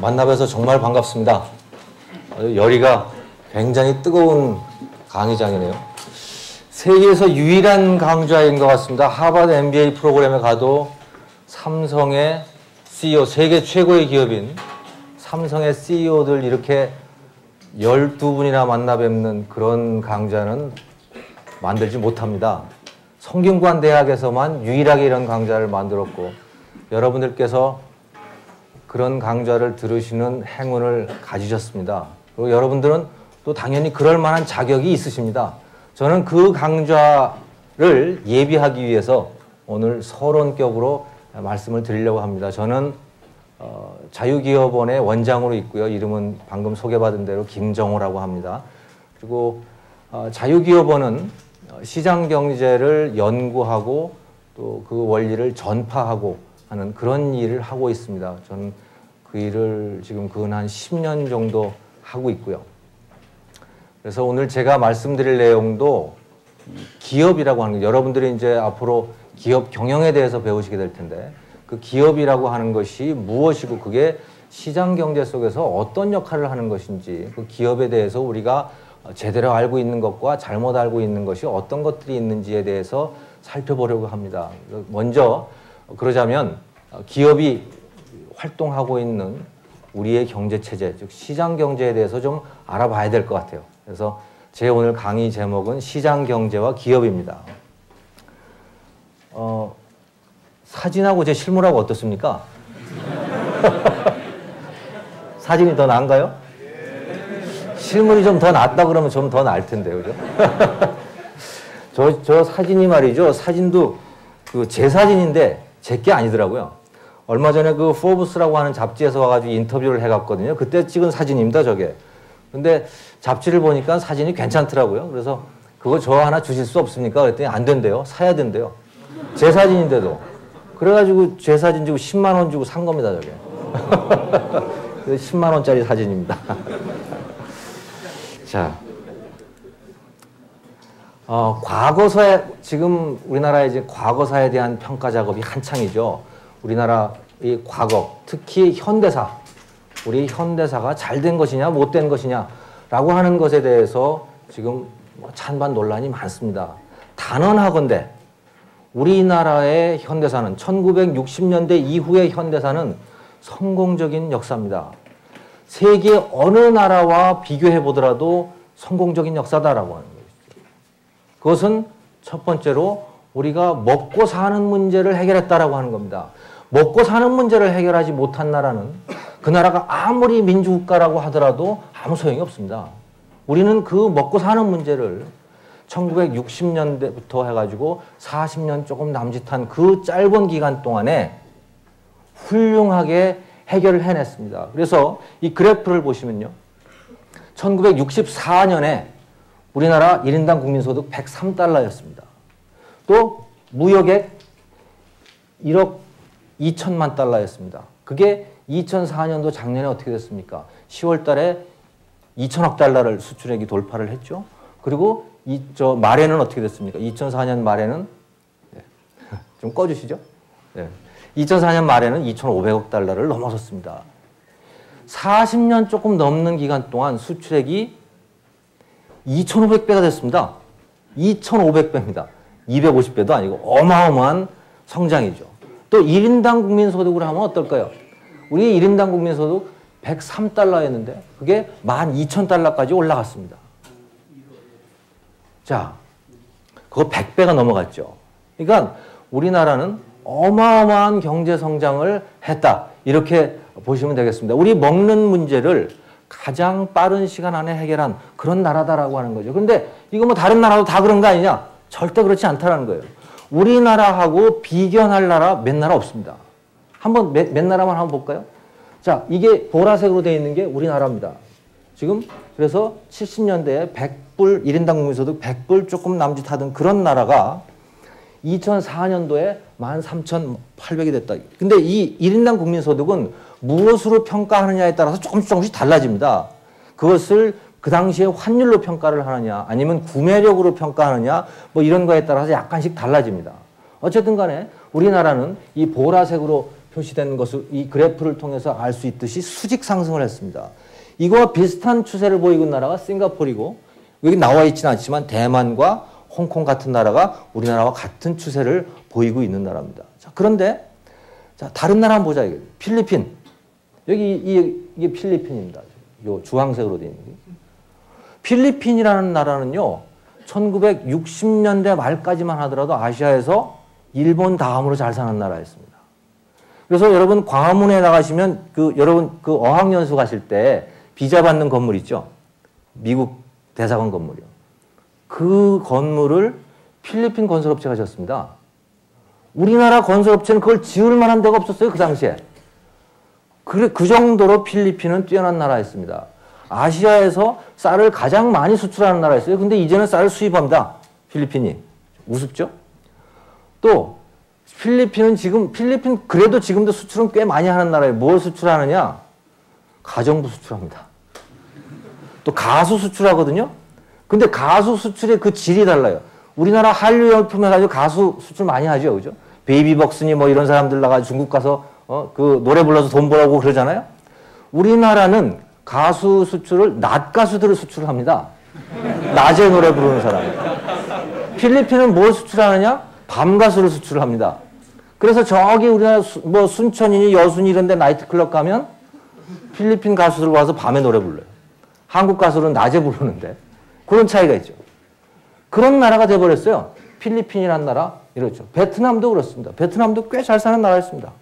만나뵈서 정말 반갑습니다. 열기가 굉장히 뜨거운 강의장이네요. 세계에서 유일한 강좌인 것 같습니다. 하버드 MBA 프로그램에 가도 삼성의 CEO, 세계 최고의 기업인 삼성의 CEO들 이렇게 12분이나 만나 뵙는 그런 강좌는 만들지 못합니다. 성균관 대학에서만 유일하게 이런 강좌를 만들었고, 여러분들께서 그런 강좌를 들으시는 행운을 가지셨습니다. 그리고 여러분들은 또 당연히 그럴 만한 자격이 있으십니다. 저는 그 강좌를 예비하기 위해서 오늘 서론격으로 말씀을 드리려고 합니다. 저는 자유기업원의 원장으로 있고요. 이름은 방금 소개받은 대로 김정호라고 합니다. 그리고 자유기업원은 시장경제를 연구하고 또 그 원리를 전파하고 하는 그런 일을 하고 있습니다. 저는 그 일을 지금 근 한 10년 정도 하고 있고요. 그래서 오늘 제가 말씀드릴 내용도 기업이라고 하는 게, 여러분들이 이제 앞으로 기업 경영에 대해서 배우시게 될 텐데, 그 기업이라고 하는 것이 무엇이고 그게 시장 경제 속에서 어떤 역할을 하는 것인지, 그 기업에 대해서 우리가 제대로 알고 있는 것과 잘못 알고 있는 것이 어떤 것들이 있는지에 대해서 살펴보려고 합니다. 먼저 그러자면 기업이 활동하고 있는 우리의 경제체제, 즉 시장경제에 대해서 좀 알아봐야 될 것 같아요. 그래서 제 오늘 강의 제목은 시장경제와 기업입니다. 사진하고 제 실물하고 어떻습니까? 사진이 더 나은가요? 실물이 좀 더 낫다 그러면 좀 더 나을 텐데요, 그죠? 저 사진이 말이죠. 사진도 그 제 사진인데 제 게 아니더라고요. 얼마 전에 그 포브스라고 하는 잡지에서 와가지고 인터뷰를 해갔거든요. 그때 찍은 사진입니다, 저게. 근데 잡지를 보니까 사진이 괜찮더라고요. 그래서 그거 저 하나 주실 수 없습니까? 그랬더니 안 된대요. 사야 된대요. 제 사진인데도. 그래가지고 제 사진 주고 10만 원 주고 산 겁니다, 저게. 10만 원짜리 사진입니다. 자, 과거사에, 지금 우리나라의 이제 과거사에 대한 평가 작업이 한창이죠. 우리나라의 과거, 특히 현대사, 우리 현대사가 잘 된 것이냐, 못 된 것이냐라고 하는 것에 대해서 지금 찬반 논란이 많습니다. 단언하건대 우리나라의 현대사는 1960년대 이후의 현대사는 성공적인 역사입니다. 세계 어느 나라와 비교해 보더라도 성공적인 역사다라고 하는 것이죠. 그것은 첫 번째로 우리가 먹고 사는 문제를 해결했다라고 하는 겁니다. 먹고 사는 문제를 해결하지 못한 나라는 그 나라가 아무리 민주국가라고 하더라도 아무 소용이 없습니다. 우리는 그 먹고 사는 문제를 1960년대부터 해가지고 40년 조금 남짓한 그 짧은 기간 동안에 훌륭하게 해결을 해냈습니다. 그래서 이 그래프를 보시면요. 1964년에 우리나라 1인당 국민소득 103달러였습니다. 또 무역액 1억 2천만 달러였습니다. 그게 2004년도 작년에 어떻게 됐습니까? 10월 달에 2천억 달러를 수출액이 돌파를 했죠. 그리고 말에는 어떻게 됐습니까? 2004년 말에는 좀 꺼주시죠. 네. 2004년 말에는 2,500억 달러를 넘어섰습니다. 40년 조금 넘는 기간 동안 수출액이 2,500배가 됐습니다. 2,500배입니다. 250배도 아니고 어마어마한 성장이죠. 또 1인당 국민소득으로 하면 어떨까요? 우리 1인당 국민소득 103달러였는데 그게 12,000달러까지 올라갔습니다. 자, 그거 100배가 넘어갔죠. 그러니까 우리나라는 어마어마한 경제 성장을 했다. 이렇게 보시면 되겠습니다. 우리 먹는 문제를 가장 빠른 시간 안에 해결한 그런 나라다라고 하는 거죠. 그런데 이거 뭐 다른 나라도 다 그런 거 아니냐? 절대 그렇지 않다라는 거예요. 우리나라하고 비견할 나라 몇 나라 없습니다. 한번 몇 나라만 한번 볼까요? 자, 이게 보라색으로 되어 있는 게 우리나라입니다. 지금 그래서 70년대에 100불, 1인당 국민소득 100불 조금 남짓하던 그런 나라가 2004년도에 13,800이 됐다. 근데 이 1인당 국민소득은 무엇으로 평가하느냐에 따라서 조금씩 달라집니다. 그것을 그 당시에 환율로 평가를 하느냐 아니면 구매력으로 평가하느냐 뭐 이런 거에 따라서 약간씩 달라집니다. 어쨌든 간에 우리나라는 이 보라색으로 표시된 것을 이 그래프를 통해서 알 수 있듯이 수직 상승을 했습니다. 이거와 비슷한 추세를 보이고 있는 나라가 싱가포르이고 여기 나와 있지는 않지만 대만과 홍콩 같은 나라가 우리나라와 같은 추세를 보이고 있는 나라입니다. 자, 그런데 자, 다른 나라 한번 보자. 이게. 필리핀. 여기 이게 필리핀입니다. 요 주황색으로 되어 있는 게. 필리핀이라는 나라는요. 1960년대 말까지만 하더라도 아시아에서 일본 다음으로 잘 사는 나라였습니다. 그래서 여러분 광화문에 나가시면 여러분 어학연수 가실 때 비자 받는 건물 있죠? 미국 대사관 건물이요. 그 건물을 필리핀 건설업체가 지었습니다. 우리나라 건설업체는 그걸 지을 만한 데가 없었어요. 그 당시에. 그 정도로 필리핀은 뛰어난 나라였습니다. 아시아에서 쌀을 가장 많이 수출하는 나라였어요. 근데 이제는 쌀을 수입합니다. 필리핀이. 우습죠? 또 필리핀 그래도 지금도 수출은 꽤 많이 하는 나라예요. 뭘 수출하느냐? 가정부 수출합니다. 또 가수 수출하거든요. 근데 가수 수출의 그 질이 달라요. 우리나라 한류용품 해가지고 가수 수출 많이 하죠. 그죠? 베이비벅스니 뭐 이런 사람들 나가지고 중국 가서 그 노래 불러서 돈 벌라고 그러잖아요. 우리나라는 가수 수출을 낮 가수들을 수출합니다. 낮에 노래 부르는 사람. 필리핀은 뭘 수출하느냐? 밤 가수를 수출합니다. 그래서 저기 우리나라 뭐 순천이니 여순이 이런 데 나이트클럽 가면 필리핀 가수들 와서 밤에 노래 불러요. 한국 가수는 낮에 부르는데 그런 차이가 있죠. 그런 나라가 돼버렸어요. 필리핀이라는 나라 이렇죠. 베트남도 그렇습니다. 베트남도 꽤 잘 사는 나라였습니다.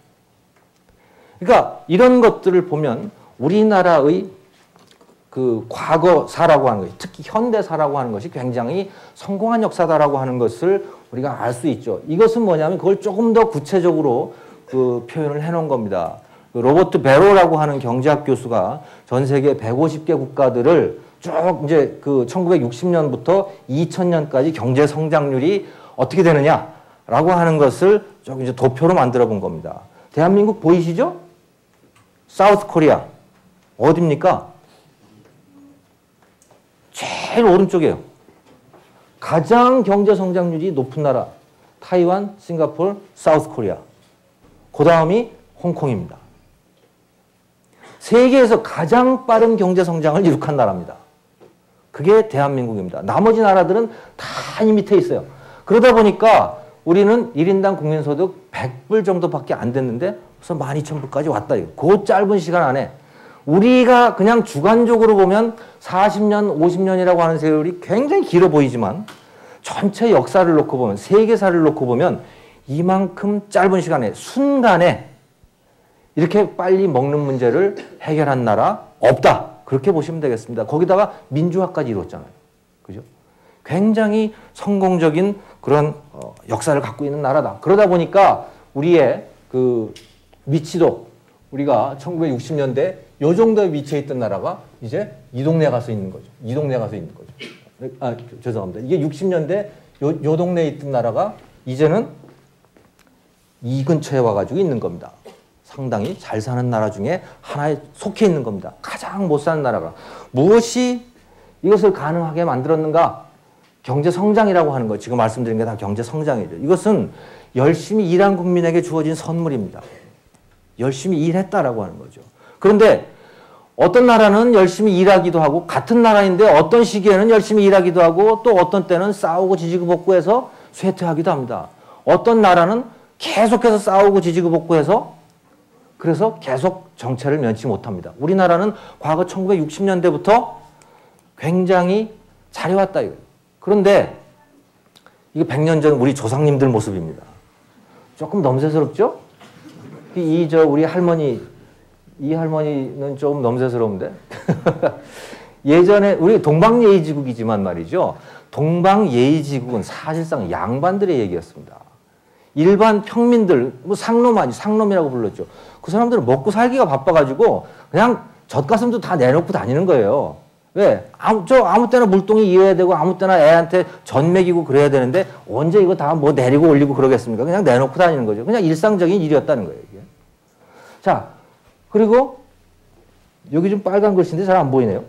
그러니까 이런 것들을 보면 우리나라의 그 과거사라고 하는 것이 특히 현대사라고 하는 것이 굉장히 성공한 역사다라고 하는 것을 우리가 알 수 있죠. 이것은 뭐냐면 그걸 조금 더 구체적으로 그 표현을 해놓은 겁니다. 로버트 베로라고 하는 경제학 교수가 전 세계 150개 국가들을 쭉 이제 그 1960년부터 2000년까지 경제 성장률이 어떻게 되느냐라고 하는 것을 쭉 이제 도표로 만들어 본 겁니다. 대한민국 보이시죠? 사우스 코리아. 어디입니까? 제일 오른쪽이에요. 가장 경제 성장률이 높은 나라. 타이완, 싱가포르, 사우스 코리아. 그 다음이 홍콩입니다. 세계에서 가장 빠른 경제 성장을 이룩한 나라입니다. 그게 대한민국입니다. 나머지 나라들은 다 이 밑에 있어요. 그러다 보니까 우리는 1인당 국민소득 100불 정도밖에 안 됐는데 벌써 12,000불까지 왔다. 그 짧은 시간 안에 우리가 그냥 주관적으로 보면 40년, 50년이라고 하는 세월이 굉장히 길어 보이지만 전체 역사를 놓고 보면 세계사를 놓고 보면 이만큼 짧은 시간에 순간에 이렇게 빨리 먹는 문제를 해결한 나라 없다. 그렇게 보시면 되겠습니다. 거기다가 민주화까지 이뤘잖아요. 그죠? 굉장히 성공적인 그런 역사를 갖고 있는 나라다. 그러다 보니까 우리의 그 위치도 우리가 1960년대 요 정도에 위치해 있던 나라가 이제 이 동네에 가서 있는 거죠. 이 동네에 가서 있는 거죠. 아, 죄송합니다. 이게 60년대 요 동네에 있던 나라가 이제는 이 근처에 와가지고 있는 겁니다. 상당히 잘 사는 나라 중에 하나에 속해 있는 겁니다. 가장 못 사는 나라가. 무엇이 이것을 가능하게 만들었는가? 경제 성장이라고 하는 거. 지금 말씀드린 게 다 경제 성장이죠. 이것은 열심히 일한 국민에게 주어진 선물입니다. 열심히 일했다라고 하는 거죠. 그런데 어떤 나라는 열심히 일하기도 하고 같은 나라인데 어떤 시기에는 열심히 일하기도 하고 또 어떤 때는 싸우고 지지고 볶고해서 쇠퇴하기도 합니다. 어떤 나라는 계속해서 싸우고 지지고 볶고해서 그래서 계속 정체를 면치 못합니다. 우리나라는 과거 1960년대부터 굉장히 잘해왔다 이거예요. 그런데 이게 100년 전 우리 조상님들 모습입니다. 조금 넘새스럽죠? 우리 할머니, 이 할머니는 좀 넘새스러운데? 예전에 우리 동방예의지국이지만 말이죠. 동방예의지국은 사실상 양반들의 얘기였습니다. 일반 평민들, 뭐 상놈이라고 불렀죠. 그 사람들은 먹고 살기가 바빠가지고 그냥 젖가슴도 다 내놓고 다니는 거예요. 왜? 아무 때나 물동이 이어야 되고 아무 때나 애한테 젖 먹이고 그래야 되는데 언제 이거 다 뭐 내리고 올리고 그러겠습니까? 그냥 내놓고 다니는 거죠. 그냥 일상적인 일이었다는 거예요. 이게. 자, 그리고 여기 좀 빨간 글씨인데 잘 안 보이네요.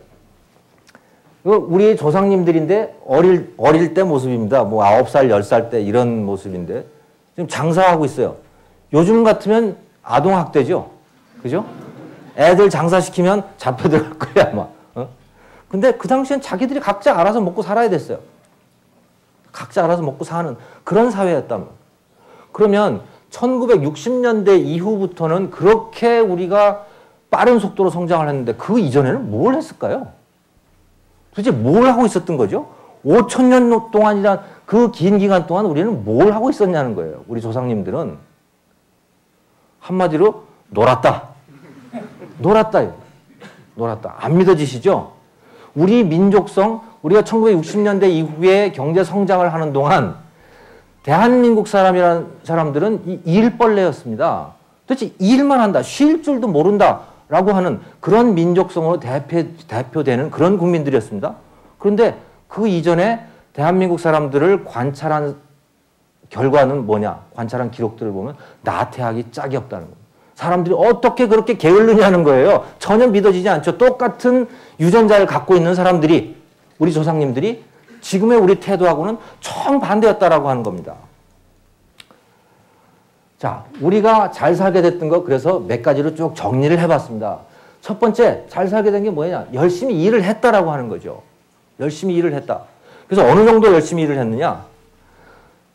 우리 조상님들인데 어릴 때 모습입니다. 뭐 9살, 10살 때 이런 모습인데 지금 장사하고 있어요. 요즘 같으면 아동학대죠. 그죠? 애들 장사시키면 잡혀들어갈 거야, 아마. 어? 근데 그 당시엔 자기들이 각자 알아서 먹고 살아야 됐어요. 각자 알아서 먹고 사는 그런 사회였다면. 그러면 1960년대 이후부터는 그렇게 우리가 빠른 속도로 성장을 했는데 그 이전에는 뭘 했을까요? 도대체 뭘 하고 있었던 거죠? 5,000년 동안이란 그 긴 기간 동안 우리는 뭘 하고 있었냐는 거예요. 우리 조상님들은. 한마디로 놀았다. 놀았다. 놀았다. 안 믿어지시죠? 우리 민족성, 우리가 1960년대 이후에 경제 성장을 하는 동안 대한민국 사람이라는 사람들은 이 일벌레였습니다. 도대체 일만 한다. 쉴 줄도 모른다라고 하는 그런 민족성으로 대표되는 그런 국민들이었습니다. 그런데 그 이전에 대한민국 사람들을 관찰한 결과는 뭐냐? 관찰한 기록들을 보면 나태하기 짝이 없다는 겁니다. 사람들이 어떻게 그렇게 게을르냐는 거예요. 전혀 믿어지지 않죠. 똑같은 유전자를 갖고 있는 사람들이, 우리 조상님들이 지금의 우리 태도하고는 정반대였다라고 하는 겁니다. 자, 우리가 잘 살게 됐던 거 그래서 몇 가지로 쭉 정리를 해봤습니다. 첫 번째, 잘 살게 된 게 뭐냐? 열심히 일을 했다라고 하는 거죠. 열심히 일을 했다. 그래서 어느 정도 열심히 일을 했느냐?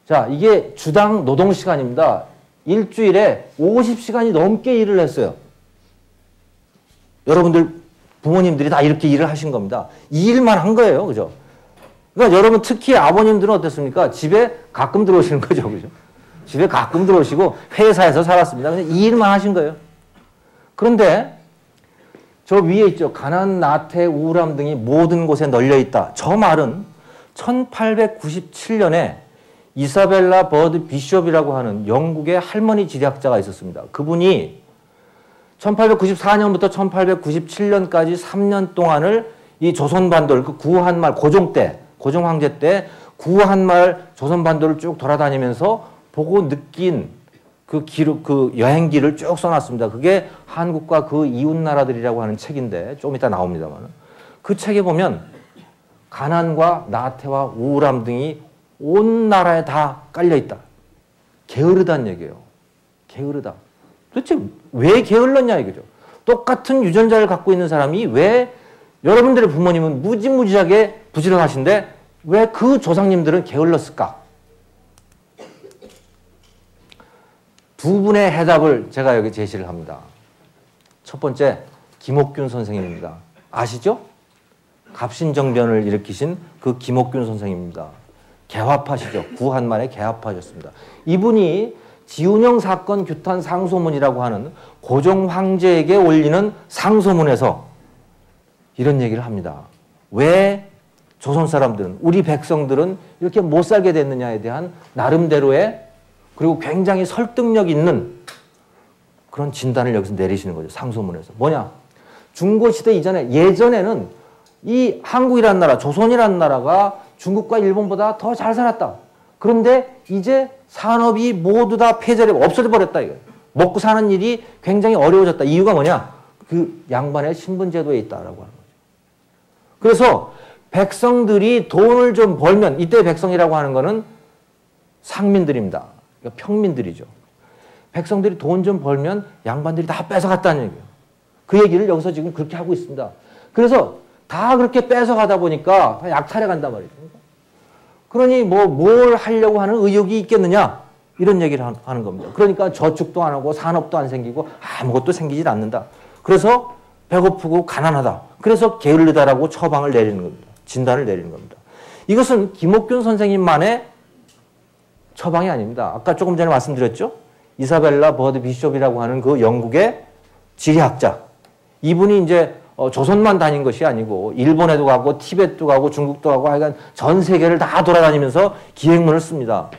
자, 이게 주당 노동시간입니다. 일주일에 50시간이 넘게 일을 했어요. 여러분들 부모님들이 다 이렇게 일을 하신 겁니다. 이 일만 한 거예요. 그죠? 그러니까 여러분 특히 아버님들은 어땠습니까? 집에 가끔 들어오시는 거죠. 그죠? 집에 가끔 들어오시고 회사에서 살았습니다. 그냥 이 일만 하신 거예요. 그런데 저 위에 있죠. 가난, 나태, 우울함 등이 모든 곳에 널려 있다. 저 말은 1897년에 이사벨라 버드 비숍이라고 하는 영국의 할머니 지리학자가 있었습니다. 그분이 1894년부터 1897년까지 3년 동안을 이 조선반도를 그 구한말 고종 때, 고종 황제 때 구한말 조선반도를 쭉 돌아다니면서 보고 느낀 그 기록, 그 여행기를 쭉 써놨습니다. 그게 한국과 그 이웃 나라들이라고 하는 책인데 좀 이따 나옵니다만 그 책에 보면 가난과 나태와 우울함 등이 온 나라에 다 깔려있다. 게으르다는 얘기예요. 게으르다. 도대체 왜 게을렀냐 이거죠. 똑같은 유전자를 갖고 있는 사람이 왜 여러분들의 부모님은 무지무지하게 부지런하신데 왜 그 조상님들은 게을렀을까? 두 분의 해답을 제가 여기 제시를 합니다. 첫 번째, 김옥균 선생님입니다. 아시죠? 갑신정변을 일으키신 그 김옥균 선생님입니다. 개화파시죠. 구한말의 개화파셨습니다. 이분이 지운영 사건 규탄 상소문이라고 하는 고종 황제에게 올리는 상소문에서 이런 얘기를 합니다. 왜 조선 사람들은, 우리 백성들은 이렇게 못 살게 됐느냐에 대한 나름대로의 그리고 굉장히 설득력 있는 그런 진단을 여기서 내리시는 거죠. 상소문에서. 뭐냐? 중고시대 이전에, 예전에는 이 한국이라는 나라, 조선이라는 나라가 중국과 일본보다 더 잘 살았다. 그런데 이제 산업이 모두 다 폐절해 없어져 버렸다. 이거. 먹고 사는 일이 굉장히 어려워졌다. 이유가 뭐냐? 그 양반의 신분제도에 있다라고 하는 거죠. 그래서 백성들이 돈을 좀 벌면, 이때 백성이라고 하는 거는 상민들입니다. 그러니까 평민들이죠. 백성들이 돈 좀 벌면 양반들이 다 뺏어갔다는 얘기예요. 그 얘기를 여기서 지금 그렇게 하고 있습니다. 그래서 다 그렇게 뺏어가다 보니까 다 약탈해 간단 말이죠. 그러니 뭘 하려고 하는 의욕이 있겠느냐? 이런 얘기를 하는 겁니다. 그러니까 저축도 안 하고 산업도 안 생기고 아무것도 생기질 않는다. 그래서 배고프고 가난하다. 그래서 게을르다라고 처방을 내리는 겁니다. 진단을 내리는 겁니다. 이것은 김옥균 선생님만의 처방이 아닙니다. 아까 조금 전에 말씀드렸죠? 이사벨라 버드 비숍이라고 하는 그 영국의 지리학자. 이분이 이제 조선만 다닌 것이 아니고 일본에도 가고 티벳도 가고 중국도 가고 하여간 전 세계를 다 돌아다니면서 기행문을 씁니다.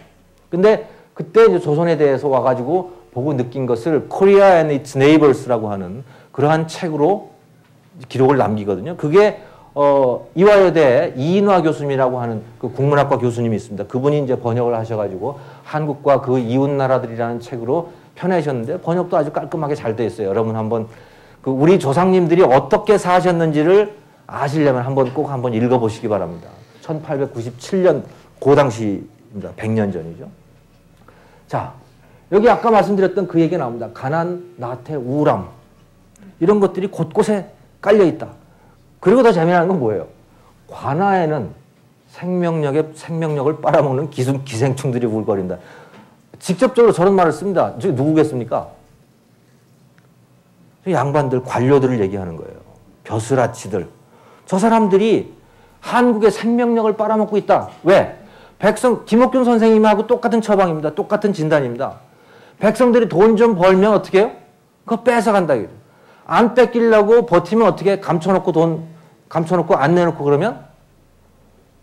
근데 그때 이제 조선에 대해서 와가지고 보고 느낀 것을 Korea and its Neighbors라고 하는 그러한 책으로 기록을 남기거든요. 그게 이화여대 이인화 교수님이라고 하는 그 국문학과 교수님이 있습니다. 그분이 이제 번역을 하셔가지고 한국과 그 이웃 나라들이라는 책으로 펴내셨는데 번역도 아주 깔끔하게 잘 돼 있어요. 여러분 한번 그 우리 조상님들이 어떻게 사셨는지를 아시려면 꼭 한번 읽어보시기 바랍니다. 1897년 그 당시입니다. 100년 전이죠. 자, 여기 아까 말씀드렸던 그 얘기 나옵니다. 가난, 나태, 우울함. 이런 것들이 곳곳에 깔려있다. 그리고 더 재미난 건 뭐예요? 관아에는 생명력을 빨아먹는 기생충들이 울거린다. 직접적으로 저런 말을 씁니다. 저 누구겠습니까? 양반들, 관료들을 얘기하는 거예요. 벼슬아치들. 저 사람들이 한국의 생명력을 빨아먹고 있다. 왜? 김옥균 선생님하고 똑같은 처방입니다. 똑같은 진단입니다. 백성들이 돈 좀 벌면 어떻게 해요? 그거 뺏어간다. 안 뺏기려고 버티면 어떻게 해? 감춰놓고 안 내놓고 그러면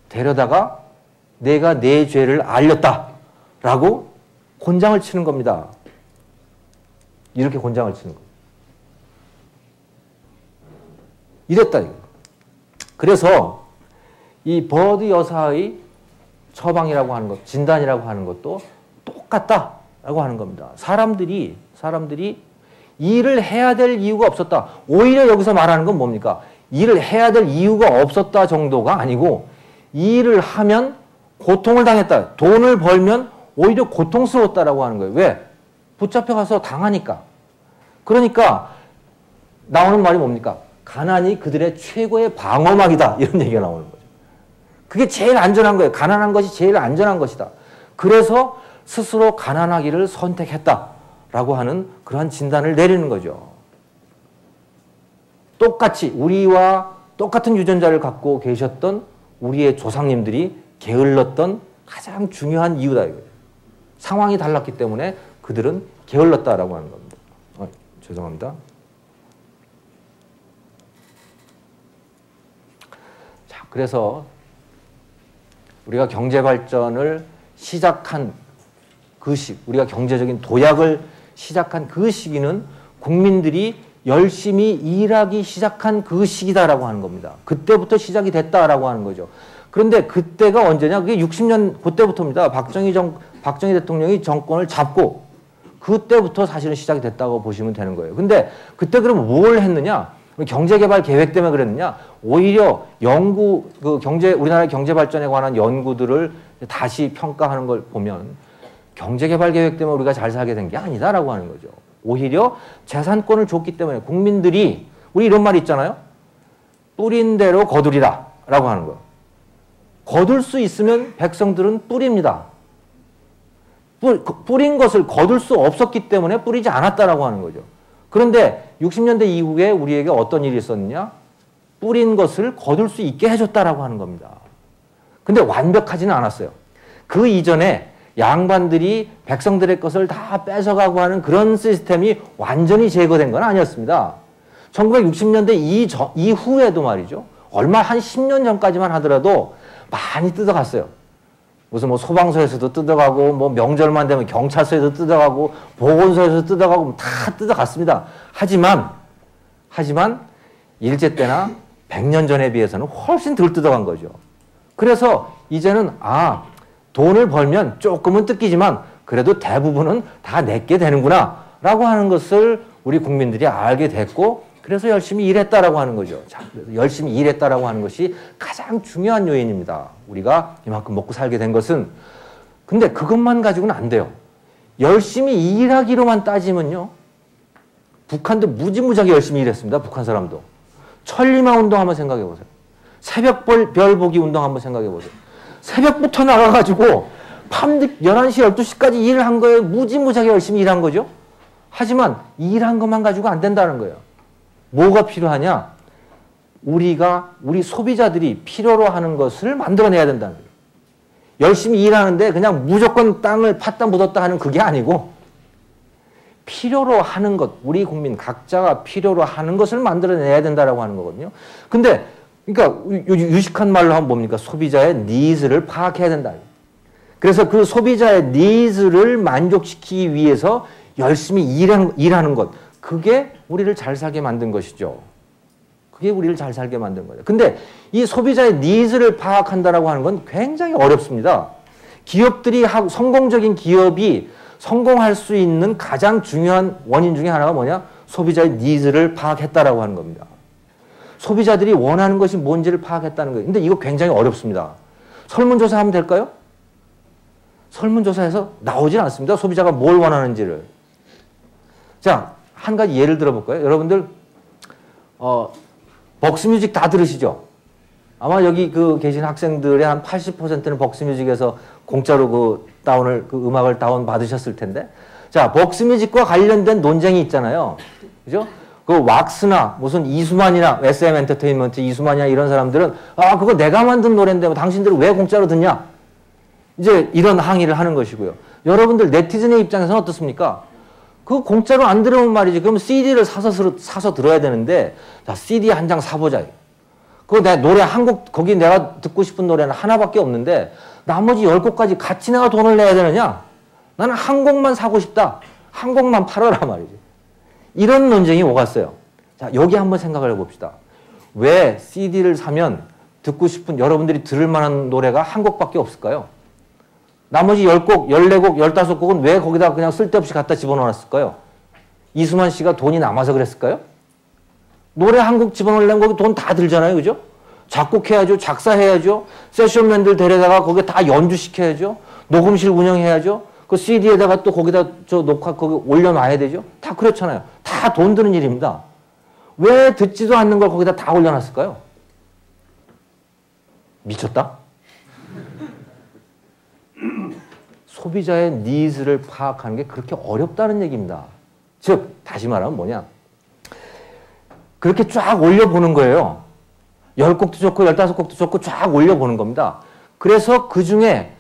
데려다가 내가 내 죄를 알렸다. 라고 곤장을 치는 겁니다. 이렇게 곤장을 치는 거예요. 이랬다. 그래서 이 버드 여사의 처방이라고 하는 것, 진단이라고 하는 것도 똑같다라고 하는 겁니다. 사람들이 일을 해야 될 이유가 없었다. 오히려 여기서 말하는 건 뭡니까? 일을 해야 될 이유가 없었다 정도가 아니고 일을 하면 고통을 당했다. 돈을 벌면 오히려 고통스러웠다라고 하는 거예요. 왜? 붙잡혀가서 당하니까. 그러니까 나오는 말이 뭡니까? 가난이 그들의 최고의 방어막이다. 이런 얘기가 나오는 거죠. 그게 제일 안전한 거예요. 가난한 것이 제일 안전한 것이다. 그래서 스스로 가난하기를 선택했다라고 하는 그러한 진단을 내리는 거죠. 똑같이 우리와 똑같은 유전자를 갖고 계셨던 우리의 조상님들이 게을렀던 가장 중요한 이유다. 이거예요. 상황이 달랐기 때문에 그들은 게을렀다라고 하는 겁니다. 죄송합니다. 자, 그래서 우리가 경제 발전을 시작한 그 우리가 경제적인 도약을 시작한 그 시기는 국민들이 열심히 일하기 시작한 그 시기다라고 하는 겁니다. 그때부터 시작이 됐다라고 하는 거죠. 그런데 그때가 언제냐? 그게 60년 그때부터입니다. 박정희 대통령이 정권을 잡고 그때부터 사실은 시작이 됐다고 보시면 되는 거예요. 근데 그때 그럼 뭘 했느냐? 경제개발 계획 때문에 그랬느냐? 오히려 우리나라의 경제 발전에 관한 연구들을 다시 평가하는 걸 보면 경제개발 계획 때문에 우리가 잘 살게 된 게 아니다라고 하는 거죠. 오히려 재산권을 줬기 때문에 국민들이 우리 이런 말이 있잖아요. 뿌린 대로 거두리라 라고 하는 거예요. 거둘 수 있으면 백성들은 뿌립니다. 뿌린 것을 거둘 수 없었기 때문에 뿌리지 않았다라고 하는 거죠. 그런데 60년대 이후에 우리에게 어떤 일이 있었느냐? 뿌린 것을 거둘 수 있게 해줬다라고 하는 겁니다. 근데 완벽하지는 않았어요. 그 이전에 양반들이 백성들의 것을 다 뺏어가고 하는 그런 시스템이 완전히 제거된 건 아니었습니다. 1960년대 이후에도 말이죠. 얼마 한 10년 전까지만 하더라도 많이 뜯어갔어요. 무슨 소방서에서도 뜯어가고 명절만 되면 경찰서에서 뜯어가고 보건소에서 뜯어가고 다 뜯어갔습니다. 하지만 일제 때나 100년 전에 비해서는 훨씬 덜 뜯어간 거죠. 그래서 이제는 돈을 벌면 조금은 뜯기지만 그래도 대부분은 다 내게 되는구나 라고 하는 것을 우리 국민들이 알게 됐고 그래서 열심히 일했다라고 하는 거죠. 자, 열심히 일했다라고 하는 것이 가장 중요한 요인입니다. 우리가 이만큼 먹고 살게 된 것은. 근데 그것만 가지고는 안 돼요. 열심히 일하기로만 따지면요. 북한도 무지무지하게 열심히 일했습니다. 북한 사람도. 천리마 운동 한번 생각해 보세요. 새벽별 보기 운동 한번 생각해 보세요. 새벽부터 나가가지고 밤늦 11시, 12시까지 일을 한 거예요. 무지무지하게 열심히 일한 거죠. 하지만 일한 것만 가지고 안 된다는 거예요. 뭐가 필요하냐? 우리 소비자들이 필요로 하는 것을 만들어내야 된다는 거예요. 열심히 일하는데 그냥 무조건 땅을 팠다 묻었다 하는 그게 아니고 필요로 하는 것, 우리 국민 각자가 필요로 하는 것을 만들어내야 된다라고 하는 거거든요. 근데 그러니까 유식한 말로 하면 뭡니까? 소비자의 니즈를 파악해야 된다. 그래서 그 소비자의 니즈를 만족시키기 위해서 열심히 일하는 것, 그게 우리를 잘 살게 만든 것이죠. 그게 우리를 잘 살게 만든 거예요. 근데 이 소비자의 니즈를 파악한다라고 하는 건 굉장히 어렵습니다. 성공적인 기업이 성공할 수 있는 가장 중요한 원인 중에 하나가 뭐냐? 소비자의 니즈를 파악했다라고 하는 겁니다. 소비자들이 원하는 것이 뭔지를 파악했다는 거예요. 근데 이거 굉장히 어렵습니다. 설문조사하면 될까요? 설문조사에서 나오질 않습니다. 소비자가 뭘 원하는지를. 자, 한 가지 예를 들어볼까요? 여러분들 벅스뮤직 다 들으시죠? 아마 여기 계신 학생들의 한 80%는 벅스뮤직에서 공짜로 음악을 다운 받으셨을 텐데, 자, 벅스뮤직과 관련된 논쟁이 있잖아요. 그죠? 그 왁스나 무슨 이수만이나 SM 엔터테인먼트 이수만이나 이런 사람들은 그거 내가 만든 노래인데 뭐 당신들은 왜 공짜로 듣냐? 이제 이런 항의를 하는 것이고요. 여러분들 네티즌의 입장에서는 어떻습니까? 그거 공짜로 안 들으면 말이지. 그럼 CD를 사서 들어야 되는데, 자, CD 한 장 사보자. 그거 내 노래 한 곡, 거기 내가 듣고 싶은 노래는 하나밖에 없는데, 나머지 10곡까지 같이 내가 돈을 내야 되느냐? 나는 한 곡만 사고 싶다. 한 곡만 팔아라 말이지. 이런 논쟁이 오갔어요. 자, 여기 한번 생각을 해봅시다. 왜 CD를 사면 듣고 싶은 여러분들이 들을 만한 노래가 한 곡밖에 없을까요? 나머지 10곡, 14곡, 15곡은 왜 거기다 그냥 쓸데없이 갖다 집어넣었을까요? 이수만 씨가 돈이 남아서 그랬을까요? 노래 한 곡 집어넣으려면 거기 돈 다 들잖아요. 그죠? 작곡해야죠. 작사해야죠. 세션맨들 데려다가 거기에 다 연주시켜야죠. 녹음실 운영해야죠. 그 CD에다가 또 거기다 녹화 거기 올려놔야 되죠. 다 그렇잖아요. 다 돈 드는 일입니다. 왜 듣지도 않는 걸 거기다 다 올려놨을까요? 미쳤다? 소비자의 니즈를 파악하는 게 그렇게 어렵다는 얘기입니다. 즉, 다시 말하면 뭐냐? 그렇게 쫙 올려보는 거예요. 10곡도 좋고 15곡도 좋고 쫙 올려보는 겁니다. 그래서 그 중에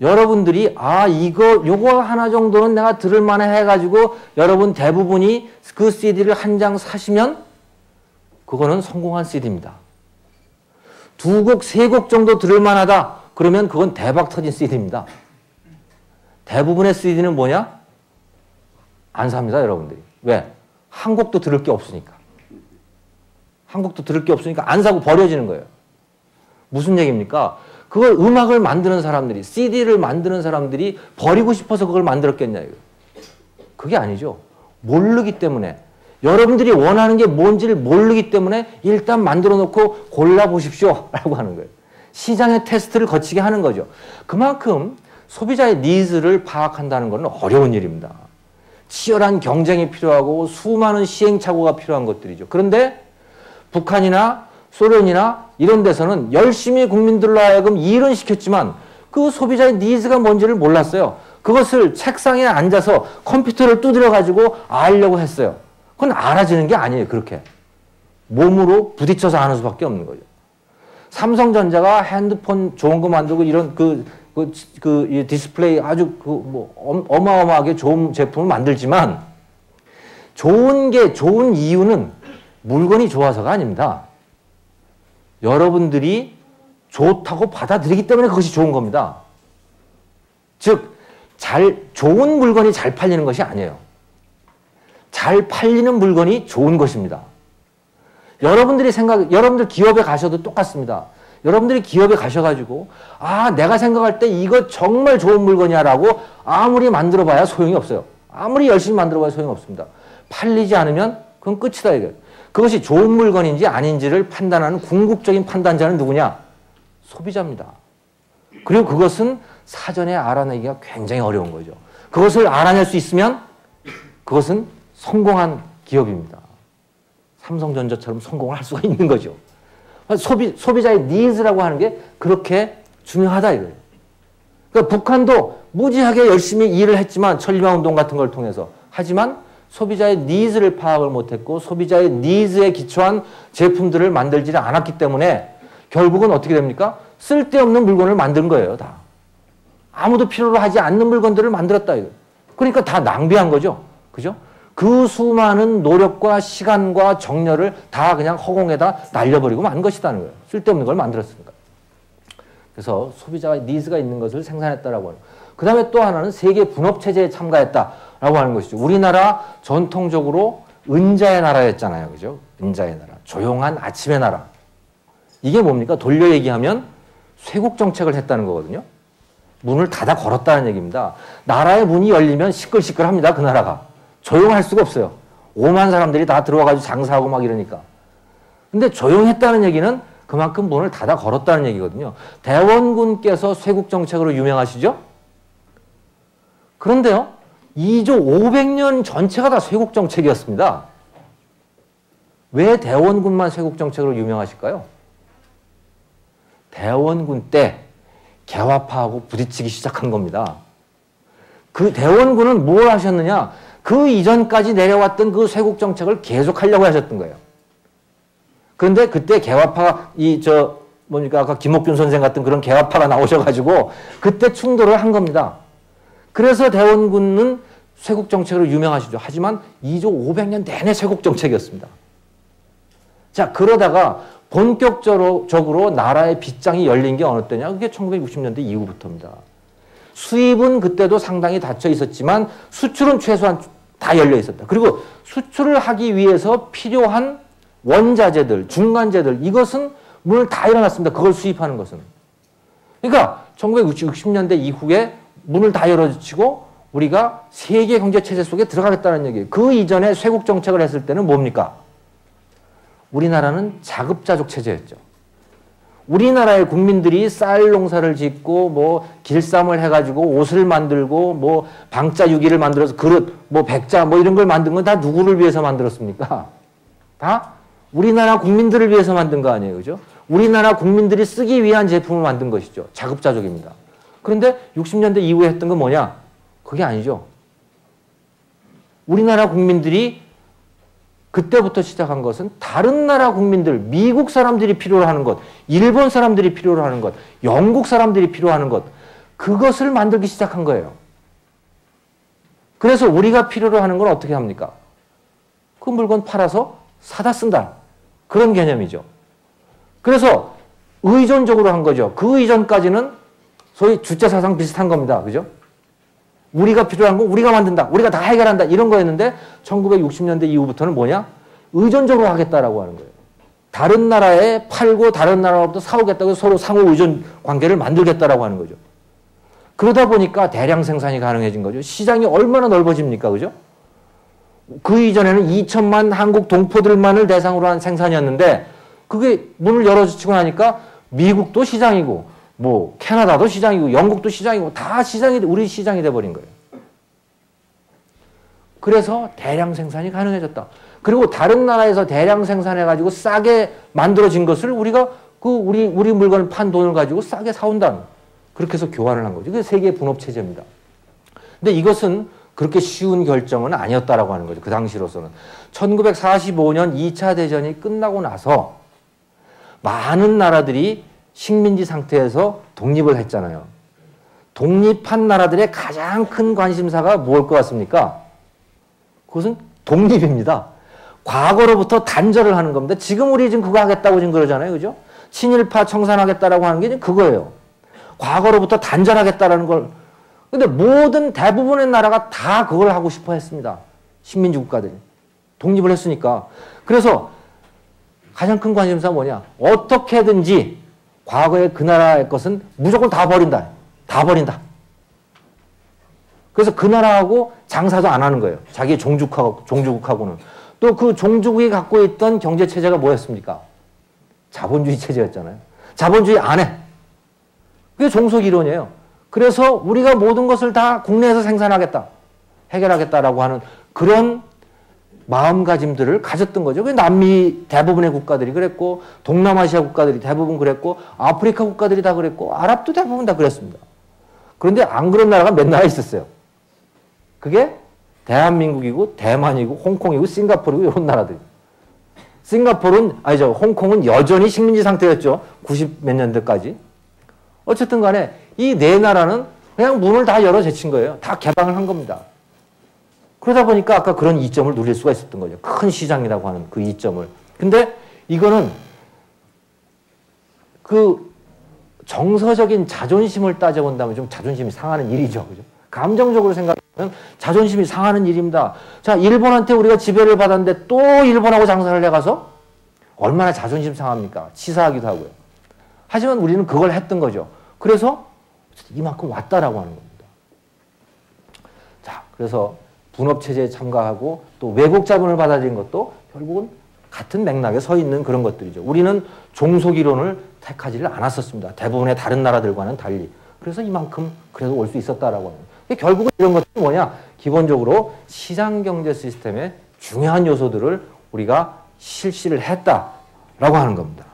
여러분들이 요거 하나 정도는 내가 들을 만해 해가지고 여러분 대부분이 그 CD를 한 장 사시면 그거는 성공한 CD입니다. 2곡, 3곡 정도 들을 만하다. 그러면 그건 대박 터진 CD입니다. 대부분의 CD는 뭐냐? 안 삽니다, 여러분들이. 왜? 한 곡도 들을 게 없으니까. 한 곡도 들을 게 없으니까 안 사고 버려지는 거예요. 무슨 얘기입니까? 그걸 음악을 만드는 사람들이, CD를 만드는 사람들이 버리고 싶어서 그걸 만들었겠냐, 이거. 그게 아니죠. 모르기 때문에. 여러분들이 원하는 게 뭔지를 모르기 때문에 일단 만들어 놓고 골라보십시오. 라고 하는 거예요. 시장의 테스트를 거치게 하는 거죠. 그만큼 소비자의 니즈를 파악한다는 것은 어려운 일입니다. 치열한 경쟁이 필요하고 수많은 시행착오가 필요한 것들이죠. 그런데 북한이나 소련이나 이런 데서는 열심히 국민들로 하여금 일은 시켰지만 그 소비자의 니즈가 뭔지를 몰랐어요. 그것을 책상에 앉아서 컴퓨터를 두드려가지고 알려고 했어요. 그건 알아지는 게 아니에요. 그렇게. 몸으로 부딪혀서 아는 수밖에 없는 거죠. 삼성전자가 핸드폰 좋은 거 만들고 이런 이 디스플레이 아주 어마어마하게 좋은 제품을 만들지만 좋은 이유는 물건이 좋아서가 아닙니다. 여러분들이 좋다고 받아들이기 때문에 그것이 좋은 겁니다. 즉, 좋은 물건이 잘 팔리는 것이 아니에요. 잘 팔리는 물건이 좋은 것입니다. 여러분들 기업에 가셔도 똑같습니다. 여러분들이 기업에 가셔가지고 내가 생각할 때 이거 정말 좋은 물건이야 라고 아무리 만들어봐야 소용이 없어요. 아무리 열심히 만들어봐야 소용이 없습니다. 팔리지 않으면 그건 끝이다 이거예요. 그것이 좋은 물건인지 아닌지를 판단하는 궁극적인 판단자는 누구냐? 소비자입니다. 그리고 그것은 사전에 알아내기가 굉장히 어려운 거죠. 그것을 알아낼 수 있으면 그것은 성공한 기업입니다. 삼성전자처럼 성공을 할 수가 있는 거죠. 소비자의 니즈라고 하는 게 그렇게 중요하다 이거예요. 그러니까 북한도 무지하게 열심히 일을 했지만 천리마운동 같은 걸 통해서 하지만 소비자의 니즈를 파악을 못했고 소비자의 니즈에 기초한 제품들을 만들지를 않았기 때문에 결국은 어떻게 됩니까? 쓸데없는 물건을 만든 거예요. 다. 아무도 필요로 하지 않는 물건들을 만들었다 이거예요. 그러니까 다 낭비한 거죠. 그죠? 그 수많은 노력과 시간과 정열을 다 그냥 허공에다 날려버리고 만 것이라는 거예요. 쓸데없는 걸 만들었으니까. 그래서 소비자의 니즈가 있는 것을 생산했다라고 하는 거예요. 그 다음에 또 하나는 세계 분업체제에 참가했다라고 하는 것이죠. 우리나라 전통적으로 은자의 나라였잖아요. 그죠? 은자의 나라. 조용한 아침의 나라. 이게 뭡니까? 돌려 얘기하면 쇄국 정책을 했다는 거거든요. 문을 닫아 걸었다는 얘기입니다. 나라의 문이 열리면 시끌시끌합니다. 그 나라가. 조용할 수가 없어요. 5만 사람들이 다 들어와가지고 장사하고 막 이러니까. 근데 조용했다는 얘기는 그만큼 문을 닫아 걸었다는 얘기거든요. 대원군께서 쇄국 정책으로 유명하시죠? 그런데요, 2조 500년 전체가 다 쇄국 정책이었습니다. 왜 대원군만 쇄국 정책으로 유명하실까요? 대원군 때 개화파하고 부딪히기 시작한 겁니다. 그 대원군은 뭘 하셨느냐? 그 이전까지 내려왔던 그 쇄국 정책을 계속하려고 하셨던 거예요. 그런데 그때 개화파가 뭡니까 아까 김옥균 선생 같은 그런 개화파가 나오셔가지고 그때 충돌을 한 겁니다. 그래서 대원군은 쇄국 정책으로 유명하시죠. 하지만 2조 500년 내내 쇄국 정책이었습니다. 자, 그러다가 본격적으로 나라의 빗장이 열린 게 어느 때냐? 그게 1960년대 이후부터입니다. 수입은 그때도 상당히 닫혀 있었지만 수출은 최소한 다 열려 있었다. 그리고 수출을 하기 위해서 필요한 원자재들, 중간재들, 이것은 문을 다 열어놨습니다. 그걸 수입하는 것은. 그러니까 1960년대 이후에 문을 다 열어주고 우리가 세계 경제체제 속에 들어가겠다는 얘기예요. 그 이전에 쇄국 정책을 했을 때는 뭡니까? 우리나라는 자급자족 체제였죠. 우리나라의 국민들이 쌀 농사를 짓고 뭐 길쌈을 해가지고 옷을 만들고 뭐 방자 유기를 만들어서 그릇 뭐 백자 뭐 이런 걸 만든 건 다 누구를 위해서 만들었습니까? 다 우리나라 국민들을 위해서 만든 거 아니에요, 그죠? 우리나라 국민들이 쓰기 위한 제품을 만든 것이죠. 자급자족입니다. 그런데 60년대 이후에 했던 건 뭐냐? 그게 아니죠. 우리나라 국민들이 그때부터 시작한 것은 다른 나라 국민들, 미국 사람들이 필요로 하는 것, 일본 사람들이 필요로 하는 것, 영국 사람들이 필요하는 것, 그것을 만들기 시작한 거예요. 그래서 우리가 필요로 하는 건 어떻게 합니까? 그 물건 팔아서 사다 쓴다. 그런 개념이죠. 그래서 의존적으로 한 거죠. 그 이전까지는 소위 주체사상 비슷한 겁니다. 그죠? 우리가 필요한 거 우리가 만든다. 우리가 다 해결한다. 이런 거였는데 1960년대 이후부터는 뭐냐? 의존적으로 하겠다라고 하는 거예요. 다른 나라에 팔고 다른 나라로부터 사오겠다고 서로 상호 의존 관계를 만들겠다라고 하는 거죠. 그러다 보니까 대량 생산이 가능해진 거죠. 시장이 얼마나 넓어집니까? 그죠? 그 이전에는 2천만 한국 동포들만을 대상으로 한 생산이었는데 그게 문을 열어주고 나니까 미국도 시장이고 뭐 캐나다도 시장이고 영국도 시장이고 다 시장이 우리 시장이 돼버린 거예요. 그래서 대량 생산이 가능해졌다. 그리고 다른 나라에서 대량 생산해가지고 싸게 만들어진 것을 우리가 우리 물건을 판 돈을 가지고 싸게 사온다는 그렇게 해서 교환을 한 거죠. 그게 세계 분업 체제입니다. 근데 이것은 그렇게 쉬운 결정은 아니었다라고 하는 거죠. 그 당시로서는 1945년 2차 대전이 끝나고 나서 많은 나라들이 식민지 상태에서 독립을 했잖아요. 독립한 나라들의 가장 큰 관심사가 무엇일 것 같습니까? 그것은 독립입니다. 과거로부터 단절을 하는 겁니다. 지금 우리 지금 그거 하겠다고 지금 그러잖아요. 그죠? 친일파 청산하겠다라고 하는 게 지금 그거예요. 과거로부터 단절하겠다라는 걸. 근데 대부분의 나라가 다 그걸 하고 싶어 했습니다. 식민지 국가들이. 독립을 했으니까. 그래서 가장 큰 관심사가 뭐냐? 어떻게든지 과거의 그 나라의 것은 무조건 다 버린다. 다 버린다. 그래서 그 나라하고 장사도 안 하는 거예요. 자기 종주국하고는. 또 그 종주국이 갖고 있던 경제체제가 뭐였습니까? 자본주의 체제였잖아요. 자본주의 안 해. 그게 종속이론이에요. 그래서 우리가 모든 것을 다 국내에서 생산하겠다. 해결하겠다라고 하는 그런 마음가짐들을 가졌던 거죠. 남미 대부분의 국가들이 그랬고 동남아시아 국가들이 대부분 그랬고 아프리카 국가들이 다 그랬고 아랍도 대부분 다 그랬습니다. 그런데 안 그런 나라가 몇 나라 있었어요. 그게 대한민국이고 대만이고 홍콩이고 싱가포르고 이런 나라들. 홍콩은 여전히 식민지 상태였죠. 90 몇 년대까지. 어쨌든 간에 이 네 나라는 그냥 문을 다 열어 제친 거예요. 다 개방을 한 겁니다. 그러다 보니까 아까 그런 이점을 누릴 수가 있었던 거죠. 큰 시장이라고 하는 그 이점을. 근데 이거는 그 정서적인 자존심을 따져본다면 좀 자존심이 상하는 일이죠. 그죠? 감정적으로 생각하면 자존심이 상하는 일입니다. 자, 일본한테 우리가 지배를 받았는데 또 일본하고 장사를 해가서 얼마나 자존심 상합니까? 치사하기도 하고요. 하지만 우리는 그걸 했던 거죠. 그래서 이만큼 왔다라고 하는 겁니다. 자, 그래서 분업체제에 참가하고 또 외국 자본을 받아들인 것도 결국은 같은 맥락에 서 있는 그런 것들이죠. 우리는 종속이론을 택하지를 않았었습니다. 대부분의 다른 나라들과는 달리. 그래서 이만큼 그래도 올 수 있었다라고 합니다. 결국은 이런 것들이 뭐냐? 기본적으로 시장경제 시스템의 중요한 요소들을 우리가 실시를 했다라고 하는 겁니다.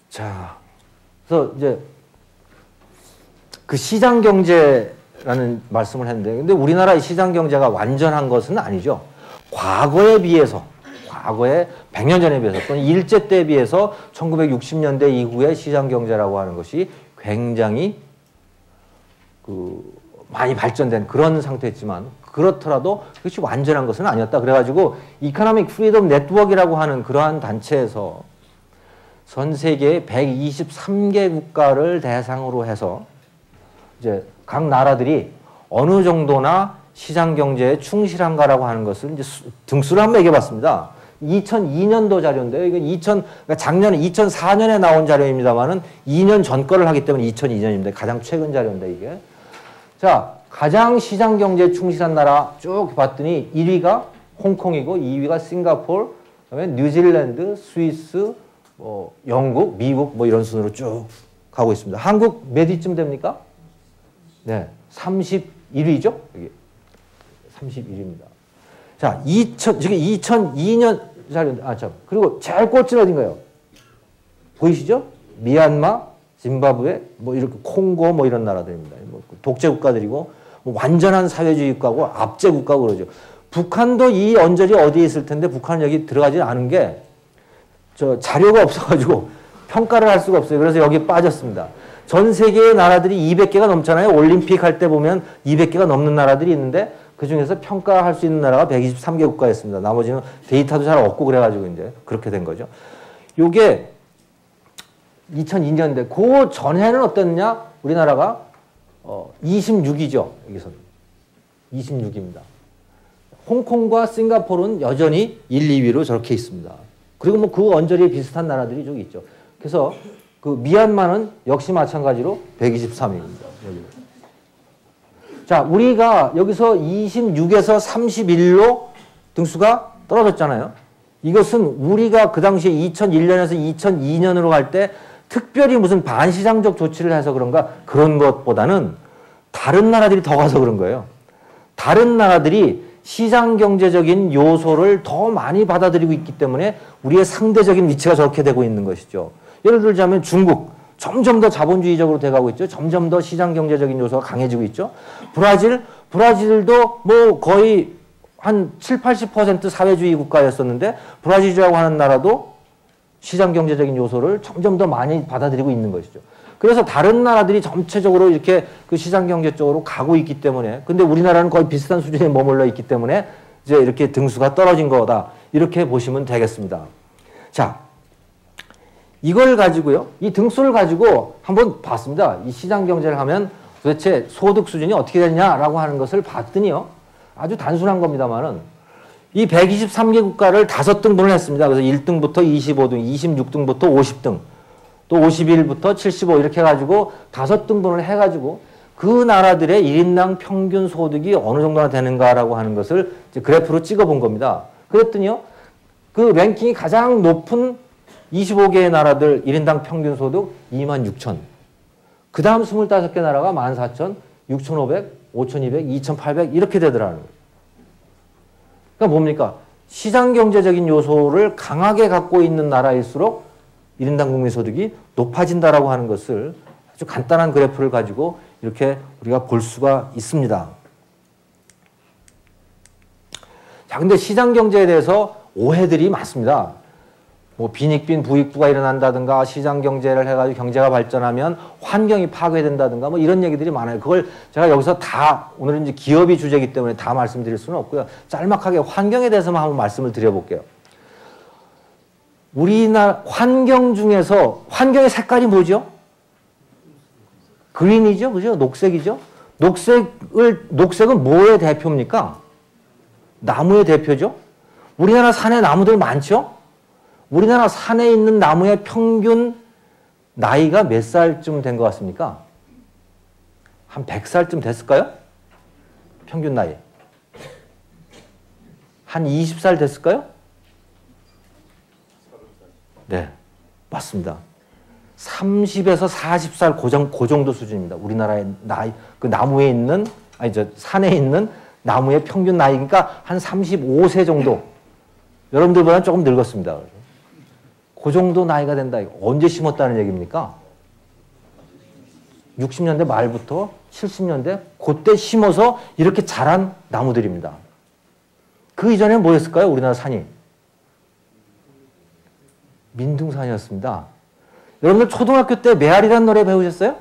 자, 그래서 이제 그 시장경제라는 말씀을 했는데, 근데 우리나라의 시장경제가 완전한 것은 아니죠. 과거에 비해서, 과거에 100년 전에 비해서 또는 일제 때에 비해서 1960년대 이후의 시장경제라고 하는 것이 굉장히 많이 발전된 그런 상태였지만, 그렇더라도 그것이 완전한 것은 아니었다. 그래가지고 이코노믹 프리덤 네트워크라고 하는 그러한 단체에서 전 세계 123개 국가를 대상으로 해서 이제 각 나라들이 어느 정도나 시장 경제에 충실한가라고 하는 것을 이제 등수를 한번 매겨봤습니다. 2002년도 자료인데요. 이건 그러니까 작년에 2004년에 나온 자료입니다만은 2년 전 거를 하기 때문에 2002년입니다. 가장 최근 자료인데 이게. 자, 가장 시장 경제에 충실한 나라 쭉 봤더니 1위가 홍콩이고 2위가 싱가포르, 그다음에 뉴질랜드, 스위스, 영국, 미국 뭐 이런 순으로 쭉 가고 있습니다. 한국 몇 위쯤 됩니까? 네, 31위죠? 여기 31위입니다. 자, 지금 2002년 자료, 그리고 제일 꼴찌는 어딘가요? 보이시죠? 미얀마, 짐바브웨, 뭐 이렇게 콩고 뭐 이런 나라들입니다. 뭐 독재 국가들이고 뭐 완전한 사회주의 국가고 압제 국가고 그러죠. 북한도 이 언저리 어디에 있을 텐데 북한은 여기 들어가지 않은 게 자료가 없어가지고 평가를 할 수가 없어요. 그래서 여기 빠졌습니다. 전 세계의 나라들이 200개가 넘잖아요. 올림픽 할 때 보면 200개가 넘는 나라들이 있는데 그 중에서 평가할 수 있는 나라가 123개 국가였습니다. 나머지는 데이터도 잘 없고 그래가지고 이제 그렇게 된 거죠. 요게 2002년대 그 전에는 어땠냐? 우리나라가 26위죠. 여기서는 26위입니다. 홍콩과 싱가포르는 여전히 1, 2위로 저렇게 있습니다. 그리고 뭐 그 언저리에 비슷한 나라들이 좀 있죠. 그래서 그 미얀마는 역시 마찬가지로 123위입니다. 여기. 자, 우리가 여기서 26에서 31로 등수가 떨어졌잖아요. 이것은 우리가 그 당시에 2001년에서 2002년으로 갈 때 특별히 무슨 반시장적 조치를 해서 그런가 그런 것보다는 다른 나라들이 더 가서 그런 거예요. 다른 나라들이 시장 경제적인 요소를 더 많이 받아들이고 있기 때문에 우리의 상대적인 위치가 저렇게 되고 있는 것이죠. 예를 들자면 중국, 점점 더 자본주의적으로 돼가고 있죠. 점점 더 시장 경제적인 요소가 강해지고 있죠. 브라질도 뭐 거의 한 7, 80% 사회주의 국가였었는데 브라질이라고 하는 나라도 시장 경제적인 요소를 점점 더 많이 받아들이고 있는 것이죠. 그래서 다른 나라들이 전체적으로 이렇게 그 시장 경제 쪽으로 가고 있기 때문에, 근데 우리나라는 거의 비슷한 수준에 머물러 있기 때문에 이제 이렇게 등수가 떨어진 거다. 이렇게 보시면 되겠습니다. 자, 이걸 가지고요, 이 등수를 가지고 한번 봤습니다. 이 시장 경제를 하면 도대체 소득 수준이 어떻게 됐냐라고 하는 것을 봤더니요, 아주 단순한 겁니다만은 이 123개 국가를 5등분을 했습니다. 그래서 1등부터 25등, 26등부터 50등, 또 51부터 75 이렇게 해가지고 5등분을 해가지고 그 나라들의 1인당 평균 소득이 어느 정도나 되는가라고 하는 것을 이제 그래프로 찍어본 겁니다. 그랬더니요, 그 랭킹이 가장 높은 25개의 나라들 1인당 평균 소득 26,000. 그 다음 25개 나라가 14,000, 6,500, 5,200, 2,800 이렇게 되더라는 거예요. 그러니까 뭡니까? 시장 경제적인 요소를 강하게 갖고 있는 나라일수록 1인당 국민소득이 높아진다라고 하는 것을 아주 간단한 그래프를 가지고 이렇게 우리가 볼 수가 있습니다. 자, 근데 시장 경제에 대해서 오해들이 많습니다. 뭐 빈익빈 부익부가 일어난다든가 시장 경제를 해가지고 경제가 발전하면 환경이 파괴된다든가 뭐 이런 얘기들이 많아요. 그걸 제가 여기서 다 오늘은 이제 기업이 주제이기 때문에 다 말씀드릴 수는 없고요. 짤막하게 환경에 대해서만 한번 말씀을 드려볼게요. 우리나라 환경 중에서 환경의 색깔이 뭐죠? 그린이죠, 그죠? 녹색이죠. 녹색은 뭐의 대표입니까? 나무의 대표죠. 우리나라 산에 나무들 많죠. 우리나라 산에 있는 나무의 평균 나이가 몇 살쯤 된 것 같습니까? 한 100살쯤 됐을까요? 평균 나이. 한 20살 됐을까요? 네, 맞습니다. 30에서 40살 그 정도 수준입니다. 우리나라의 나이, 그 나무에 있는, 산에 있는 나무의 평균 나이니까 한 35세 정도. 여러분들보다는 조금 늙었습니다. 그 정도 나이가 된다. 언제 심었다는 얘기입니까? 60년대 말부터 70년대 그때 심어서 이렇게 자란 나무들입니다. 그 이전에는 뭐였을까요? 우리나라 산이. 민둥산이었습니다. 여러분들 초등학교 때 메아리라는 노래 배우셨어요?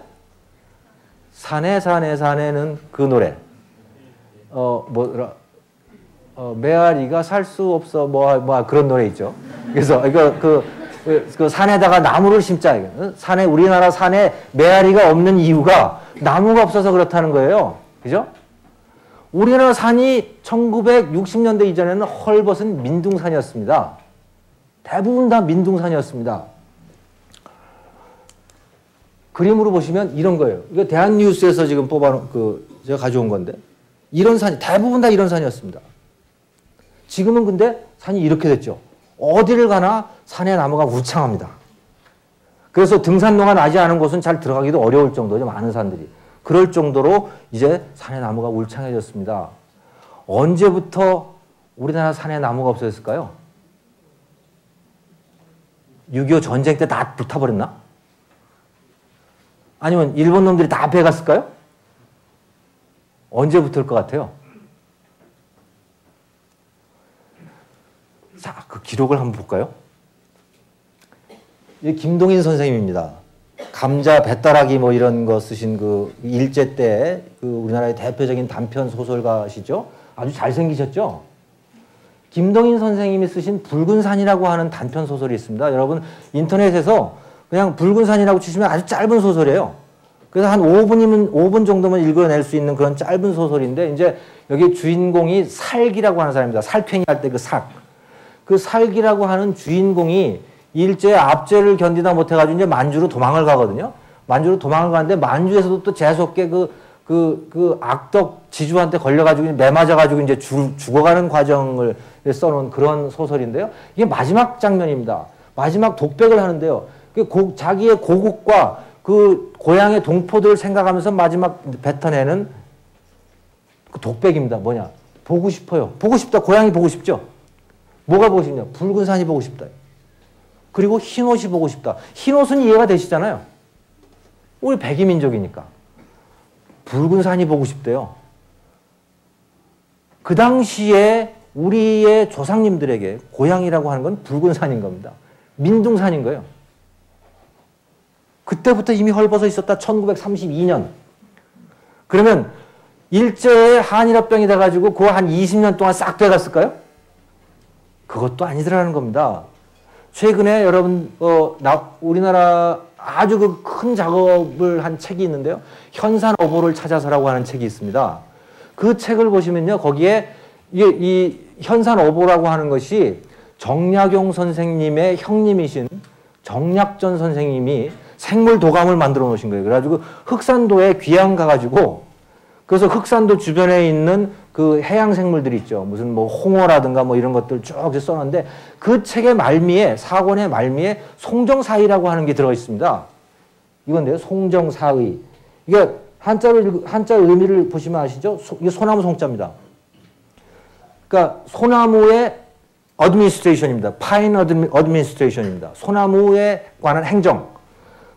산에 산에 산에는 그 노래. 메아리가 살 수 없어 그런 노래 있죠. 그래서 그 산에다가 나무를 심자. 산에 우리나라 산에 메아리가 없는 이유가 나무가 없어서 그렇다는 거예요. 그죠? 우리나라 산이 1960년대 이전에는 헐벗은 민둥산이었습니다. 대부분 다 민둥산이었습니다. 그림으로 보시면 이런 거예요. 이거 대한뉴스에서 지금 제가 가져온 건데, 이런 산이, 대부분 다 이런 산이었습니다. 지금은 근데 산이 이렇게 됐죠. 어디를 가나 산의 나무가 울창합니다. 그래서 등산로가 나지 않은 곳은 잘 들어가기도 어려울 정도죠. 많은 산들이. 그럴 정도로 이제 산의 나무가 울창해졌습니다. 언제부터 우리나라 산에 나무가 없어졌을까요? 6.25 전쟁 때 다 불타버렸나? 아니면 일본 놈들이 다 베갔을까요? 언제부터일 것 같아요? 자, 그 기록을 한번 볼까요? 이 김동인 선생님입니다. 감자, 배따라기 이런 거 쓰신 그 일제 때 그 우리나라의 대표적인 단편 소설가시죠? 아주 잘생기셨죠? 김동인 선생님이 쓰신 붉은 산이라고 하는 단편 소설이 있습니다. 여러분 인터넷에서 그냥 붉은 산이라고 치시면 아주 짧은 소설이에요. 그래서 한 5분 정도만 읽어낼 수 있는 그런 짧은 소설인데, 이제 여기 주인공이 살기라고 하는 사람입니다. 살팽이 할 때 그 살. 그 살기라고 하는 주인공이 일제의 압제를 견디다 못해가지고 이제 만주로 도망을 가거든요. 만주로 도망을 가는데 만주에서도 또 재수없게 그 악덕 지주한테 걸려가지고 매 맞아가지고 이제 죽어가는 과정을 써놓은 그런 소설인데요. 이게 마지막 장면입니다. 마지막 독백을 하는데요. 자기의 고국과 그 고향의 동포들을 생각하면서 마지막 뱉어내는 그 독백입니다. 뭐냐? 보고 싶어요. 보고 싶다. 고향이 보고 싶죠? 뭐가 보고 싶냐? 붉은 산이 보고 싶다. 그리고 흰옷이 보고 싶다. 흰옷은 이해가 되시잖아요. 우리 백이민족이니까. 붉은 산이 보고 싶대요. 그 당시에 우리의 조상님들에게 고향이라고 하는 건 붉은 산인 겁니다. 민둥산인 거예요. 그때부터 이미 헐벗어 있었다. 1932년. 그러면 일제에 한일합병이 돼가지고 그 한 20년 동안 싹 돼갔을까요? 그것도 아니더라는 겁니다. 최근에 여러분 우리나라 아주 그 큰 작업을 한 책이 있는데요. 현산어보를 찾아서라고 하는 책이 있습니다. 그 책을 보시면요. 거기에 이 현산어보라고 하는 것이 정약용 선생님의 형님이신 정약전 선생님이 생물 도감을 만들어 놓으신 거예요. 그래가지고 흑산도에 귀양 가가지고, 그래서 흑산도 주변에 있는 그 해양 생물들이 있죠. 무슨 홍어라든가 이런 것들 쭉 써놨는데, 그 책의 말미에, 사권의 말미에 송정사의라고 하는 게 들어 있습니다. 이건데요. 송정사의. 이게 한자 의미를 보시면 아시죠? 이게 소나무 송자입니다. 그러니까 소나무의 어드미니스트레이션입니다. 파인 어드미니스트레이션입니다. 소나무에 관한 행정.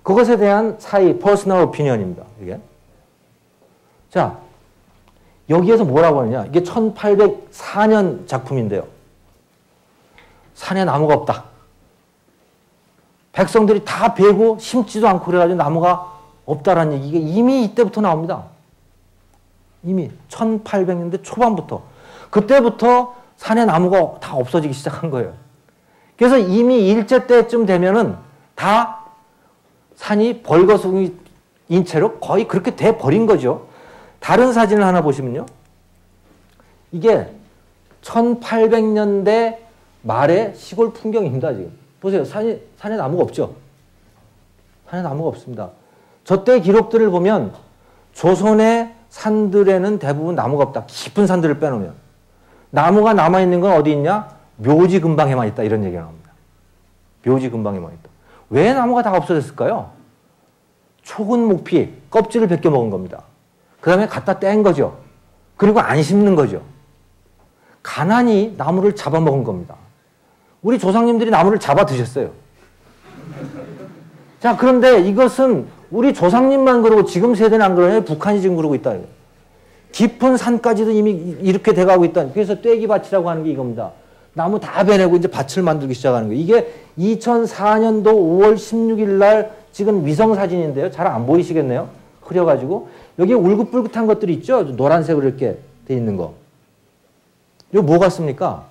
그것에 대한 사의, 퍼스널 오피니언입니다. 이게. 자, 여기에서 뭐라고 하느냐. 이게 1804년 작품인데요. 산에 나무가 없다. 백성들이 다 베고 심지도 않고 그래가지고 나무가 없다라는 얘기. 이게 이미 이때부터 나옵니다. 이미 1800년대 초반부터. 그때부터 산에 나무가 다 없어지기 시작한 거예요. 그래서 이미 일제 때쯤 되면은 다 산이 벌거숭이인 채로 거의 그렇게 돼 버린 거죠. 다른 사진을 하나 보시면요. 이게 1800년대 말의 시골 풍경입니다. 지금 보세요. 산에 나무가 없죠. 산에 나무가 없습니다. 저때 기록들을 보면 조선의 산들에는 대부분 나무가 없다. 깊은 산들을 빼놓으면. 나무가 남아있는 건 어디 있냐? 묘지 근방에만 있다. 이런 얘기가 나옵니다. 묘지 근방에만 있다. 왜 나무가 다 없어졌을까요? 초근 목피, 껍질을 벗겨 먹은 겁니다. 그 다음에 갖다 뗀 거죠. 그리고 안 심는 거죠. 가난이 나무를 잡아먹은 겁니다. 우리 조상님들이 나무를 잡아 드셨어요. 자, 그런데 이것은 우리 조상님만 그러고 지금 세대는 안 그러냐? 북한이 지금 그러고 있다. 깊은 산까지도 이미 이렇게 돼가고 있다. 그래서 떼기밭이라고 하는 게 이겁니다. 나무 다 베내고 이제 밭을 만들기 시작하는 거예요. 이게 2004년도 5월 16일 날 찍은 위성 사진인데요. 잘 안 보이시겠네요. 흐려가지고. 여기 울긋불긋한 것들이 있죠. 노란색으로 이렇게 돼 있는 거. 이거 뭐 같습니까?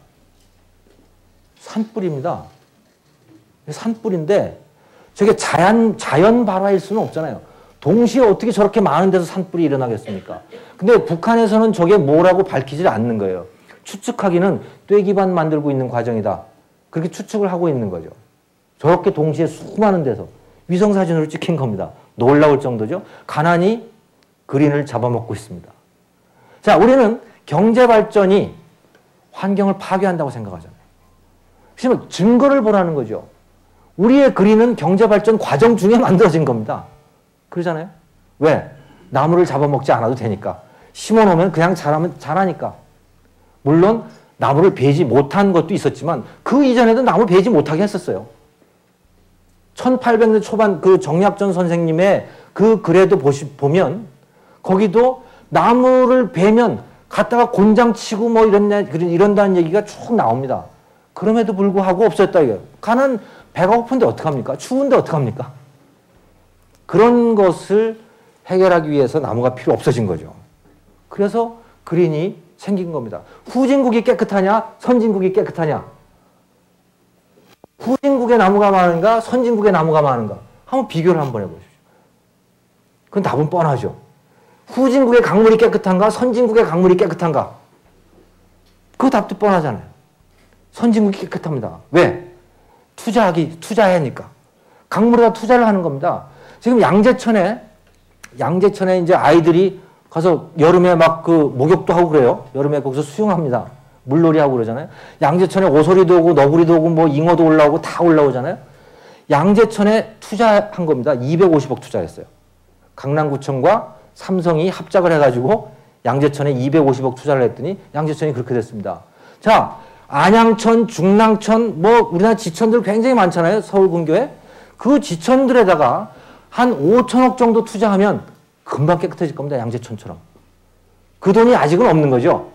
산불입니다. 산불인데 저게 자연 발화일 수는 없잖아요. 동시에 어떻게 저렇게 많은 데서 산불이 일어나겠습니까? 근데 북한에서는 저게 뭐라고 밝히지 않는 거예요. 추측하기는 堆기반 만들고 있는 과정이다. 그렇게 추측을 하고 있는 거죠. 저렇게 동시에 수많은 데서 위성사진으로 찍힌 겁니다. 놀라울 정도죠. 가난이 그린을 잡아먹고 있습니다. 자, 우리는 경제발전이 환경을 파괴한다고 생각하잖아요. 그렇지만 증거를 보라는 거죠. 우리의 그린은 경제발전 과정 중에 만들어진 겁니다. 그러잖아요. 왜? 나무를 잡아먹지 않아도 되니까. 심어놓으면 그냥 자라니까. 물론 나무를 베지 못한 것도 있었지만 그 이전에도 나무 베지 못하게 했었어요. 1800년 초반 그 정약전 선생님의 그 글에도 보면 거기도 나무를 베면 갖다가 곤장 치고 뭐 이런다는 얘기가 쭉 나옵니다. 그럼에도 불구하고 없었다 이거예요. 가는 배가 고픈데 어떡합니까? 추운데 어떡합니까? 그런 것을 해결하기 위해서 나무가 필요 없어진 거죠. 그래서 그린이 생긴 겁니다. 후진국이 깨끗하냐? 선진국이 깨끗하냐? 후진국의 나무가 많은가? 선진국의 나무가 많은가? 한번 비교를 한번 해보십시오. 그건 답은 뻔하죠. 후진국의 강물이 깨끗한가? 선진국의 강물이 깨끗한가? 그 답도 뻔하잖아요. 선진국이 깨끗합니다. 왜? 투자하니까. 강물에다 투자를 하는 겁니다. 지금 양재천에 이제 아이들이 가서 여름에 막 그 목욕도 하고 그래요. 여름에 거기서 수영합니다. 물놀이 하고 그러잖아요. 양재천에 오소리도 오고 너구리도 오고 뭐 잉어도 올라오고 다 올라오잖아요. 양재천에 투자한 겁니다. 250억 투자했어요. 강남구청과 삼성이 합작을 해가지고 양재천에 250억 투자를 했더니 양재천이 그렇게 됐습니다. 자, 안양천, 중랑천, 뭐 우리나라 지천들 굉장히 많잖아요. 서울 근교에. 그 지천들에다가 한 5천억 정도 투자하면 금방 깨끗해질 겁니다. 양재천처럼. 그 돈이 아직은 없는 거죠.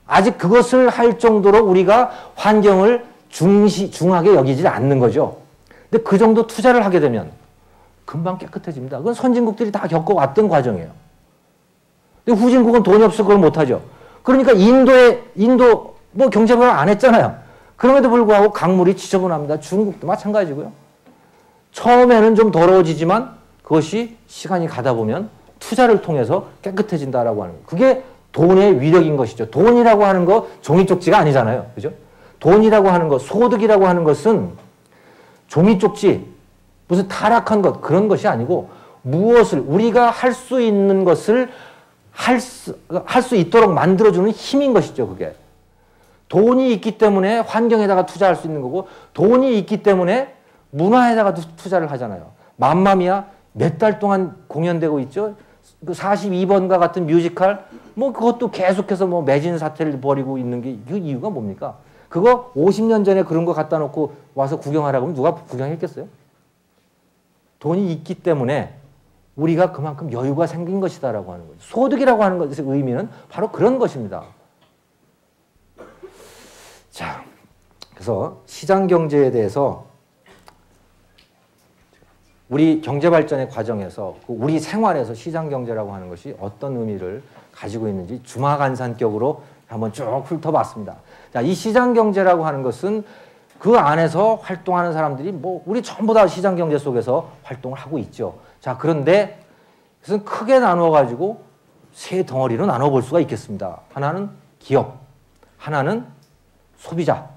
아직 그것을 할 정도로 우리가 환경을 중하게 여기지 않는 거죠. 근데 그 정도 투자를 하게 되면 금방 깨끗해집니다. 그건 선진국들이 다 겪어왔던 과정이에요. 근데 후진국은 돈이 없어서 그걸 못하죠. 그러니까 인도 뭐 경제발전 안 했잖아요. 그럼에도 불구하고 강물이 지저분합니다. 중국도 마찬가지고요. 처음에는 좀 더러워지지만 그것이 시간이 가다 보면 투자를 통해서 깨끗해진다라고 하는 거예요. 그게 돈의 위력인 것이죠. 돈이라고 하는 거 종이 쪽지가 아니잖아요. 그죠? 돈이라고 하는 것, 소득이라고 하는 것은 종이 쪽지, 무슨 타락한 것, 그런 것이 아니고 무엇을 우리가 할 수 있는 것을 할 수 있도록 만들어주는 힘인 것이죠. 그게. 돈이 있기 때문에 환경에다가 투자할 수 있는 거고 돈이 있기 때문에 문화에다가 투자를 하잖아요. 맘마미아 몇 달 동안 공연되고 있죠. 그 42번과 같은 뮤지컬 뭐 그것도 계속해서 뭐 매진 사태를 벌이고 있는 게 그 이유가 뭡니까? 그거 50년 전에 그런 거 갖다 놓고 와서 구경하라고 하면 누가 구경했겠어요? 돈이 있기 때문에 우리가 그만큼 여유가 생긴 것이다라고 하는 거죠. 소득이라고 하는 것의 의미는 바로 그런 것입니다. 자, 그래서 시장 경제에 대해서 우리 경제발전의 과정에서 우리 생활에서 시장 경제라고 하는 것이 어떤 의미를 가지고 있는지 주마간산격으로 한번 쭉 훑어봤습니다. 자, 이 시장 경제라고 하는 것은 그 안에서 활동하는 사람들이 뭐 우리 전부 다 시장 경제 속에서 활동을 하고 있죠. 자, 그런데 그것은 크게 나누어 가지고 세 덩어리로 나눠 볼 수가 있겠습니다. 하나는 기업, 하나는 소비자,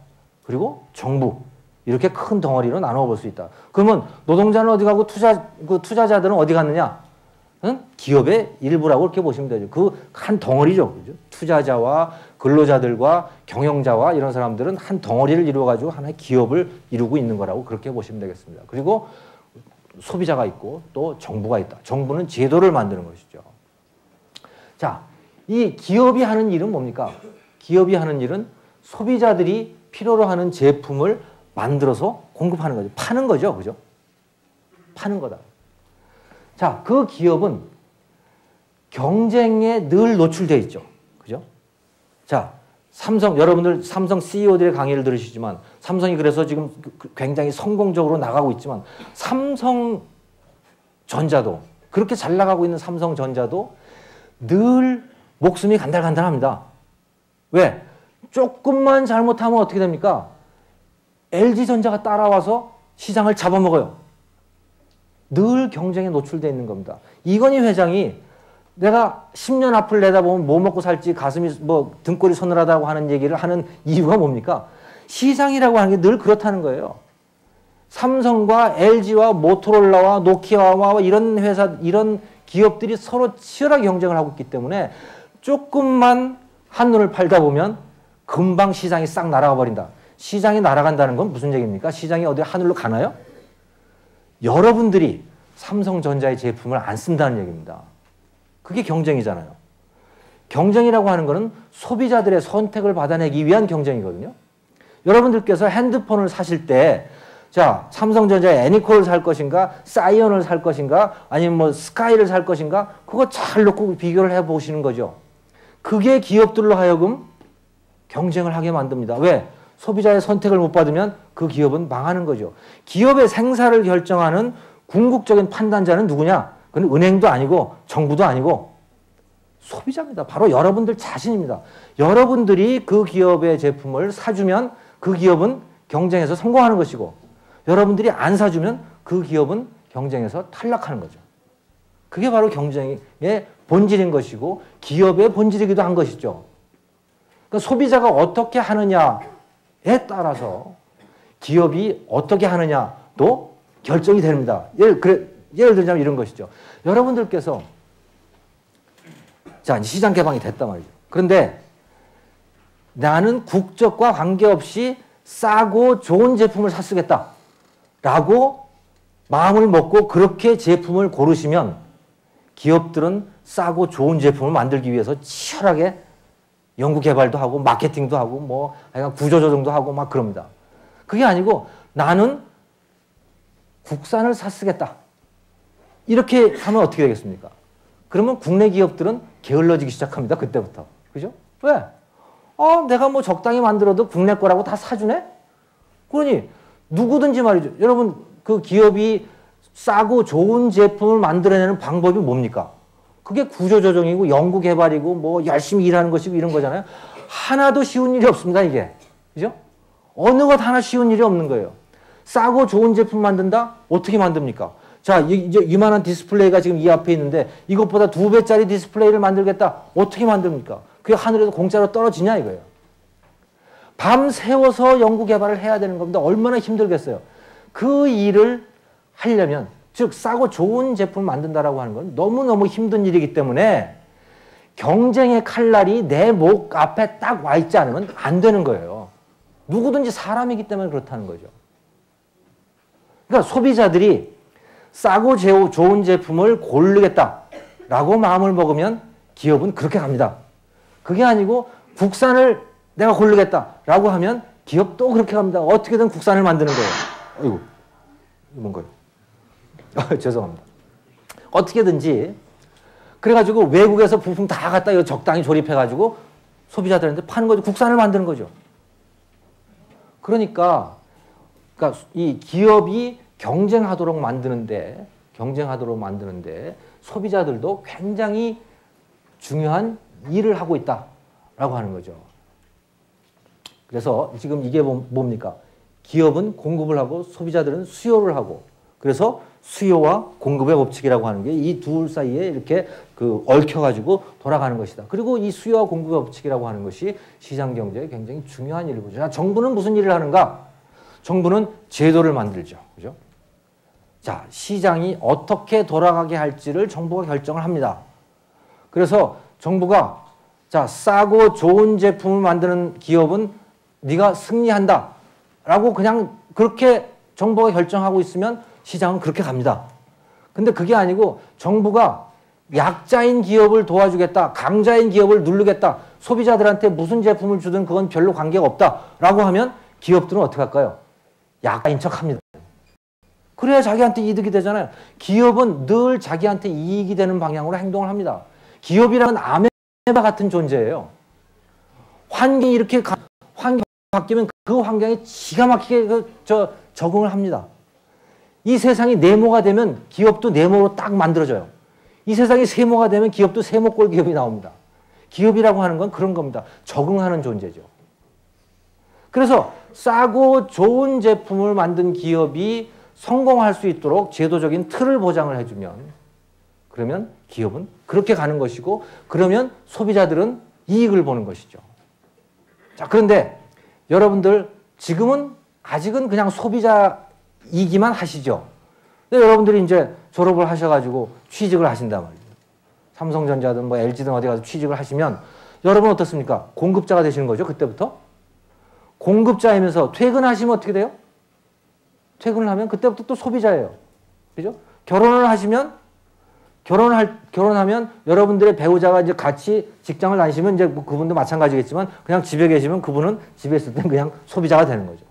그리고 정부. 이렇게 큰 덩어리로 나눠 볼 수 있다. 그러면 노동자는 어디 가고 투자자들은 어디 갔느냐? 기업의 일부라고 그렇게 보시면 되죠. 그 한 덩어리죠. 그죠? 투자자와 근로자들과 경영자와 이런 사람들은 한 덩어리를 이루어가지고 하나의 기업을 이루고 있는 거라고 그렇게 보시면 되겠습니다. 그리고 소비자가 있고 또 정부가 있다. 정부는 제도를 만드는 것이죠. 자, 이 기업이 하는 일은 뭡니까? 기업이 하는 일은 소비자들이 필요로 하는 제품을 만들어서 공급하는 거죠. 파는 거죠. 그죠? 파는 거다. 자, 그 기업은 경쟁에 늘 노출되어 있죠. 그죠? 자, 삼성, 여러분들 삼성 CEO들의 강의를 들으시지만 삼성이 그래서 지금 굉장히 성공적으로 나가고 있지만 삼성전자도 그렇게 잘 나가고 있는 삼성전자도 늘 목숨이 간달간달합니다. 왜? 조금만 잘못하면 어떻게 됩니까? LG전자가 따라와서 시장을 잡아먹어요. 늘 경쟁에 노출되어 있는 겁니다. 이건희 회장이 내가 10년 앞을 내다보면 뭐 먹고 살지 가슴이 뭐 등골이 서늘하다고 하는 얘기를 하는 이유가 뭡니까? 시장이라고 하는 게 늘 그렇다는 거예요. 삼성과 LG와 모토로라와 노키아와 이런 회사, 이런 기업들이 서로 치열하게 경쟁을 하고 있기 때문에 조금만 한눈을 팔다 보면 금방 시장이 싹 날아가 버린다. 시장이 날아간다는 건 무슨 얘기입니까? 시장이 어디 하늘로 가나요? 여러분들이 삼성전자의 제품을 안 쓴다는 얘기입니다. 그게 경쟁이잖아요. 경쟁이라고 하는 것은 소비자들의 선택을 받아내기 위한 경쟁이거든요. 여러분들께서 핸드폰을 사실 때, 자, 삼성전자의 애니콜을 살 것인가, 사이언을 살 것인가, 아니면 뭐 스카이를 살 것인가, 그거 잘 놓고 비교를 해 보시는 거죠. 그게 기업들로 하여금 경쟁을 하게 만듭니다. 왜? 소비자의 선택을 못 받으면 그 기업은 망하는 거죠. 기업의 생사를 결정하는 궁극적인 판단자는 누구냐? 그건 은행도 아니고 정부도 아니고 소비자입니다. 바로 여러분들 자신입니다. 여러분들이 그 기업의 제품을 사주면 그 기업은 경쟁에서 성공하는 것이고 여러분들이 안 사주면 그 기업은 경쟁에서 탈락하는 거죠. 그게 바로 경쟁의 본질인 것이고 기업의 본질이기도 한 것이죠. 그러니까 소비자가 어떻게 하느냐에 따라서 기업이 어떻게 하느냐도 결정이 됩니다. 예를 들자면 이런 것이죠. 여러분들께서 자, 시장 개방이 됐단 말이죠. 그런데 나는 국적과 관계없이 싸고 좋은 제품을 사 쓰겠다라고 마음을 먹고 그렇게 제품을 고르시면 기업들은 싸고 좋은 제품을 만들기 위해서 치열하게 연구 개발도 하고 마케팅도 하고 뭐 구조조정도 하고 막 그럽니다. 그게 아니고 나는 국산을 사 쓰겠다. 이렇게 하면 어떻게 되겠습니까? 그러면 국내 기업들은 게을러지기 시작합니다. 그때부터. 그죠? 왜? 내가 뭐 적당히 만들어도 국내 거라고 다 사주네? 그러니 누구든지 말이죠. 여러분 그 기업이 싸고 좋은 제품을 만들어내는 방법이 뭡니까? 그게 구조조정이고 연구개발이고 뭐 열심히 일하는 것이고 이런 거잖아요. 하나도 쉬운 일이 없습니다. 이게. 그죠? 어느 것 하나 쉬운 일이 없는 거예요. 싸고 좋은 제품 만든다? 어떻게 만듭니까? 자, 이제 이만한 디스플레이가 지금 이 앞에 있는데 이것보다 2배짜리 디스플레이를 만들겠다. 어떻게 만듭니까? 그게 하늘에서 공짜로 떨어지냐 이거예요. 밤 새워서 연구 개발을 해야 되는 겁니다. 얼마나 힘들겠어요. 그 일을 하려면 즉 싸고 좋은 제품을 만든다라고 하는 건 너무너무 힘든 일이기 때문에 경쟁의 칼날이 내 목 앞에 딱 와 있지 않으면 안 되는 거예요. 누구든지 사람이기 때문에 그렇다는 거죠. 그러니까 소비자들이 싸고 좋은 제품을 고르겠다라고 마음을 먹으면 기업은 그렇게 갑니다. 그게 아니고 국산을 내가 고르겠다라고 하면 기업도 그렇게 갑니다. 어떻게든 국산을 만드는 거예요. 아이고, 이거 뭔가요? 죄송합니다. 어떻게든지 그래가지고 외국에서 부품 다 갖다 이거 적당히 조립해가지고 소비자들한테 파는 거죠. 국산을 만드는 거죠. 그러니까 이 기업이 경쟁하도록 만드는데 소비자들도 굉장히 중요한 일을 하고 있다라고 하는 거죠. 그래서 지금 이게 뭡니까? 기업은 공급을 하고 소비자들은 수요를 하고 그래서 수요와 공급의 법칙이라고 하는 게 이 둘 사이에 이렇게 얽혀가지고 돌아가는 것이다. 그리고 이 수요와 공급의 법칙이라고 하는 것이 시장 경제의 굉장히 중요한 일이죠. 정부는 무슨 일을 하는가? 정부는 제도를 만들죠. 그죠? 자, 시장이 어떻게 돌아가게 할지를 정부가 결정을 합니다. 그래서 정부가 자, 싸고 좋은 제품을 만드는 기업은 네가 승리한다 라고 그냥 그렇게 정부가 결정하고 있으면 시장은 그렇게 갑니다. 근데 그게 아니고 정부가 약자인 기업을 도와주겠다, 강자인 기업을 누르겠다, 소비자들한테 무슨 제품을 주든 그건 별로 관계가 없다라고 하면 기업들은 어떻게 할까요? 약자인 척합니다. 그래야 자기한테 이득이 되잖아요. 기업은 늘 자기한테 이익이 되는 방향으로 행동을 합니다. 기업이라는 아메바 같은 존재예요. 환경이 이렇게 환경이 바뀌면 그 환경에 기가 막히게 적응을 합니다. 이 세상이 네모가 되면 기업도 네모로 딱 만들어져요. 이 세상이 세모가 되면 기업도 세모꼴 기업이 나옵니다. 기업이라고 하는 건 그런 겁니다. 적응하는 존재죠. 그래서 싸고 좋은 제품을 만든 기업이 성공할 수 있도록 제도적인 틀을 보장을 해주면 그러면 기업은 그렇게 가는 것이고 그러면 소비자들은 이익을 보는 것이죠. 자, 그런데 여러분들 지금은 아직은 그냥 소비자이기만 하시죠. 근데 여러분들이 이제 졸업을 하셔가지고 취직을 하신단 말이에요. 삼성전자든 뭐 LG든 어디 가서 취직을 하시면 여러분 어떻습니까? 공급자가 되시는 거죠, 그때부터? 공급자이면서 퇴근하시면 어떻게 돼요? 퇴근을 하면 그때부터 또 소비자예요. 그죠? 결혼을 하시면 결혼하면 여러분들의 배우자가 이제 같이 직장을 다니시면 이제 뭐 그분도 마찬가지겠지만 그냥 집에 계시면 그분은 집에 있을 땐 그냥 소비자가 되는 거죠.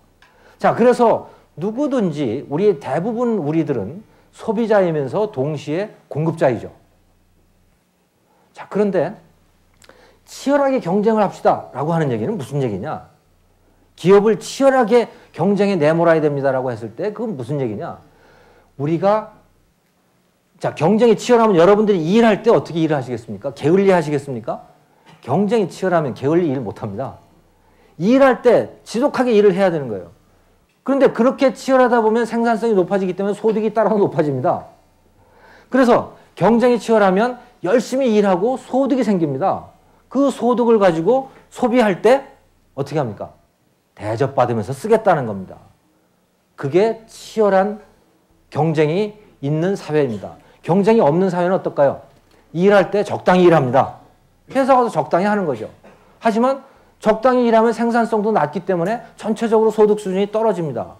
자, 그래서 누구든지 우리 대부분 우리들은 소비자이면서 동시에 공급자이죠. 자, 그런데 치열하게 경쟁을 합시다라고 하는 얘기는 무슨 얘기냐? 기업을 치열하게 경쟁에 내몰아야 됩니다라고 했을 때 그건 무슨 얘기냐? 우리가 자, 경쟁이 치열하면 여러분들이 일할 때 어떻게 일을 하시겠습니까? 게을리 하시겠습니까? 경쟁이 치열하면 게을리 일 못합니다. 일할 때 지속하게 일을 해야 되는 거예요. 그런데 그렇게 치열하다 보면 생산성이 높아지기 때문에 소득이 따라 높아집니다. 그래서 경쟁이 치열하면 열심히 일하고 소득이 생깁니다. 그 소득을 가지고 소비할 때 어떻게 합니까? 대접받으면서 쓰겠다는 겁니다. 그게 치열한 경쟁이 있는 사회입니다. 경쟁이 없는 사회는 어떨까요? 일할 때 적당히 일합니다. 회사 가서 적당히 하는 거죠. 하지만 적당히 일하면 생산성도 낮기 때문에 전체적으로 소득 수준이 떨어집니다.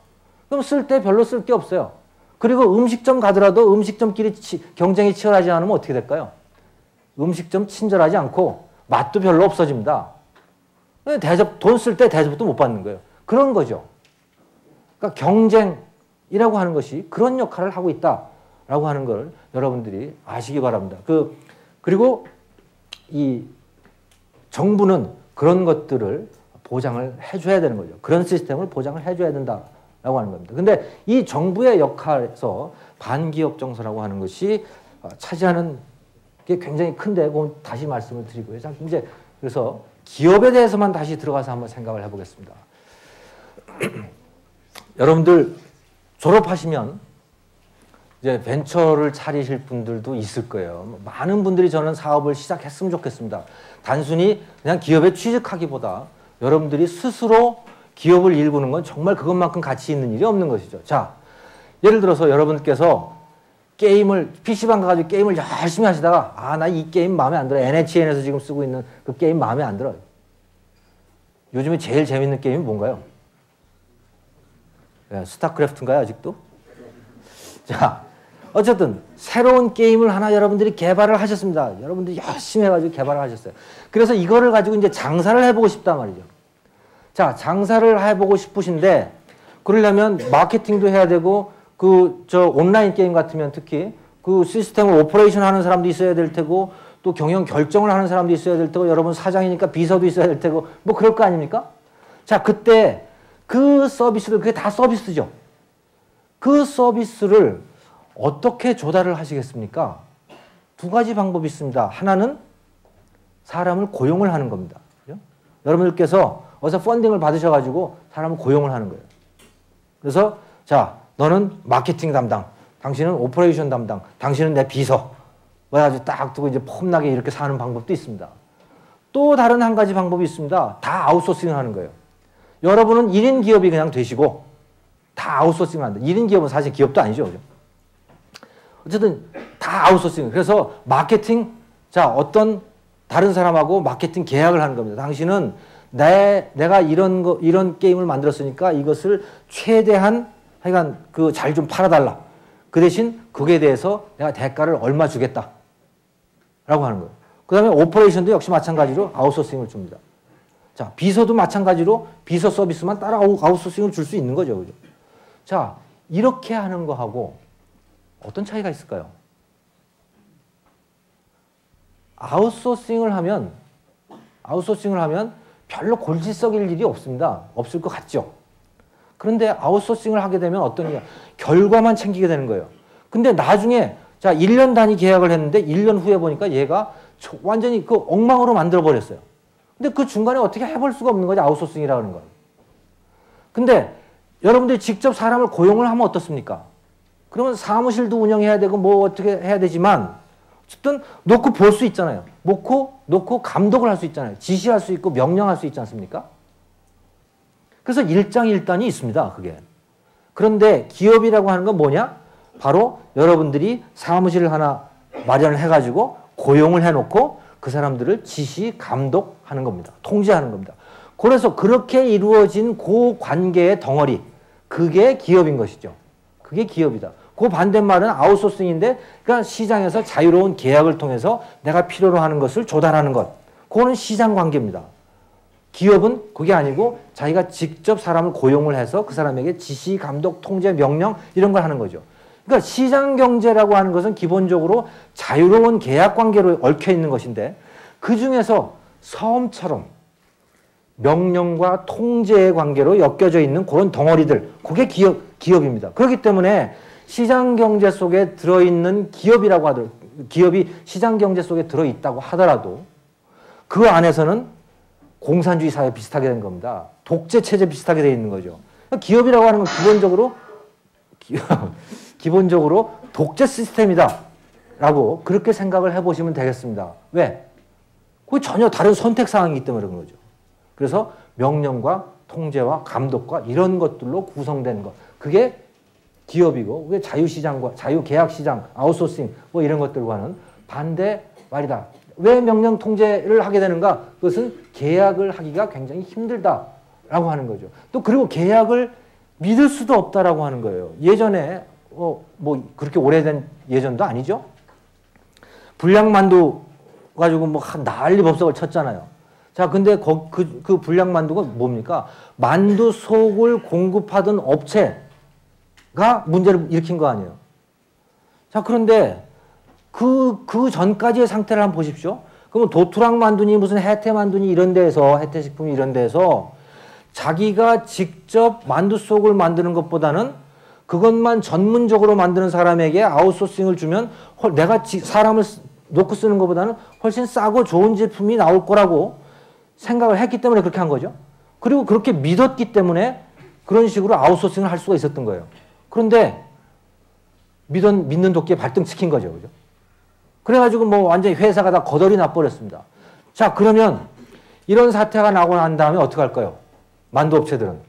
그럼 쓸 때 별로 쓸 게 없어요. 그리고 음식점 가더라도 음식점끼리 경쟁이 치열하지 않으면 어떻게 될까요? 음식점 친절하지 않고 맛도 별로 없어집니다. 돈 쓸 때 대접도 못 받는 거예요. 그런 거죠. 그러니까 경쟁이라고 하는 것이 그런 역할을 하고 있다라고 하는 걸 여러분들이 아시기 바랍니다. 그리고 이 정부는 그런 것들을 보장을 해줘야 되는 거죠. 그런 시스템을 보장을 해줘야 된다라고 하는 겁니다. 근데 이 정부의 역할에서 반기업 정서라고 하는 것이 차지하는 게 굉장히 큰데, 그건 다시 말씀을 드리고요. 자, 이제 그래서 기업에 대해서만 다시 들어가서 한번 생각을 해보겠습니다. 여러분들 졸업하시면 이제 벤처를 차리실 분들도 있을 거예요. 많은 분들이 저는 사업을 시작했으면 좋겠습니다. 단순히 그냥 기업에 취직하기보다 여러분들이 스스로 기업을 일구는 건 정말 그것만큼 가치 있는 일이 없는 것이죠. 자, 예를 들어서 여러분께서 게임을, PC방 가가지고 게임을 열심히 하시다가, 아, 나 이 게임 마음에 안 들어. NHN에서 지금 쓰고 있는 그 게임 마음에 안 들어요. 요즘에 제일 재밌는 게임이 뭔가요? 스타크래프트인가요, 아직도? 자, 어쨌든 새로운 게임을 하나 여러분들이 개발을 하셨습니다. 여러분들이 열심히 해가지고 개발을 하셨어요. 그래서 이거를 가지고 이제 장사를 해보고 싶단 말이죠. 자, 장사를 해보고 싶으신데, 그러려면 마케팅도 해야 되고, 온라인 게임 같으면 특히 그 시스템을 오퍼레이션 하는 사람도 있어야 될 테고, 또 경영 결정을 하는 사람도 있어야 될 테고, 여러분 사장이니까 비서도 있어야 될 테고, 뭐 그럴 거 아닙니까? 자, 그때 그 서비스를, 그게 다 서비스죠. 그 서비스를 어떻게 조달을 하시겠습니까? 두 가지 방법이 있습니다. 하나는 사람을 고용을 하는 겁니다. 그죠? 여러분들께서 어디서 펀딩을 받으셔가지고 사람을 고용을 하는 거예요. 그래서 자, 너는 마케팅 담당, 당신은 오퍼레이션 담당, 당신은 내 비서. 그래가지고 딱 두고 이제 폼나게 이렇게 사는 방법도 있습니다. 또 다른 한 가지 방법이 있습니다. 다 아웃소싱을 하는 거예요. 여러분은 1인 기업이 그냥 되시고 다 아웃소싱을 한다. 1인 기업은 사실 기업도 아니죠. 그죠? 어쨌든 다 아웃소싱. 그래서 마케팅, 자, 어떤 다른 사람하고 마케팅 계약을 하는 겁니다. 당신은 내가 이런 게임을 만들었으니까 이것을 최대한 하여간 그 잘 좀 팔아달라. 그 대신 그에 대해서 내가 대가를 얼마 주겠다. 라고 하는 거예요. 그 다음에 오퍼레이션도 역시 마찬가지로 아웃소싱을 줍니다. 자, 비서도 마찬가지로 비서 서비스만 따라 아웃소싱을 줄 수 있는 거죠. 그죠? 자, 이렇게 하는 거하고 어떤 차이가 있을까요? 아웃소싱을 하면 별로 골치 썩일 일이 없습니다. 없을 것 같죠? 그런데 아웃소싱을 하게 되면 어떤 게 결과만 챙기게 되는 거예요. 근데 나중에 자, 1년 단위 계약을 했는데 1년 후에 보니까 얘가 완전히 그 엉망으로 만들어 버렸어요. 근데 그 중간에 어떻게 해볼 수가 없는 거죠. 아웃소싱이라고 하는 건. 근데 여러분들이 직접 사람을 고용을 하면 어떻습니까? 그러면 사무실도 운영해야 되고 뭐 어떻게 해야 되지만 어쨌든 놓고 볼 수 있잖아요. 놓고 감독을 할 수 있잖아요. 지시할 수 있고 명령할 수 있지 않습니까? 그래서 일장일단이 있습니다. 그게. 그런데 기업이라고 하는 건 뭐냐? 바로 여러분들이 사무실을 하나 마련을 해가지고 고용을 해놓고 그 사람들을 지시, 감독하는 겁니다. 통제하는 겁니다. 그래서 그렇게 이루어진 그 관계의 덩어리, 그게 기업인 것이죠. 그게 기업이다. 그 반대말은 아웃소싱인데, 그러니까 시장에서 자유로운 계약을 통해서 내가 필요로 하는 것을 조달하는 것. 그거는 시장 관계입니다. 기업은 그게 아니고 자기가 직접 사람을 고용을 해서 그 사람에게 지시, 감독, 통제, 명령 이런 걸 하는 거죠. 그러니까 시장 경제라고 하는 것은 기본적으로 자유로운 계약 관계로 얽혀 있는 것인데 그 중에서 섬처럼 명령과 통제의 관계로 엮여져 있는 그런 덩어리들, 그게 기업입니다. 그렇기 때문에 시장 경제 속에 들어있는 기업이라고 하더라도, 기업이 시장 경제 속에 들어있다고 하더라도 그 안에서는 공산주의 사회 비슷하게 된 겁니다. 독재 체제 비슷하게 되어 있는 거죠. 기업이라고 하는 건 기본적으로 독재 시스템이다 라고 그렇게 생각을 해보시면 되겠습니다. 왜? 그게 전혀 다른 선택사항이기 때문에 그런 거죠. 그래서 명령과 통제와 감독과 이런 것들로 구성된 것. 그게 기업이고 그게 자유시장과 자유계약시장, 아웃소싱 뭐 이런 것들과는 반대 말이다. 왜 명령 통제를 하게 되는가? 그것은 계약을 하기가 굉장히 힘들다라고 하는 거죠. 또 그리고 계약을 믿을 수도 없다라고 하는 거예요. 예전에 뭐 그렇게 오래된 예전도 아니죠. 불량만두 가지고 뭐 난리 법석을 쳤잖아요. 자, 근데 그 불량만두가 뭡니까? 만두 속을 공급하던 업체가 문제를 일으킨 거 아니에요. 자, 그런데 그 전까지의 상태를 한번 보십시오. 그러면 도투랑 만두니 무슨 혜태 만두니 이런 데에서, 혜태식품이 이런 데에서 자기가 직접 만두 속을 만드는 것보다는 그것만 전문적으로 만드는 사람에게 아웃소싱을 주면 내가 사람을 놓고 쓰는 것보다는 훨씬 싸고 좋은 제품이 나올 거라고 생각을 했기 때문에 그렇게 한 거죠. 그리고 그렇게 믿었기 때문에 그런 식으로 아웃소싱을 할 수가 있었던 거예요. 그런데 믿는 도끼에 발등 찍힌 거죠. 그죠? 그래가지고 뭐 완전히 회사가 다 거덜이 나버렸습니다. 자, 그러면 이런 사태가 나고 난 다음에 어떻게 할까요? 만두업체들은.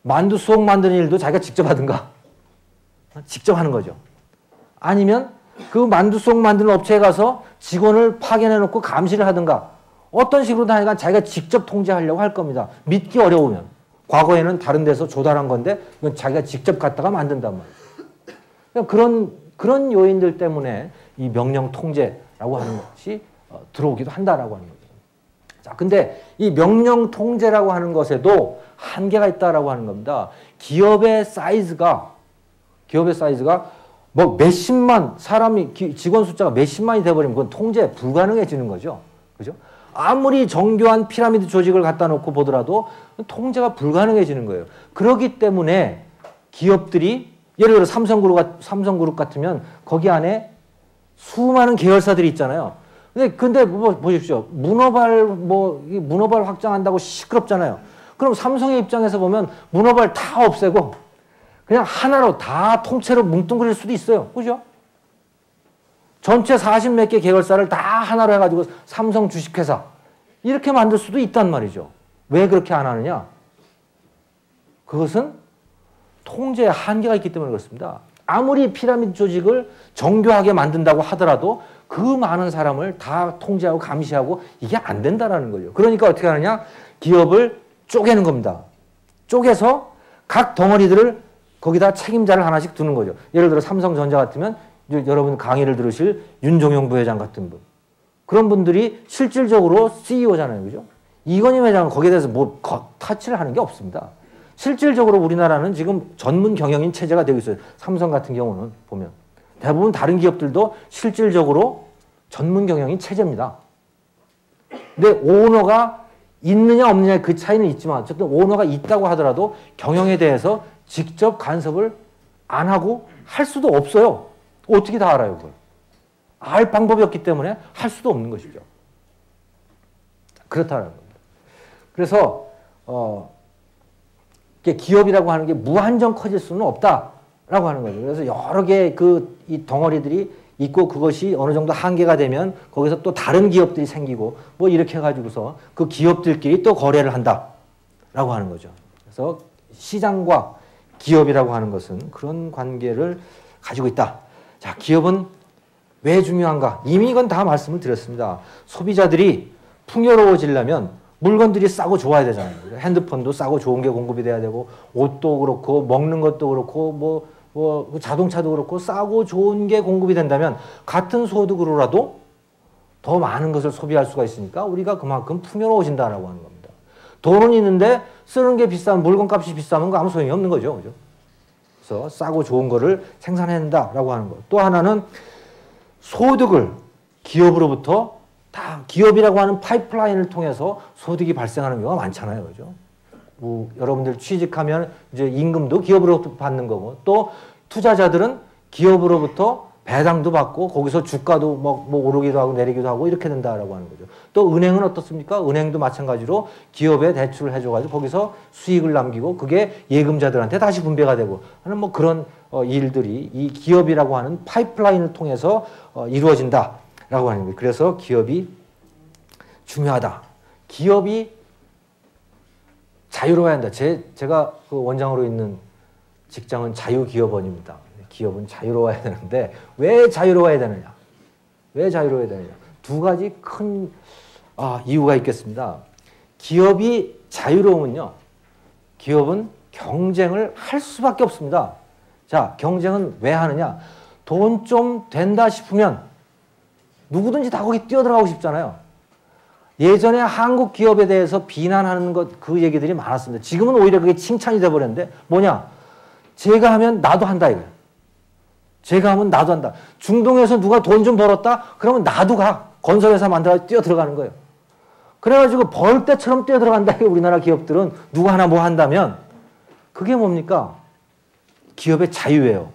만두 속 만드는 일도 자기가 직접 하든가. 직접 하는 거죠. 아니면 그 만두 속 만드는 업체에 가서 직원을 파견해놓고 감시를 하든가. 어떤 식으로든 하여간 자기가 직접 통제하려고 할 겁니다. 믿기 어려우면. 과거에는 다른 데서 조달한 건데 이건 자기가 직접 갖다가 만든단 말이에요. 그런 요인들 때문에 이 명령 통제라고 하는 것이 들어오기도 한다라고 하는 거죠. 자, 근데 이 명령 통제라고 하는 것에도 한계가 있다라고 하는 겁니다. 기업의 사이즈가 뭐 몇십만 사람이 직원 숫자가 몇십만이 돼버리면 그건 통제 불가능해지는 거죠. 그죠? 아무리 정교한 피라미드 조직을 갖다 놓고 보더라도 통제가 불가능해지는 거예요. 그렇기 때문에 기업들이 예를 들어 삼성그룹 같으면 거기 수많은 계열사들이 있잖아요. 근데 뭐 보십시오. 문어발 확장한다고 시끄럽잖아요. 그럼 삼성의 입장에서 보면 문어발 다 없애고 그냥 하나로 다 통째로 뭉뚱그릴 수도 있어요. 그죠? 전체 40몇 개 계열사를 다 하나로 해가지고 삼성 주식회사 이렇게 만들 수도 있단 말이죠. 왜 그렇게 안 하느냐? 그것은 통제에 한계가 있기 때문에 그렇습니다. 아무리 피라미드 조직을 정교하게 만든다고 하더라도 그 많은 사람을 다 통제하고 감시하고 이게 안 된다라는 거죠. 그러니까 어떻게 하느냐? 기업을 쪼개는 겁니다. 쪼개서 각 덩어리들을 거기다 책임자를 하나씩 두는 거죠. 예를 들어 삼성전자 같으면 여러분 강의를 들으실 윤종영 부회장 같은 분. 그런 분들이 실질적으로 CEO잖아요. 그죠? 이건희 회장은 거기에 대해서 뭐 터치를 하는 게 없습니다. 실질적으로 우리나라는 지금 전문 경영인 체제가 되고 있어요. 삼성 같은 경우는 보면. 대부분 다른 기업들도 실질적으로 전문 경영인 체제입니다. 근데 오너가 있느냐 없느냐 그 차이는 있지만 어쨌든 오너가 있다고 하더라도 경영에 대해서 직접 간섭을 안 하고 할 수도 없어요. 어떻게 다 알아요, 그걸? 알 방법이 없기 때문에 할 수도 없는 것이죠. 그렇다는 겁니다. 그래서 기업이라고 하는 게 무한정 커질 수는 없다라고 하는 거죠. 그래서 여러 개의 이 덩어리들이 있고 그것이 어느 정도 한계가 되면 거기서 또 다른 기업들이 생기고 뭐 이렇게 해가지고서 그 기업들끼리 또 거래를 한다라고 하는 거죠. 그래서 시장과 기업이라고 하는 것은 그런 관계를 가지고 있다. 자, 기업은 왜 중요한가? 이미 이건 다 말씀을 드렸습니다. 소비자들이 풍요로워지려면 물건들이 싸고 좋아야 되잖아요. 핸드폰도 싸고 좋은 게 공급이 돼야 되고 옷도 그렇고 먹는 것도 그렇고 뭐 자동차도 그렇고 싸고 좋은 게 공급이 된다면 같은 소득으로라도 더 많은 것을 소비할 수가 있으니까 우리가 그만큼 풍요로워진다라고 하는 겁니다. 돈은 있는데 쓰는 게 비싸면 물건값이 비싸면 아무 소용이 없는 거죠. 그죠? 그래서 싸고 좋은 거를 생산해낸다라고 하는 것. 또 하나는 소득을 기업으로부터 다 기업이라고 하는 파이프라인을 통해서 소득이 발생하는 경우가 많잖아요. 그죠? 뭐 여러분들 취직하면 이제 임금도 기업으로부터 받는 거고 또 투자자들은 기업으로부터 배당도 받고 거기서 주가도 뭐 오르기도 하고 내리기도 하고 이렇게 된다라고 하는 거죠. 또 은행은 어떻습니까? 은행도 마찬가지로 기업에 대출을 해줘가지고 거기서 수익을 남기고 그게 예금자들한테 다시 분배가 되고 하는 뭐 그런 일들이 이 기업이라고 하는 파이프라인을 통해서 이루어진다라고 하는 거예요. 그래서 기업이 중요하다. 기업이 자유로워야 한다. 제가 그 원장으로 있는 직장은 자유기업원입니다. 기업은 자유로워야 되는데 왜 자유로워야 되느냐? 왜 자유로워야 되느냐? 두 가지 큰 이유가 있겠습니다. 기업이 자유로우면요. 기업은 경쟁을 할 수밖에 없습니다. 자, 경쟁은 왜 하느냐? 돈 좀 된다 싶으면 누구든지 다 거기 뛰어들어가고 싶잖아요. 예전에 한국 기업에 대해서 비난하는 그 얘기들이 많았습니다. 지금은 오히려 그게 칭찬이 돼버렸는데 뭐냐? 제가 하면 나도 한다 이거예요. 제가 하면 나도 한다. 중동에서 누가 돈 좀 벌었다? 그러면 나도 가. 건설회사 만들어 뛰어들어가는 거예요. 그래가지고 벌 때처럼 뛰어들어간다. 우리나라 기업들은 누가 하나 뭐 한다면 그게 뭡니까? 기업의 자유예요.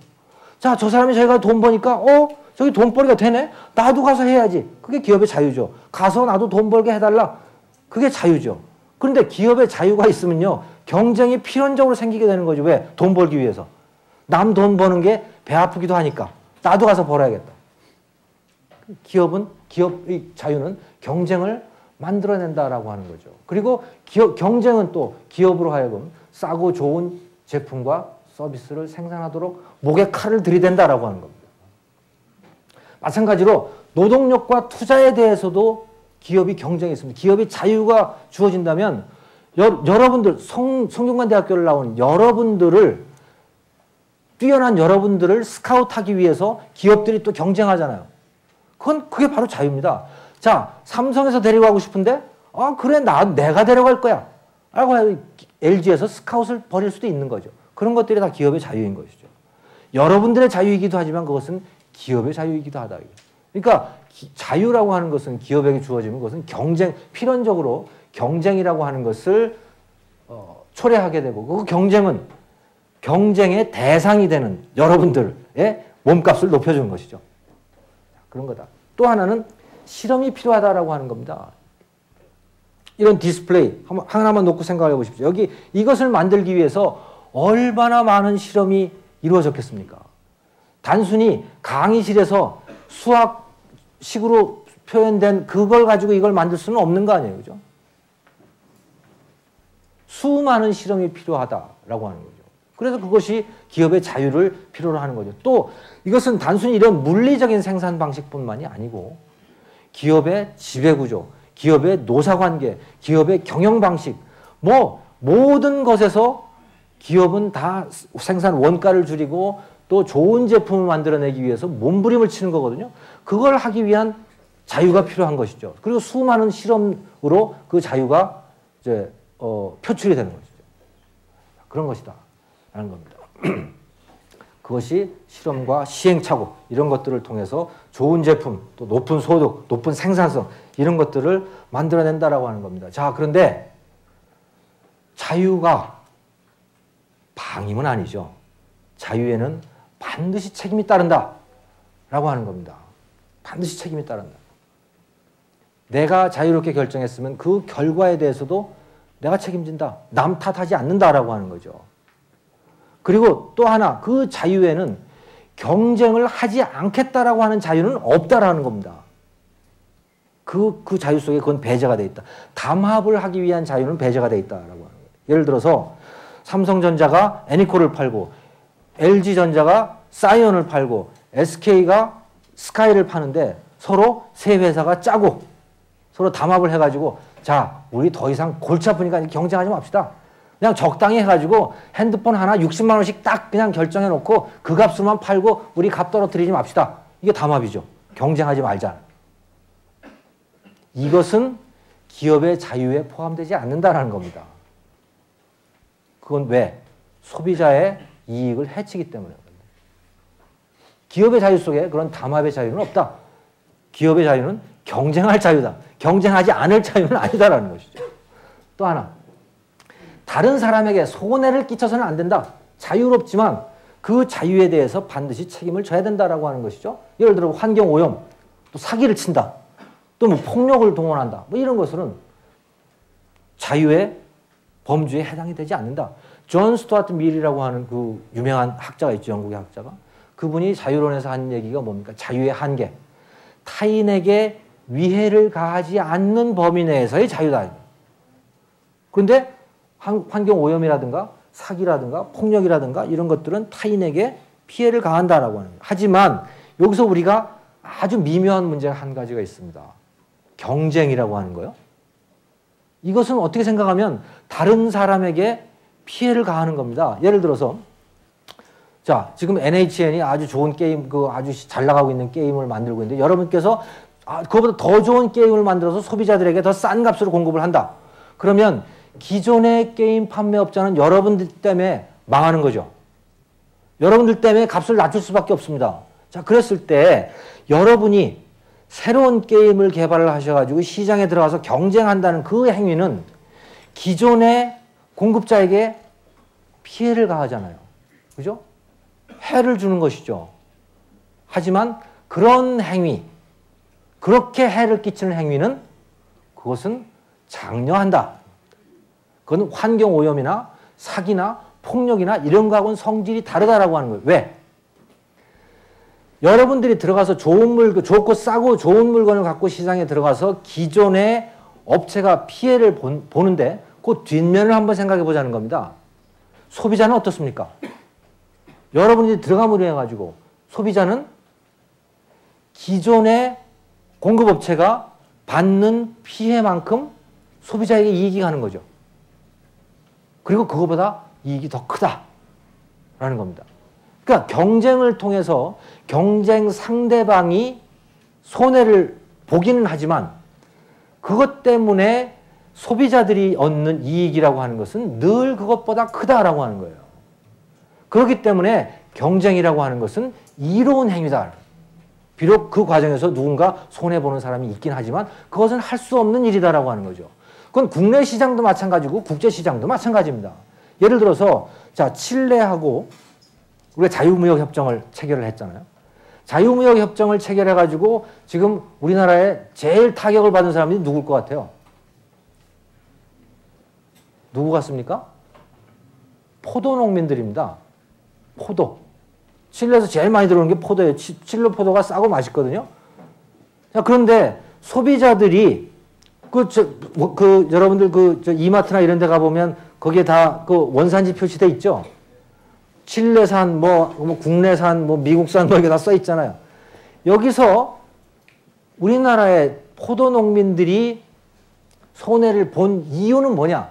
자, 저 사람이 저희가 돈 버니까 저기 돈벌이가 되네? 나도 가서 해야지. 그게 기업의 자유죠. 가서 나도 돈 벌게 해달라. 그게 자유죠. 그런데 기업의 자유가 있으면요. 경쟁이 필연적으로 생기게 되는 거죠. 왜? 돈 벌기 위해서. 남 돈 버는 게 배 아프기도 하니까 나도 가서 벌어야겠다. 기업의 자유는 경쟁을 만들어낸다라고 하는 거죠. 그리고 경쟁은 또 기업으로 하여금 싸고 좋은 제품과 서비스를 생산하도록 목에 칼을 들이댄다라고 하는 겁니다. 마찬가지로 노동력과 투자에 대해서도 기업이 경쟁이 있습니다. 기업이 자유가 주어진다면 여러분들 성균관대학교를 나온 뛰어난 여러분들을 스카우트하기 위해서 기업들이 또 경쟁하잖아요. 그게 바로 자유입니다. 자, 삼성에서 데려가고 싶은데 그래 내가 데려갈 거야 라고 해서 LG에서 스카웃을 벌일 수도 있는 거죠. 그런 것들이 다 기업의 자유인 것이죠. 여러분들의 자유이기도 하지만 그것은 기업의 자유이기도 하다. 그러니까 자유라고 하는 것은 기업에게 주어지는 것은 필연적으로 경쟁이라고 하는 것을 초래하게 되고 그 경쟁은 경쟁의 대상이 되는 여러분들의 몸값을 높여주는 것이죠. 그런 거다. 또 하나는 실험이 필요하다라고 하는 겁니다. 이런 디스플레이 하나만 놓고 생각해 보십시오. 이것을 만들기 위해서 얼마나 많은 실험이 이루어졌겠습니까? 단순히 강의실에서 수학식으로 표현된 그걸 가지고 이걸 만들 수는 없는 거 아니에요. 그죠? 수많은 실험이 필요하다라고 하는 거죠. 그래서 그것이 기업의 자유를 필요로 하는 거죠. 또 이것은 단순히 이런 물리적인 생산 방식뿐만이 아니고 기업의 지배구조, 기업의 노사관계, 기업의 경영방식, 뭐 모든 것에서 기업은 다 생산 원가를 줄이고 또 좋은 제품을 만들어내기 위해서 몸부림을 치는 거거든요. 그걸 하기 위한 자유가 필요한 것이죠. 그리고 수많은 실험으로 그 자유가 이제 표출이 되는 것이죠. 그런 것이다 라는 겁니다. 그것이 실험과 시행착오 이런 것들을 통해서 좋은 제품, 또 높은 소득, 높은 생산성 이런 것들을 만들어낸다라고 하는 겁니다. 자, 그런데 자유가 방임은 아니죠. 자유에는 반드시 책임이 따른다 라고 하는 겁니다. 반드시 책임이 따른다. 내가 자유롭게 결정했으면 그 결과에 대해서도 내가 책임진다. 남 탓하지 않는다라고 하는 거죠. 그리고 또 하나, 그 자유에는 경쟁을 하지 않겠다라고 하는 자유는 없다라는 겁니다. 그 자유 속에 그건 배제가 돼 있다. 담합을 하기 위한 자유는 배제가 돼 있다라고 하는 거예요. 예를 들어서 삼성전자가 애니콜을 팔고 LG전자가 사이언을 팔고 SK가 스카이를 파는데 서로 세 회사가 짜고 서로 담합을 해가지고 자, 우리 더 이상 골치 아프니까 경쟁하지 맙시다. 그냥 적당히 해가지고 핸드폰 하나 60만 원씩 딱 그냥 결정해 놓고 그 값으로만 팔고 우리 값 떨어뜨리지 맙시다. 이게 담합이죠. 경쟁하지 말자. 이것은 기업의 자유에 포함되지 않는다는 겁니다. 그건 왜? 소비자의 이익을 해치기 때문에. 기업의 자유 속에 그런 담합의 자유는 없다. 기업의 자유는 경쟁할 자유다. 경쟁하지 않을 자유는 아니다라는 것이죠. 또 하나. 다른 사람에게 손해를 끼쳐서는 안 된다. 자유롭지만 그 자유에 대해서 반드시 책임을 져야 된다라고 하는 것이죠. 예를 들어 환경오염, 또 사기를 친다. 또 뭐 폭력을 동원한다. 뭐 이런 것은 자유의 범주에 해당이 되지 않는다. 존 스튜어트 밀이라고 하는 그 유명한 학자가 있죠. 영국의 학자가. 그분이 자유론에서 한 얘기가 뭡니까? 자유의 한계. 타인에게 위해를 가하지 않는 범위 내에서의 자유다. 그런데 환경오염이라든가 사기라든가 폭력이라든가 이런 것들은 타인에게 피해를 가한다라고 하는 거예요. 하지만 여기서 우리가 아주 미묘한 문제가 한 가지가 있습니다. 경쟁이라고 하는 거예요. 이것은 어떻게 생각하면 다른 사람에게 피해를 가하는 겁니다. 예를 들어서 자, 지금 NHN이 아주 좋은 게임, 아주 잘 나가고 있는 게임을 만들고 있는데 여러분께서 그거보다 더 좋은 게임을 만들어서 소비자들에게 더 싼 값으로 공급을 한다. 그러면 기존의 게임 판매업자는 여러분들 때문에 망하는 거죠. 여러분들 때문에 값을 낮출 수밖에 없습니다. 자, 그랬을 때 여러분이 새로운 게임을 개발을 하셔가지고 시장에 들어가서 경쟁한다는 그 행위는 기존의 공급자에게 피해를 가하잖아요. 그죠? 해를 주는 것이죠. 하지만 그런 행위, 그렇게 해를 끼치는 행위는 그것은 장려한다. 그건 환경오염이나 사기나 폭력이나 이런 거하고는 성질이 다르다라고 하는 거예요. 왜? 여러분들이 들어가서 좋고 싸고 좋은 물건을 갖고 시장에 들어가서 기존의 업체가 피해를 보는데 그 뒷면을 한번 생각해 보자는 겁니다. 소비자는 어떻습니까? 여러분들이 들어감으로 해가지고 소비자는 기존의 공급업체가 받는 피해만큼 소비자에게 이익이 가는 거죠. 그리고 그거보다 이익이 더 크다라는 겁니다. 그러니까 경쟁을 통해서 경쟁 상대방이 손해를 보기는 하지만 그것 때문에 소비자들이 얻는 이익이라고 하는 것은 늘 그것보다 크다라고 하는 거예요. 그렇기 때문에 경쟁이라고 하는 것은 이로운 행위다. 비록 그 과정에서 누군가 손해보는 사람이 있긴 하지만 그것은 할 수 없는 일이다라고 하는 거죠. 그건 국내 시장도 마찬가지고 국제 시장도 마찬가지입니다. 예를 들어서 자, 칠레하고 우리가 자유무역 협정을 체결을 했잖아요. 자유무역 협정을 체결해가지고 지금 우리나라에 제일 타격을 받은 사람이 누굴 것 같아요? 누구 같습니까? 포도 농민들입니다. 포도. 칠레에서 제일 많이 들어오는 게 포도예요. 칠레 포도가 싸고 맛있거든요. 자, 그런데 소비자들이 여러분들 이마트나 이런 데 가보면 거기에 다 그 원산지 표시돼 있죠. 칠레산, 국내산, 미국산, 이게 다 써 있잖아요. 여기서 우리나라의 포도 농민들이 손해를 본 이유는 뭐냐?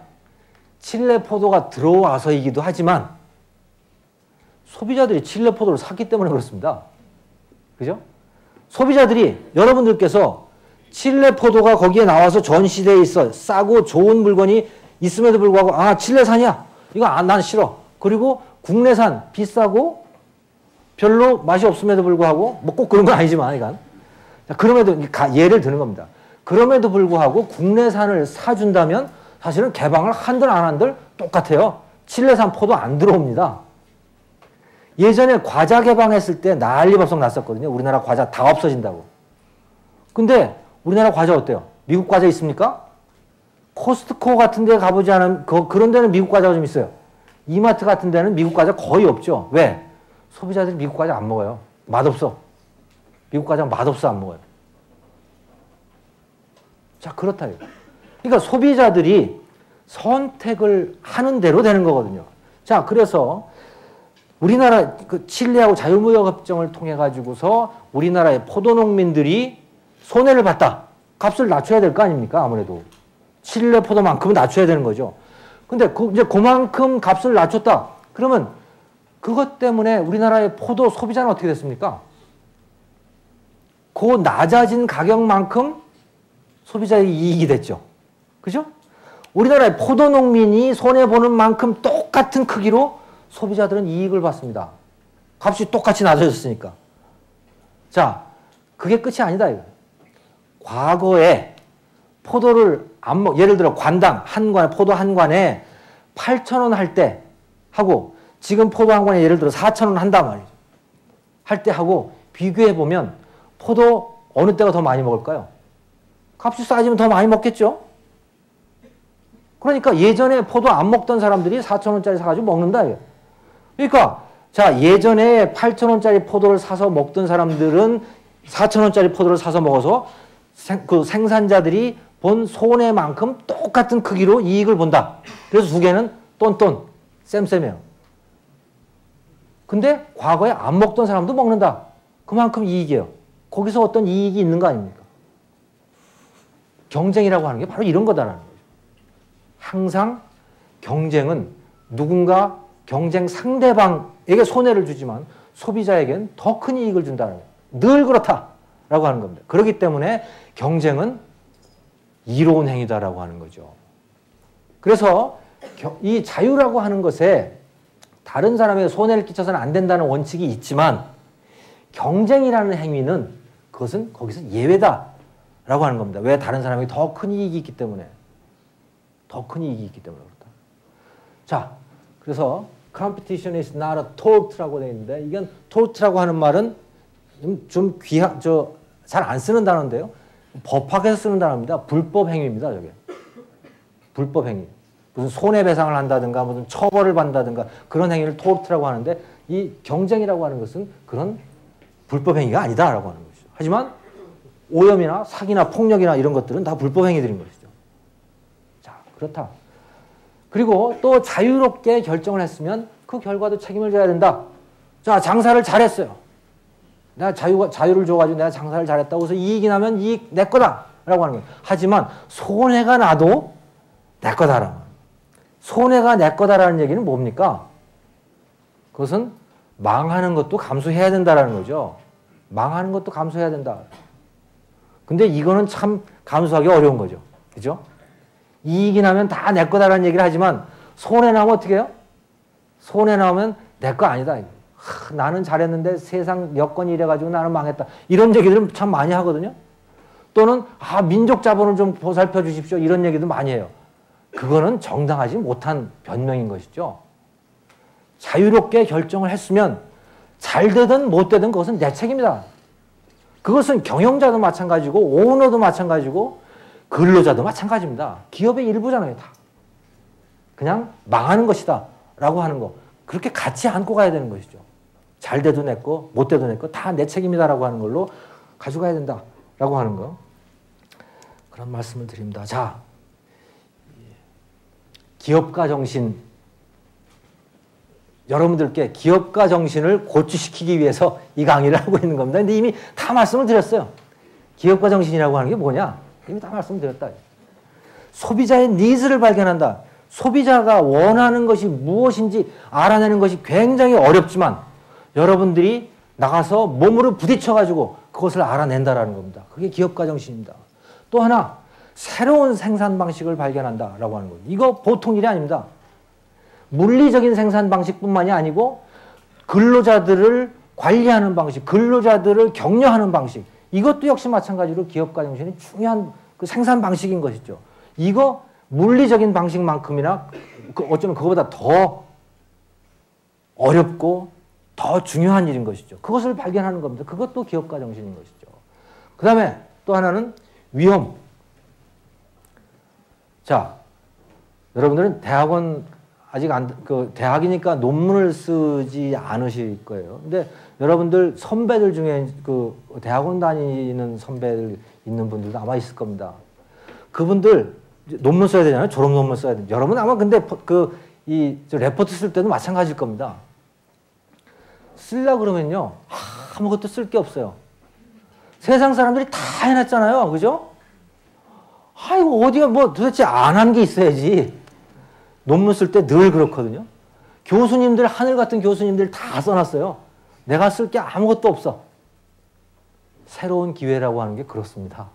칠레 포도가 들어와서이기도 하지만 소비자들이 칠레 포도를 샀기 때문에 그렇습니다. 그죠? 소비자들이, 여러분들께서 칠레 포도가 거기에 나와서 전시대에 있어. 싸고 좋은 물건이 있음에도 불구하고, 아, 칠레산이야. 이거 난 싫어. 그리고 국내산, 비싸고 별로 맛이 없음에도 불구하고, 꼭 그런 건 아니지만, 이건. 그럼에도, 예를 드는 겁니다. 그럼에도 불구하고 국내산을 사준다면 사실은 개방을 한들 안 한들 똑같아요. 칠레산 포도 안 들어옵니다. 예전에 과자 개방했을 때 난리법석 났었거든요. 우리나라 과자 다 없어진다고. 근데 우리나라 과자 어때요? 미국 과자 있습니까? 코스트코 같은 데 가보지 않으면 그런 데는 미국 과자가 좀 있어요. 이마트 같은 데는 미국 과자 거의 없죠. 왜? 소비자들이 미국 과자 안 먹어요. 맛없어. 미국 과자 맛없어 안 먹어요. 자, 그렇다. 그러니까 소비자들이 선택을 하는 대로 되는 거거든요. 자, 그래서 우리나라 칠레하고 자유무역협정을 통해 가지고서 우리나라의 포도농민들이 손해를 봤다. 값을 낮춰야 될 거 아닙니까? 아무래도. 칠레 포도만큼은 낮춰야 되는 거죠. 근데 이제 그만큼 값을 낮췄다. 그러면 그것 때문에 우리나라의 포도 소비자는 어떻게 됐습니까? 그 낮아진 가격만큼 소비자의 이익이 됐죠. 그죠? 우리나라의 포도농민이 손해보는 만큼 똑같은 크기로 소비자들은 이익을 받습니다. 값이 똑같이 낮아졌으니까. 자, 그게 끝이 아니다, 이거. 과거에 포도를 예를 들어 관당, 포도 한 관에 8,000원 할 때 하고, 지금 포도 한 관에 예를 들어 4,000원 한단 말이죠. 할 때 하고 비교해보면 포도 어느 때가 더 많이 먹을까요? 값이 싸지면 더 많이 먹겠죠? 그러니까 예전에 포도 안 먹던 사람들이 4,000원짜리 사가지고 먹는다, 이거. 그러니까, 자, 예전에 8,000원짜리 포도를 사서 먹던 사람들은 4,000원짜리 포도를 사서 먹어서 그 생산자들이 본 손해만큼 똑같은 크기로 이익을 본다. 그래서 두 개는 똔똔, 쌤쌤이에요. 근데 과거에 안 먹던 사람도 먹는다. 그만큼 이익이에요. 거기서 어떤 이익이 있는 거 아닙니까? 경쟁이라고 하는 게 바로 이런 거다라는 거죠. 항상 경쟁은 누군가 경쟁 상대방에게 손해를 주지만 소비자에겐 더 큰 이익을 준다는 거예요. 늘 그렇다라고 하는 겁니다. 그렇기 때문에 경쟁은 이로운 행위다라고 하는 거죠. 그래서 이 자유라고 하는 것에 다른 사람에게 손해를 끼쳐서는 안 된다는 원칙이 있지만 경쟁이라는 행위는 그것은 거기서 예외다라고 하는 겁니다. 왜? 다른 사람에게 더 큰 이익이 있기 때문에. 더 큰 이익이 있기 때문에 그렇다. 자, 그래서 competition is not a tort라고 되어 있는데, 이건 tort라고 하는 말은 좀 잘 안 쓰는 단어인데요. 법학에서 쓰는 단어입니다. 불법 행위입니다, 저게. 불법 행위. 무슨 손해배상을 한다든가, 무슨 처벌을 받는다든가, 그런 행위를 tort라고 하는데, 이 경쟁이라고 하는 것은 그런 불법 행위가 아니다라고 하는 것이죠. 하지만 오염이나 사기나 폭력이나 이런 것들은 다 불법 행위들인 것이죠. 자, 그렇다. 그리고 또 자유롭게 결정을 했으면 그 결과도 책임을 져야 된다. 자, 장사를 잘했어요. 내가 자유를 줘가지고 내가 장사를 잘했다고 해서 이익이 나면 이익 내 거다 라고 하는 거예요. 하지만 손해가 나도 내 거다라는 거예요. 손해가 내 거다라는 얘기는 뭡니까? 그것은 망하는 것도 감수해야 된다라는 거죠. 망하는 것도 감수해야 된다. 근데 이거는 참 감수하기 어려운 거죠. 그죠? 이익이 나면 다 내 거다라는 얘기를 하지만 손해 나면 어떻게 해요? 손해 나면 내 거 아니다. 나는 잘했는데 세상 여건이 이래가지고 나는 망했다. 이런 얘기들은 참 많이 하거든요. 또는 민족 자본을 좀 보살펴 주십시오. 이런 얘기도 많이 해요. 그거는 정당하지 못한 변명인 것이죠. 자유롭게 결정을 했으면 잘 되든 못 되든 그것은 내 책임이다. 그것은 경영자도 마찬가지고 오너도 마찬가지고 근로자도 마찬가지입니다. 기업의 일부잖아요, 다. 그냥 망하는 것이다 라고 하는 거. 그렇게 같이 안고 가야 되는 것이죠. 잘 돼도 내 거, 못 돼도 내 거, 다 내 책임이다라고 하는 걸로 가져가야 된다라고 하는 거. 그런 말씀을 드립니다. 자, 기업가 정신 여러분들께 기업가 정신을 고취시키기 위해서 이 강의를 하고 있는 겁니다. 근데 이미 다 말씀을 드렸어요. 기업가 정신이라고 하는 게 뭐냐? 이미 다 말씀드렸다. 소비자의 니즈를 발견한다. 소비자가 원하는 것이 무엇인지 알아내는 것이 굉장히 어렵지만 여러분들이 나가서 몸으로 부딪혀가지고 그것을 알아낸다라는 겁니다. 그게 기업가 정신입니다. 또 하나, 새로운 생산 방식을 발견한다라고 하는 겁니다. 이거 보통 일이 아닙니다. 물리적인 생산 방식뿐만이 아니고 근로자들을 관리하는 방식, 근로자들을 격려하는 방식, 이것도 역시 마찬가지로 기업가 정신이 중요한 그 생산 방식인 것이죠. 이거 물리적인 방식만큼이나 어쩌면 그거보다 더 어렵고 더 중요한 일인 것이죠. 그것을 발견하는 겁니다. 그것도 기업가 정신인 것이죠. 그 다음에 또 하나는 위험. 자, 여러분들은 대학원 아직 대학이니까 논문을 쓰지 않으실 거예요. 근데 여러분들 선배들 중에 대학원 다니는 선배들 있는 분들도 아마 있을 겁니다. 그분들 논문 써야 되잖아요. 졸업 논문 써야 돼요. 여러분 아마 근데 레포트 쓸 때도 마찬가지일 겁니다. 쓰려고 그러면요. 아무것도 쓸 게 없어요. 세상 사람들이 다 해놨잖아요. 그죠? 아이고, 어디가 도대체 안 한 게 있어야지. 논문 쓸 때 늘 그렇거든요. 교수님들, 하늘 같은 교수님들 다 써놨어요. 내가 쓸 게 아무것도 없어. 새로운 기회라고 하는 게 그렇습니다.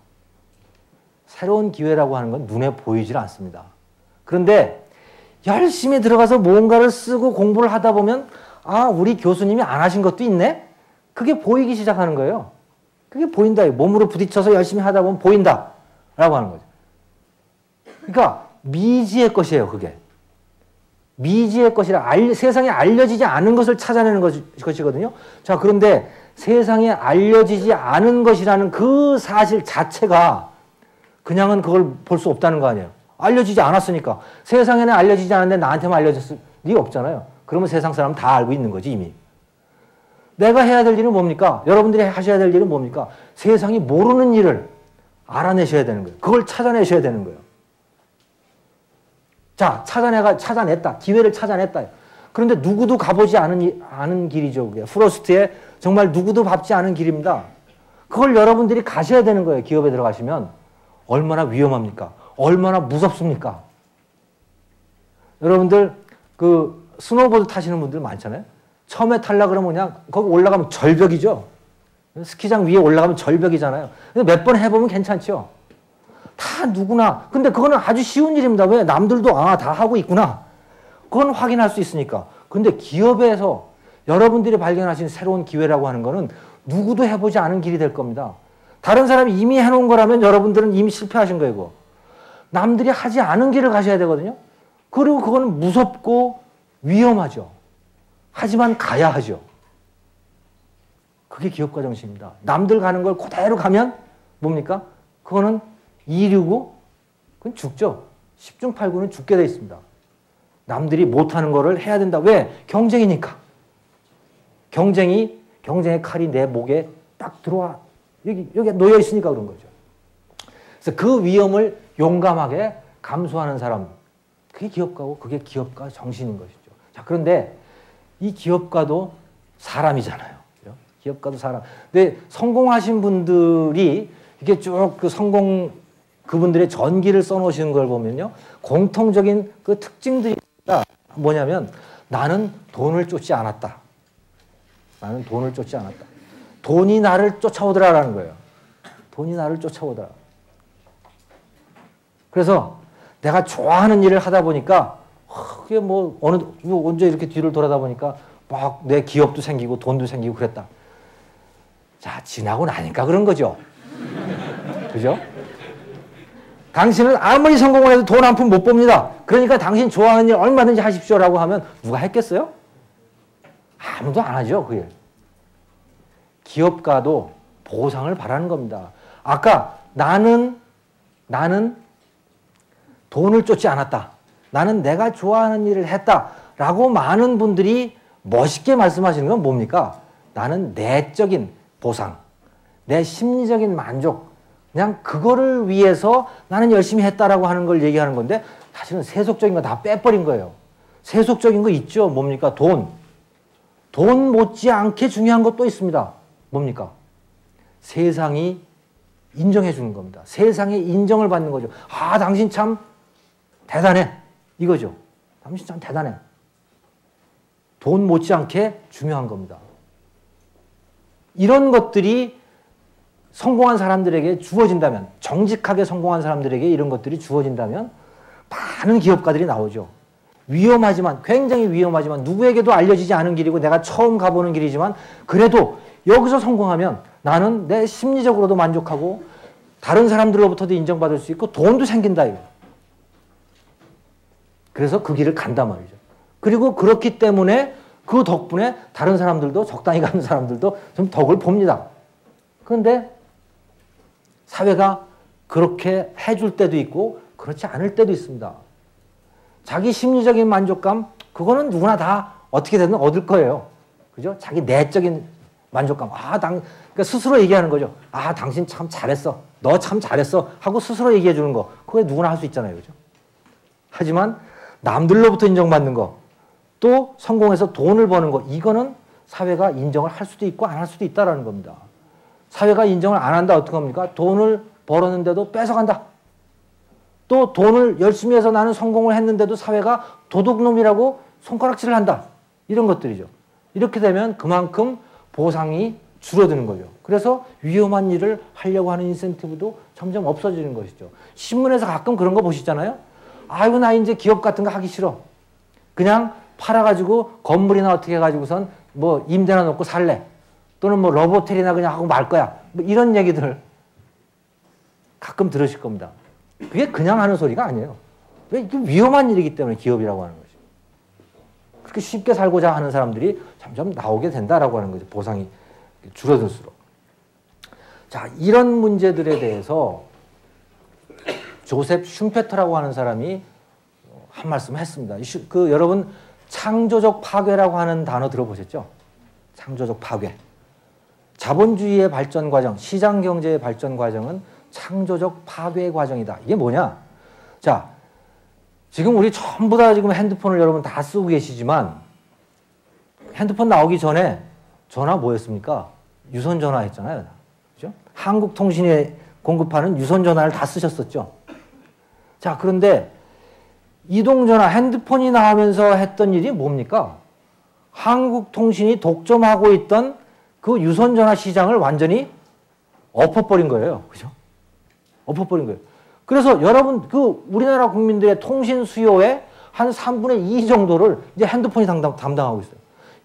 새로운 기회라고 하는 건 눈에 보이질 않습니다. 그런데 열심히 들어가서 뭔가를 쓰고 공부를 하다 보면 우리 교수님이 안 하신 것도 있네? 그게 보이기 시작하는 거예요. 그게 보인다. 몸으로 부딪혀서 열심히 하다 보면 보인다. 라고 하는 거죠. 그러니까 미지의 것이에요. 그게. 미지의 것이라 세상에 알려지지 않은 것을 찾아내는 것이거든요. 자, 그런데 세상에 알려지지 않은 것이라는 그 사실 자체가 그냥은 그걸 볼 수 없다는 거 아니에요. 알려지지 않았으니까. 세상에는 알려지지 않았는데 나한테만 알려졌을 리가 없잖아요. 그러면 세상 사람은 다 알고 있는 거지 이미. 내가 해야 될 일은 뭡니까? 여러분들이 하셔야 될 일은 뭡니까? 세상이 모르는 일을 알아내셔야 되는 거예요. 그걸 찾아내셔야 되는 거예요. 자, 찾아냈다. 기회를 찾아냈다. 그런데 누구도 가보지 않은 길이죠. 그게. 프로스트의 정말 누구도 밟지 않은 길입니다. 그걸 여러분들이 가셔야 되는 거예요. 기업에 들어가시면. 얼마나 위험합니까? 얼마나 무섭습니까? 여러분들, 스노보드 타시는 분들 많잖아요. 처음에 타려고 그러면 그냥 거기 올라가면 절벽이죠. 스키장 위에 올라가면 절벽이잖아요. 근데 몇 번 해보면 괜찮죠. 다 누구나. 근데 그거는 아주 쉬운 일입니다. 왜? 남들도 다 하고 있구나. 그건 확인할 수 있으니까. 근데 기업에서 여러분들이 발견하신 새로운 기회라고 하는 거는 누구도 해보지 않은 길이 될 겁니다. 다른 사람이 이미 해놓은 거라면 여러분들은 이미 실패하신 거예요. 남들이 하지 않은 길을 가셔야 되거든요. 그리고 그거는 무섭고 위험하죠. 하지만 가야 하죠. 그게 기업가 정신입니다. 남들 가는 걸 그대로 가면 뭡니까? 그거는 이류고 그건 죽죠. 10중 8구는 죽게 돼 있습니다. 남들이 못하는 거를 해야 된다. 왜? 경쟁이니까. 경쟁의 칼이 내 목에 딱 들어와. 여기 놓여 있으니까 그런 거죠. 그래서 그 위험을 용감하게 감수하는 사람, 그게 기업가고 그게 기업가 정신인 것이죠. 자, 그런데 이 기업가도 사람이잖아요. 그렇죠? 기업가도 사람. 근데 성공하신 분들이 이게 쭉 그분들의 전기를 써놓으시는 걸 보면요. 공통적인 그 특징들이 뭐냐면 나는 돈을 쫓지 않았다. 나는 돈을 쫓지 않았다. 돈이 나를 쫓아오더라라는 거예요. 돈이 나를 쫓아오더라. 그래서 내가 좋아하는 일을 하다 보니까 그게 언제 이렇게 뒤를 돌아다 보니까 막 내 기업도 생기고 돈도 생기고 그랬다. 자, 지나고 나니까 그런 거죠. 그죠? 당신은 아무리 성공을 해도 돈 한 푼 못 봅니다. 그러니까 당신 좋아하는 일 얼마든지 하십시오라고 하면 누가 했겠어요? 아무도 안 하죠, 그 일. 기업가도 보상을 바라는 겁니다. 아까 나는 돈을 쫓지 않았다. 나는 내가 좋아하는 일을 했다라고 많은 분들이 멋있게 말씀하시는 건 뭡니까? 나는 내적인 보상, 내 심리적인 만족, 그냥 그거를 위해서 나는 열심히 했다라고 하는 걸 얘기하는 건데 사실은 세속적인 거 다 빼버린 거예요. 세속적인 거 있죠. 뭡니까? 돈. 돈 못지않게 중요한 것도 있습니다. 뭡니까? 세상이 인정해 주는 겁니다. 세상의 인정을 받는 거죠. 아, 당신 참 대단해. 이거죠. 당신 참 대단해. 돈 못지않게 중요한 겁니다. 이런 것들이 성공한 사람들에게 주어진다면, 정직하게 성공한 사람들에게 이런 것들이 주어진다면 많은 기업가들이 나오죠. 위험하지만, 굉장히 위험하지만 누구에게도 알려지지 않은 길이고 내가 처음 가보는 길이지만 그래도 여기서 성공하면 나는 내 심리적으로도 만족하고 다른 사람들로부터도 인정받을 수 있고 돈도 생긴다 이거. 그래서 그 길을 간단 말이죠. 그리고 그렇기 때문에 그 덕분에 다른 사람들도, 적당히 가는 사람들도 좀 덕을 봅니다. 그런데 사회가 그렇게 해줄 때도 있고 그렇지 않을 때도 있습니다. 자기 심리적인 만족감, 그거는 누구나 다 어떻게 되든 얻을 거예요. 그죠? 자기 내적인 만족감. 그러니까 스스로 얘기하는 거죠. 아, 당신 참 잘했어. 너 참 잘했어. 하고 스스로 얘기해 주는 거. 그거 누구나 할 수 있잖아요. 그죠? 하지만 남들로부터 인정받는 거, 또 성공해서 돈을 버는 거, 이거는 사회가 인정을 할 수도 있고 안 할 수도 있다라는 겁니다. 사회가 인정을 안 한다 어떻게 합니까? 돈을 벌었는데도 뺏어간다. 또 돈을 열심히 해서 나는 성공을 했는데도 사회가 도둑놈이라고 손가락질을 한다. 이런 것들이죠. 이렇게 되면 그만큼 보상이 줄어드는 거죠. 그래서 위험한 일을 하려고 하는 인센티브도 점점 없어지는 것이죠. 신문에서 가끔 그런 거 보시잖아요. 아이고, 나 이제 기업 같은 거 하기 싫어. 그냥 팔아가지고 건물이나 어떻게 해가지고선 뭐 임대나 놓고 살래. 또는 뭐 러브호텔이나 그냥 하고 말 거야. 뭐 이런 얘기들 가끔 들으실 겁니다. 그게 그냥 하는 소리가 아니에요. 왜? 이게 위험한 일이기 때문에 기업이라고 하는 거죠. 그렇게 쉽게 살고자 하는 사람들이 점점 나오게 된다라고 하는 거죠. 보상이 줄어들수록. 자, 이런 문제들에 대해서 조셉 슌페터라고 하는 사람이 한 말씀 했습니다. 여러분, 창조적 파괴라고 하는 단어 들어보셨죠? 창조적 파괴. 자본주의의 발전 과정, 시장 경제의 발전 과정은 창조적 파괴 과정이다. 이게 뭐냐? 자, 지금 우리 전부 다 지금 핸드폰을 여러분 다 쓰고 계시지만 핸드폰 나오기 전에 전화 뭐였습니까? 유선 전화 했잖아요. 그죠? 한국통신이 공급하는 유선 전화를 다 쓰셨었죠. 자, 그런데 이동전화, 핸드폰이 나오면서 했던 일이 뭡니까? 한국통신이 독점하고 있던 그 유선전화 시장을 완전히 엎어버린 거예요. 그죠? 엎어버린 거예요. 그래서 여러분, 우리나라 국민들의 통신 수요의 한 3분의 2 정도를 이제 핸드폰이 담당하고 있어요.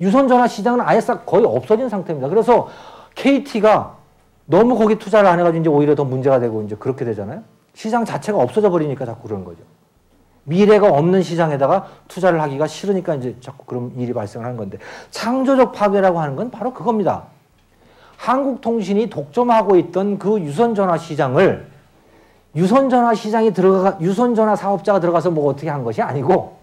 유선전화 시장은 아예 싹 거의 없어진 상태입니다. 그래서 KT가 너무 거기 투자를 안 해가지고 이제 오히려 더 문제가 되고 이제 그렇게 되잖아요. 시장 자체가 없어져 버리니까 자꾸 그러는 거죠. 미래가 없는 시장에다가 투자를 하기가 싫으니까 이제 자꾸 그런 일이 발생을 하는 건데, 창조적 파괴라고 하는 건 바로 그겁니다. 한국통신이 독점하고 있던 그 유선전화 시장을 유선전화 사업자가 들어가서 뭐 어떻게 한 것이 아니고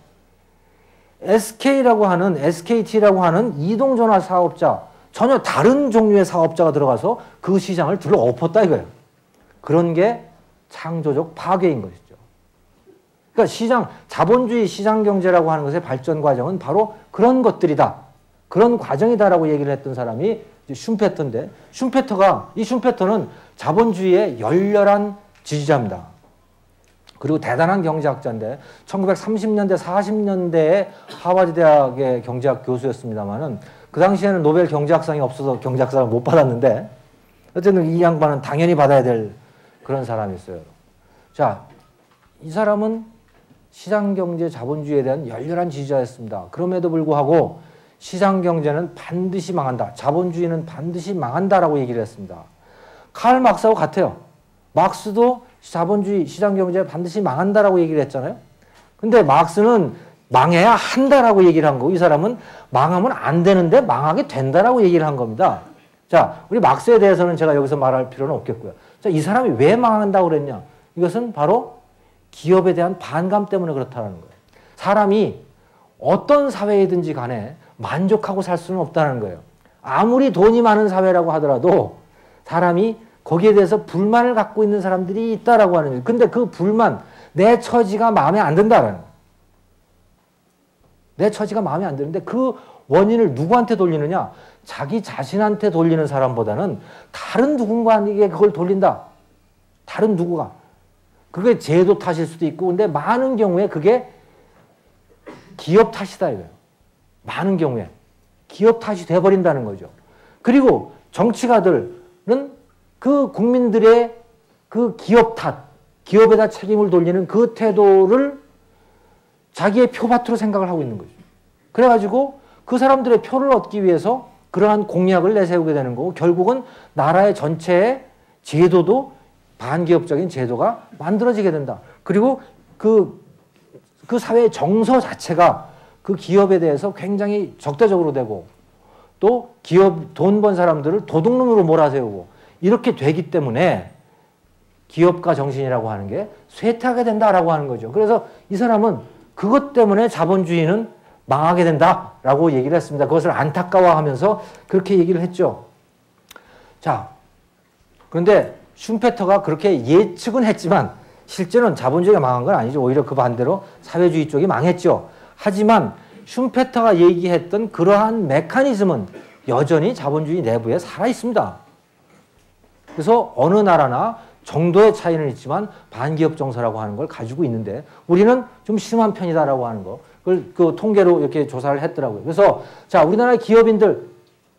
SKT라고 하는 이동전화 사업자, 전혀 다른 종류의 사업자가 들어가서 그 시장을 들어 엎었다 이거예요. 그런 게 창조적 파괴인 것이죠. 그러니까 자본주의 시장경제라고 하는 것의 발전 과정은 바로 그런 것들이다. 그런 과정이다라고 얘기를 했던 사람이 슌페터인데, 슌페터는 자본주의의 열렬한 지지자입니다. 그리고 대단한 경제학자인데 1930년대, 40년대에 하버드 대학의 경제학 교수였습니다만은 그 당시에는 노벨 경제학상이 없어서 경제학상을 못 받았는데 어쨌든 이 양반은 당연히 받아야 될 그런 사람이었어요. 자, 이 사람은 시장경제 자본주의에 대한 열렬한 지지자였습니다. 그럼에도 불구하고 시장경제는 반드시 망한다. 자본주의는 반드시 망한다라고 얘기를 했습니다. 칼 막스하고 같아요. 막스도 자본주의 시장경제 반드시 망한다라고 얘기를 했잖아요. 근데 막스는 망해야 한다라고 얘기를 한 거고, 이 사람은 망하면 안 되는데 망하게 된다라고 얘기를 한 겁니다. 자, 우리 막스에 대해서는 제가 여기서 말할 필요는 없겠고요. 자, 이 사람이 왜 망한다고 그랬냐? 이것은 바로 기업에 대한 반감 때문에 그렇다는 거예요. 사람이 어떤 사회이든지 간에 만족하고 살 수는 없다는 거예요. 아무리 돈이 많은 사회라고 하더라도 사람이 거기에 대해서 불만을 갖고 있는 사람들이 있다라고 하는 거예요. 근데 그 불만, 내 처지가 마음에 안 든다라는 거예요. 내 처지가 마음에 안 드는데 그 원인을 누구한테 돌리느냐? 자기 자신한테 돌리는 사람보다는 다른 누군가에게 그걸 돌린다. 다른 누구가. 그게 제도 탓일 수도 있고 근데 많은 경우에 그게 기업 탓이다 이거예요. 많은 경우에 기업 탓이 돼버린다는 거죠. 그리고 정치가들은 그 국민들의 그 기업 탓, 기업에다 책임을 돌리는 그 태도를 자기의 표밭으로 생각을 하고 있는 거죠. 그래가지고 그 사람들의 표를 얻기 위해서 그러한 공약을 내세우게 되는 거고 결국은 나라의 전체의 제도도 반기업적인 제도가 만들어지게 된다. 그리고 그 사회의 정서 자체가 그 기업에 대해서 굉장히 적대적으로 되고 또 기업 돈 번 사람들을 도둑놈으로 몰아세우고 이렇게 되기 때문에 기업가 정신이라고 하는 게 쇠퇴하게 된다라고 하는 거죠. 그래서 이 사람은 그것 때문에 자본주의는 망하게 된다라고 얘기를 했습니다. 그것을 안타까워하면서 그렇게 얘기를 했죠. 자, 그런데 슈페터가 그렇게 예측은 했지만 실제는 자본주의가 망한 건 아니죠. 오히려 그 반대로 사회주의 쪽이 망했죠. 하지만 슈페터가 얘기했던 그러한 메커니즘은 여전히 자본주의 내부에 살아 있습니다. 그래서 어느 나라나 정도의 차이는 있지만 반기업 정서라고 하는 걸 가지고 있는데 우리는 좀 심한 편이다라고 하는 거. 그걸 그 통계로 이렇게 조사를 했더라고요. 그래서 자, 우리나라의 기업인들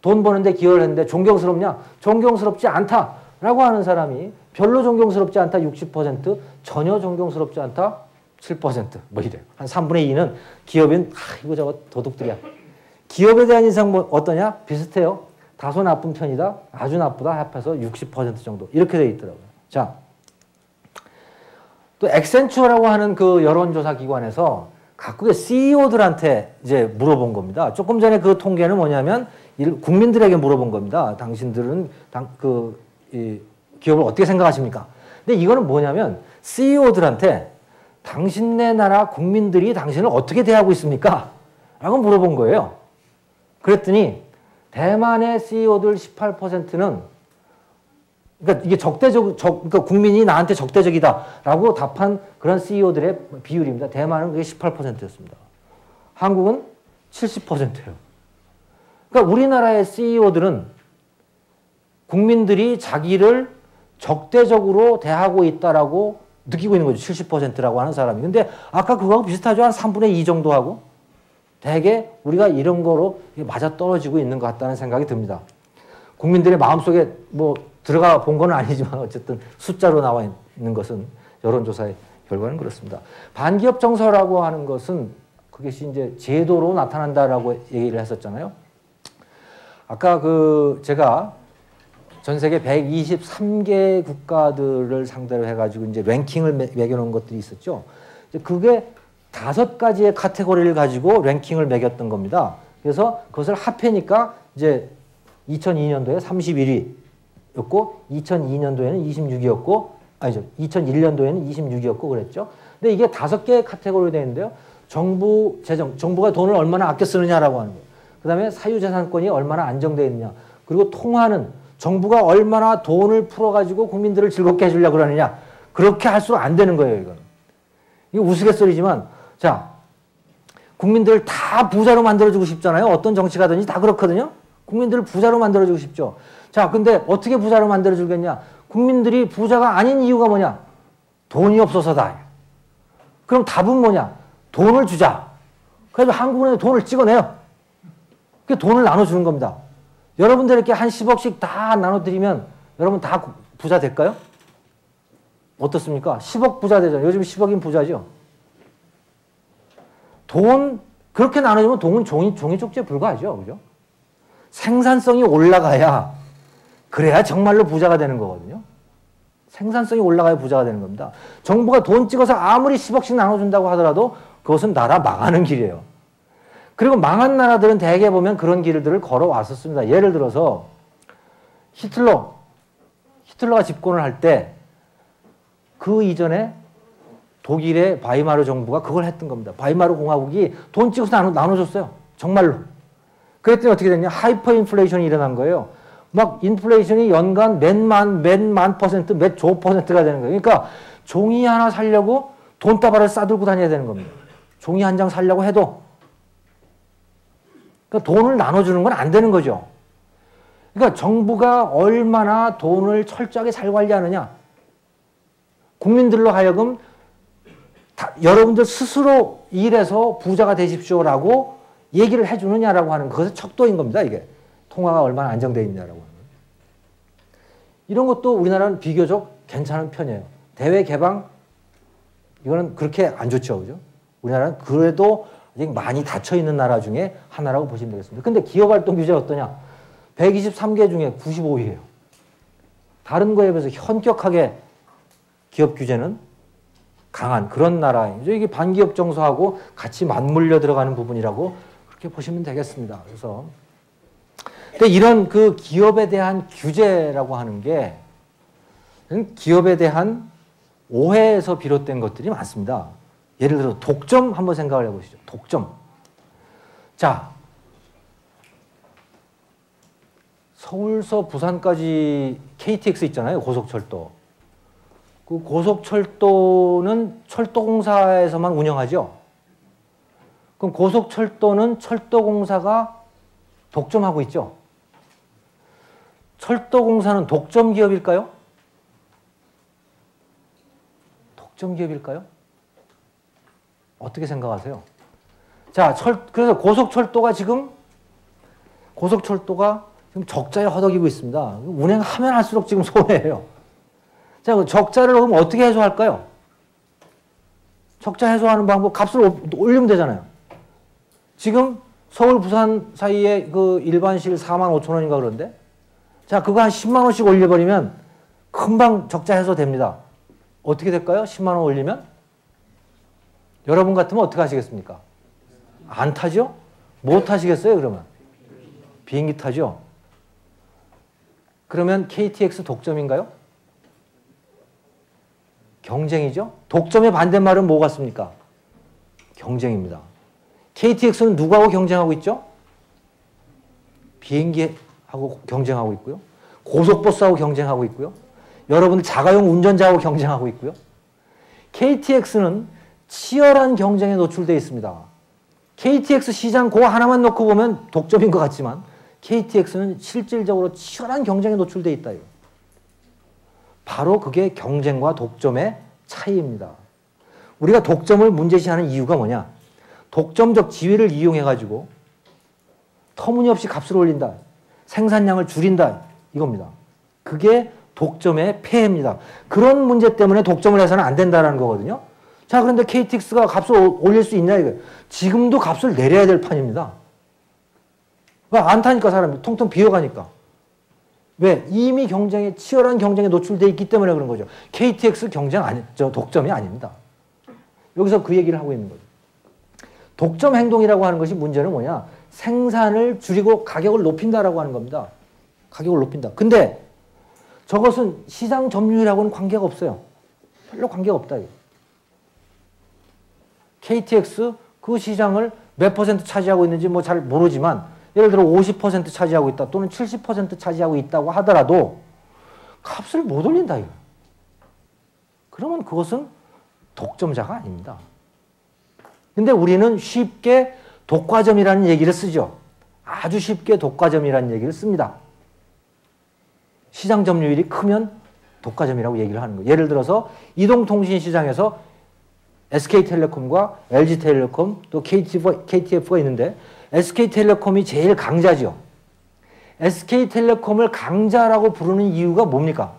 돈 버는데 기여를 했는데 존경스럽냐? 존경스럽지 않다라고 하는 사람이 별로 존경스럽지 않다 60%, 전혀 존경스럽지 않다 7%, 뭐 이래요. 한 3분의 2는 기업인, 이거 저거 도둑들이야. 기업에 대한 인상 뭐 어떠냐? 비슷해요. 다소 나쁜 편이다, 아주 나쁘다 합해서 60% 정도 이렇게 돼 있더라고요. 자, 또 엑센추어라고 하는 그 여론조사 기관에서 각국의 CEO들한테 이제 물어본 겁니다. 조금 전에 그 통계는 뭐냐면 국민들에게 물어본 겁니다. 당신들은 이 기업을 어떻게 생각하십니까? 근데 이거는 뭐냐면 CEO들한테 당신네 나라 국민들이 당신을 어떻게 대하고 있습니까? 라고 물어본 거예요. 그랬더니 대만의 CEO들 18%는 그러니까 이게 그러니까 국민이 나한테 적대적이다라고 답한 그런 CEO들의 비율입니다. 대만은 그게 18%였습니다. 한국은 70%예요. 그러니까 우리나라의 CEO들은 국민들이 자기를 적대적으로 대하고 있다라고 느끼고 있는 거죠. 70%라고 하는 사람이. 근데 아까 그거하고 비슷하죠. 한 3분의 2 정도 하고. 되게 우리가 이런 거로 맞아 떨어지고 있는 것 같다는 생각이 듭니다. 국민들의 마음속에 뭐 들어가 본 건 아니지만 어쨌든 숫자로 나와 있는 것은 여론조사의 결과는 그렇습니다. 반기업 정서라고 하는 것은 그것이 이제 제도로 나타난다라고 얘기를 했었잖아요. 아까 제가 전 세계 123개 국가들을 상대로 해가지고 이제 랭킹을 매겨놓은 것들이 있었죠. 그게 5가지의 카테고리를 가지고 랭킹을 매겼던 겁니다. 그래서 그것을 합해니까 이제 2002년도에 31위였고 2002년도에는 26위였고 아니죠. 2001년도에는 26위였고 그랬죠. 근데 이게 5개의 카테고리로 되어 있는데요. 정부 재정, 정부가 돈을 얼마나 아껴 쓰느냐라고 하는 거예요. 그 다음에 사유재산권이 얼마나 안정되어 있느냐. 그리고 통화는 정부가 얼마나 돈을 풀어가지고 국민들을 즐겁게 해주려고 그러느냐. 그렇게 할수록 안 되는 거예요, 이건. 이거 우스갯소리지만, 자, 국민들을 다 부자로 만들어주고 싶잖아요. 어떤 정치가든지 다 그렇거든요. 국민들을 부자로 만들어주고 싶죠. 자, 근데 어떻게 부자로 만들어주겠냐? 국민들이 부자가 아닌 이유가 뭐냐? 돈이 없어서다. 그럼 답은 뭐냐? 돈을 주자. 그래서 한국은행에 돈을 찍어내요. 그 돈을 나눠주는 겁니다. 여러분들에게 한 10억씩 다 나눠드리면 여러분 다 부자 될까요? 어떻습니까? 10억 부자 되잖아요. 요즘 10억인 부자죠. 돈 그렇게 나눠주면 돈은 종이 쪽지에 불과하죠. 그죠? 생산성이 올라가야 그래야 정말로 부자가 되는 거거든요. 생산성이 올라가야 부자가 되는 겁니다. 정부가 돈 찍어서 아무리 10억씩 나눠준다고 하더라도 그것은 나라 망하는 길이에요. 그리고 망한 나라들은 대개 보면 그런 길들을 걸어왔었습니다. 예를 들어서 히틀러가 집권을 할 때 그 이전에 독일의 바이마르 정부가 그걸 했던 겁니다. 바이마르 공화국이 돈 찍어서 나눠줬어요. 정말로. 그랬더니 어떻게 됐냐? 하이퍼 인플레이션이 일어난 거예요. 막 인플레이션이 연간 몇만 퍼센트, 몇 조 퍼센트가 되는 거예요. 그러니까 종이 하나 사려고 돈다발을 싸들고 다녀야 되는 겁니다. 종이 한 장 사려고 해도 그러니까 돈을 나눠주는 건 안 되는 거죠. 그러니까 정부가 얼마나 돈을 철저하게 잘 관리하느냐. 국민들로 하여금 여러분들 스스로 일해서 부자가 되십시오라고 얘기를 해주느냐라고 하는 그것의 척도인 겁니다. 이게 통화가 얼마나 안정되어 있냐라고 하는. 이런 것도 우리나라는 비교적 괜찮은 편이에요. 대외 개방 이거는 그렇게 안 좋죠, 그죠? 우리나라는 그래도 아직 많이 닫혀 있는 나라 중에 하나라고 보시면 되겠습니다. 근데 기업활동 규제가 어떠냐? 123개 중에 95위예요. 다른 거에 비해서 현격하게 기업 규제는 강한 그런 나라이죠. 이게 반기업 정서하고 같이 맞물려 들어가는 부분이라고 그렇게 보시면 되겠습니다. 그래서 근데 이런 그 기업에 대한 규제라고 하는 게 기업에 대한 오해에서 비롯된 것들이 많습니다. 예를 들어 독점 한번 생각을 해보시죠. 독점. 자, 서울서 부산까지 KTX 있잖아요. 고속철도. 그 고속철도는 철도공사에서만 운영하죠. 그럼 고속철도는 철도공사가 독점하고 있죠. 철도공사는 독점 기업일까요? 독점 기업일까요? 어떻게 생각하세요? 자, 그래서 고속철도가 지금 적자에 허덕이고 있습니다. 운행하면 할수록 지금 손해예요. 자, 그 적자를 그럼 어떻게 해소할까요? 적자 해소하는 방법, 값을 올리면 되잖아요. 지금 서울, 부산 사이에 그 일반실 45,000원인가 그런데, 자, 그거 한 10만 원씩 올려버리면 금방 적자 해소됩니다. 어떻게 될까요? 10만 원 올리면? 여러분 같으면 어떻게 하시겠습니까? 안 타죠? 뭐 타시겠어요, 그러면? 비행기 타죠? 그러면 KTX 독점인가요? 경쟁이죠? 독점의 반대말은 뭐 같습니까? 경쟁입니다. KTX는 누구하고 경쟁하고 있죠? 비행기하고 경쟁하고 있고요. 고속버스하고 경쟁하고 있고요. 여러분들 자가용 운전자하고 경쟁하고 있고요. KTX는 치열한 경쟁에 노출되어 있습니다. KTX 시장 그거 하나만 놓고 보면 독점인 것 같지만 KTX는 실질적으로 치열한 경쟁에 노출되어 있다. 바로 그게 경쟁과 독점의 차이입니다. 우리가 독점을 문제시하는 이유가 뭐냐? 독점적 지위를 이용해가지고 터무니없이 값을 올린다. 생산량을 줄인다. 이겁니다. 그게 독점의 폐해입니다. 그런 문제 때문에 독점을 해서는 안 된다는 거거든요. 자, 그런데 KTX가 값을 올릴 수 있냐 이거. 지금도 값을 내려야 될 판입니다. 안 타니까 사람이 통통 비어가니까. 왜? 이미 치열한 경쟁에 노출되어 있기 때문에 그런 거죠. KTX 독점이 아닙니다. 여기서 그 얘기를 하고 있는 거죠. 독점 행동이라고 하는 것이 문제는 뭐냐? 생산을 줄이고 가격을 높인다라고 하는 겁니다. 가격을 높인다. 근데 저것은 시장 점유율하고는 관계가 없어요. 별로 관계가 없다. KTX 그 시장을 몇 퍼센트 차지하고 있는지 뭐 잘 모르지만 예를 들어 50% 차지하고 있다 또는 70% 차지하고 있다고 하더라도 값을 못 올린다. 이거. 그러면 그것은 독점자가 아닙니다. 근데 우리는 쉽게 독과점이라는 얘기를 쓰죠. 아주 쉽게 독과점이라는 얘기를 씁니다. 시장 점유율이 크면 독과점이라고 얘기를 하는 거예요. 예를 들어서 이동통신 시장에서 SK텔레콤과 LG텔레콤 또 KTF가 있는데 SK텔레콤이 제일 강자죠. SK텔레콤을 강자라고 부르는 이유가 뭡니까?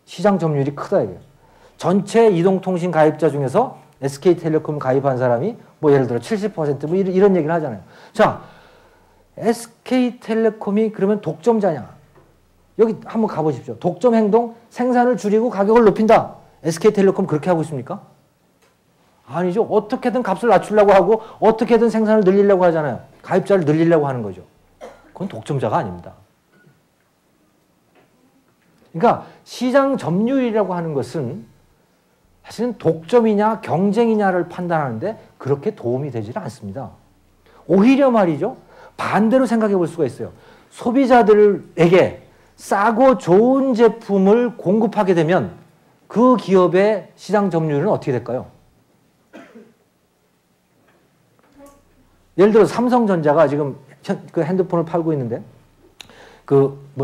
시장 점유율이 크다 이거예요. 전체 이동통신 가입자 중에서 SK텔레콤 가입한 사람이 뭐 예를 들어 70% 뭐 이런 얘기를 하잖아요. 자, SK텔레콤이 그러면 독점자냐? 여기 한번 가보십시오. 독점 행동, 생산을 줄이고 가격을 높인다. SK텔레콤 그렇게 하고 있습니까? 아니죠. 어떻게든 값을 낮추려고 하고 어떻게든 생산을 늘리려고 하잖아요. 가입자를 늘리려고 하는 거죠. 그건 독점자가 아닙니다. 그러니까 시장 점유율이라고 하는 것은 사실은 독점이냐 경쟁이냐를 판단하는데 그렇게 도움이 되지는 않습니다. 오히려 말이죠. 반대로 생각해 볼 수가 있어요. 소비자들에게 싸고 좋은 제품을 공급하게 되면 그 기업의 시장 점유율은 어떻게 될까요? 예를 들어 삼성전자가 지금 그 핸드폰을 팔고 있는데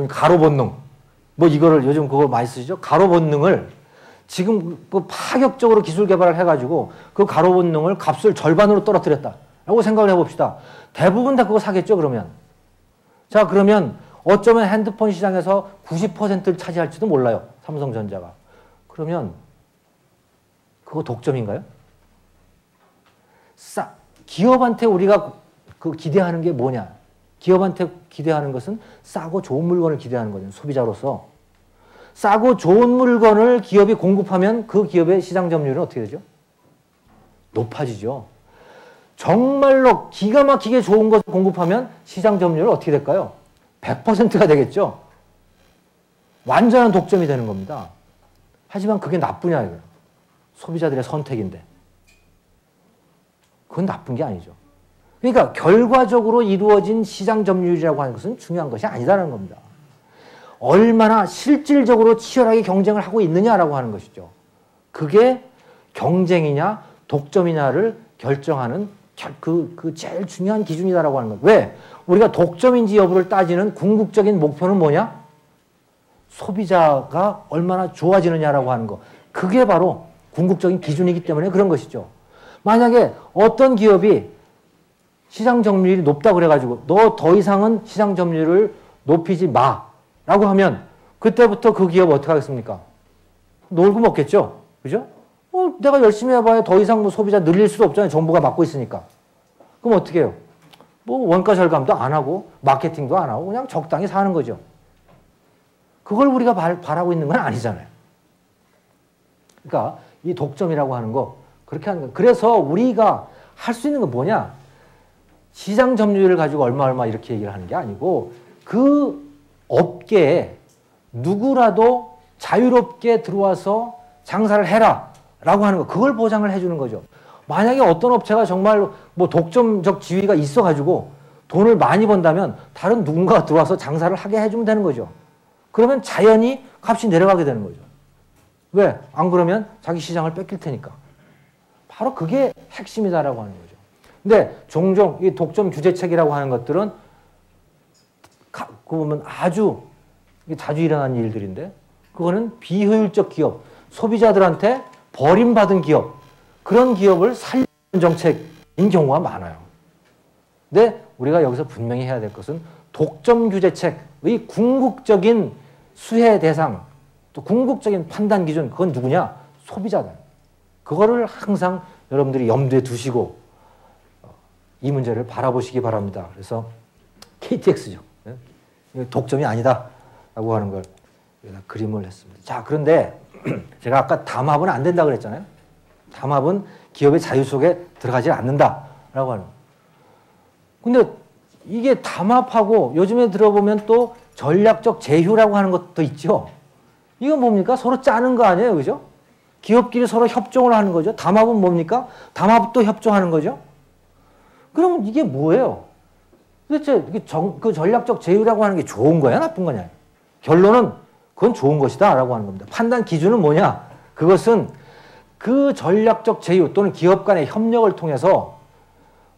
가로 본능 이거를 요즘 그걸 많이 쓰시죠? 가로 본능을 지금 파격적으로 기술 개발을 해가지고 그 가로 본능을 값을 절반으로 떨어뜨렸다라고 생각을 해봅시다. 대부분 다 그거 사겠죠, 그러면. 자, 그러면 어쩌면 핸드폰 시장에서 90%를 차지할지도 몰라요, 삼성전자가. 그러면 그거 독점인가요? 기업한테 우리가 기대하는 게 뭐냐? 기업한테 기대하는 것은 싸고 좋은 물건을 기대하는 거죠, 소비자로서. 싸고 좋은 물건을 기업이 공급하면 그 기업의 시장 점유율은 어떻게 되죠? 높아지죠. 정말로 기가 막히게 좋은 것을 공급하면 시장 점유율은 어떻게 될까요? 100%가 되겠죠. 완전한 독점이 되는 겁니다. 하지만 그게 나쁘냐 이거예요. 소비자들의 선택인데. 그건 나쁜 게 아니죠. 그러니까 결과적으로 이루어진 시장 점유율이라고 하는 것은 중요한 것이 아니다라는 겁니다. 얼마나 실질적으로 치열하게 경쟁을 하고 있느냐라고 하는 것이죠. 그게 경쟁이냐 독점이냐를 결정하는 제일 중요한 기준이다라고 하는 것. 왜? 우리가 독점인지 여부를 따지는 궁극적인 목표는 뭐냐? 소비자가 얼마나 좋아지느냐라고 하는 것. 그게 바로 궁극적인 기준이기 때문에 그런 것이죠. 만약에 어떤 기업이 시장 점유율이 높다고 그래가지고 너 더 이상은 시장 점유율을 높이지 마라고 하면 그때부터 그 기업 어떻게 하겠습니까? 놀고 먹겠죠? 그죠? 내가 열심히 해봐야 더 이상 소비자 늘릴 수도 없잖아요. 정부가 막고 있으니까. 그럼 어떻게 해요? 원가 절감도 안 하고 마케팅도 안 하고 그냥 적당히 사는 거죠. 그걸 우리가 바라고 있는 건 아니잖아요. 그러니까 이 독점이라고 하는 거 그렇게 하는 거. 그래서 우리가 할 수 있는 건 뭐냐? 시장 점유율을 가지고 얼마 이렇게 얘기를 하는 게 아니고 그 업계에 누구라도 자유롭게 들어와서 장사를 해라 라고 하는 거. 그걸 보장을 해주는 거죠. 만약에 어떤 업체가 정말 독점적 지위가 있어가지고 돈을 많이 번다면 다른 누군가가 들어와서 장사를 하게 해주면 되는 거죠. 그러면 자연히 값이 내려가게 되는 거죠. 왜? 안 그러면 자기 시장을 뺏길 테니까. 바로 그게 핵심이다라고 하는 거죠. 근데 종종 이 독점 규제책이라고 하는 것들은 보면 아주 자주 일어나는 일들인데 그거는 비효율적 기업, 소비자들한테 버림받은 기업, 그런 기업을 살리는 정책인 경우가 많아요. 근데 우리가 여기서 분명히 해야 될 것은 독점 규제책의 궁극적인 수혜 대상, 또 궁극적인 판단 기준, 그건 누구냐? 소비자다. 그거를 항상 여러분들이 염두에 두시고 이 문제를 바라보시기 바랍니다. 그래서 KTX죠. 독점이 아니다 라고 하는 걸 그림을 했습니다. 자, 그런데 제가 아까 담합은 안 된다고 그랬잖아요. 담합은 기업의 자유 속에 들어가지 않는다라고 하는. 근데 이게 담합하고 요즘에 들어보면 또 전략적 제휴라고 하는 것도 있죠. 이건 뭡니까? 서로 짜는 거 아니에요, 그죠? 기업끼리 서로 협종을 하는 거죠. 담합은 뭡니까? 담합도 협조하는 거죠. 그럼 이게 뭐예요? 도대체 그 전략적 제휴라고 하는 게 좋은 거야, 나쁜 거냐? 결론은 그건 좋은 것이다 라고 하는 겁니다. 판단 기준은 뭐냐? 그것은 그 전략적 제휴 또는 기업 간의 협력을 통해서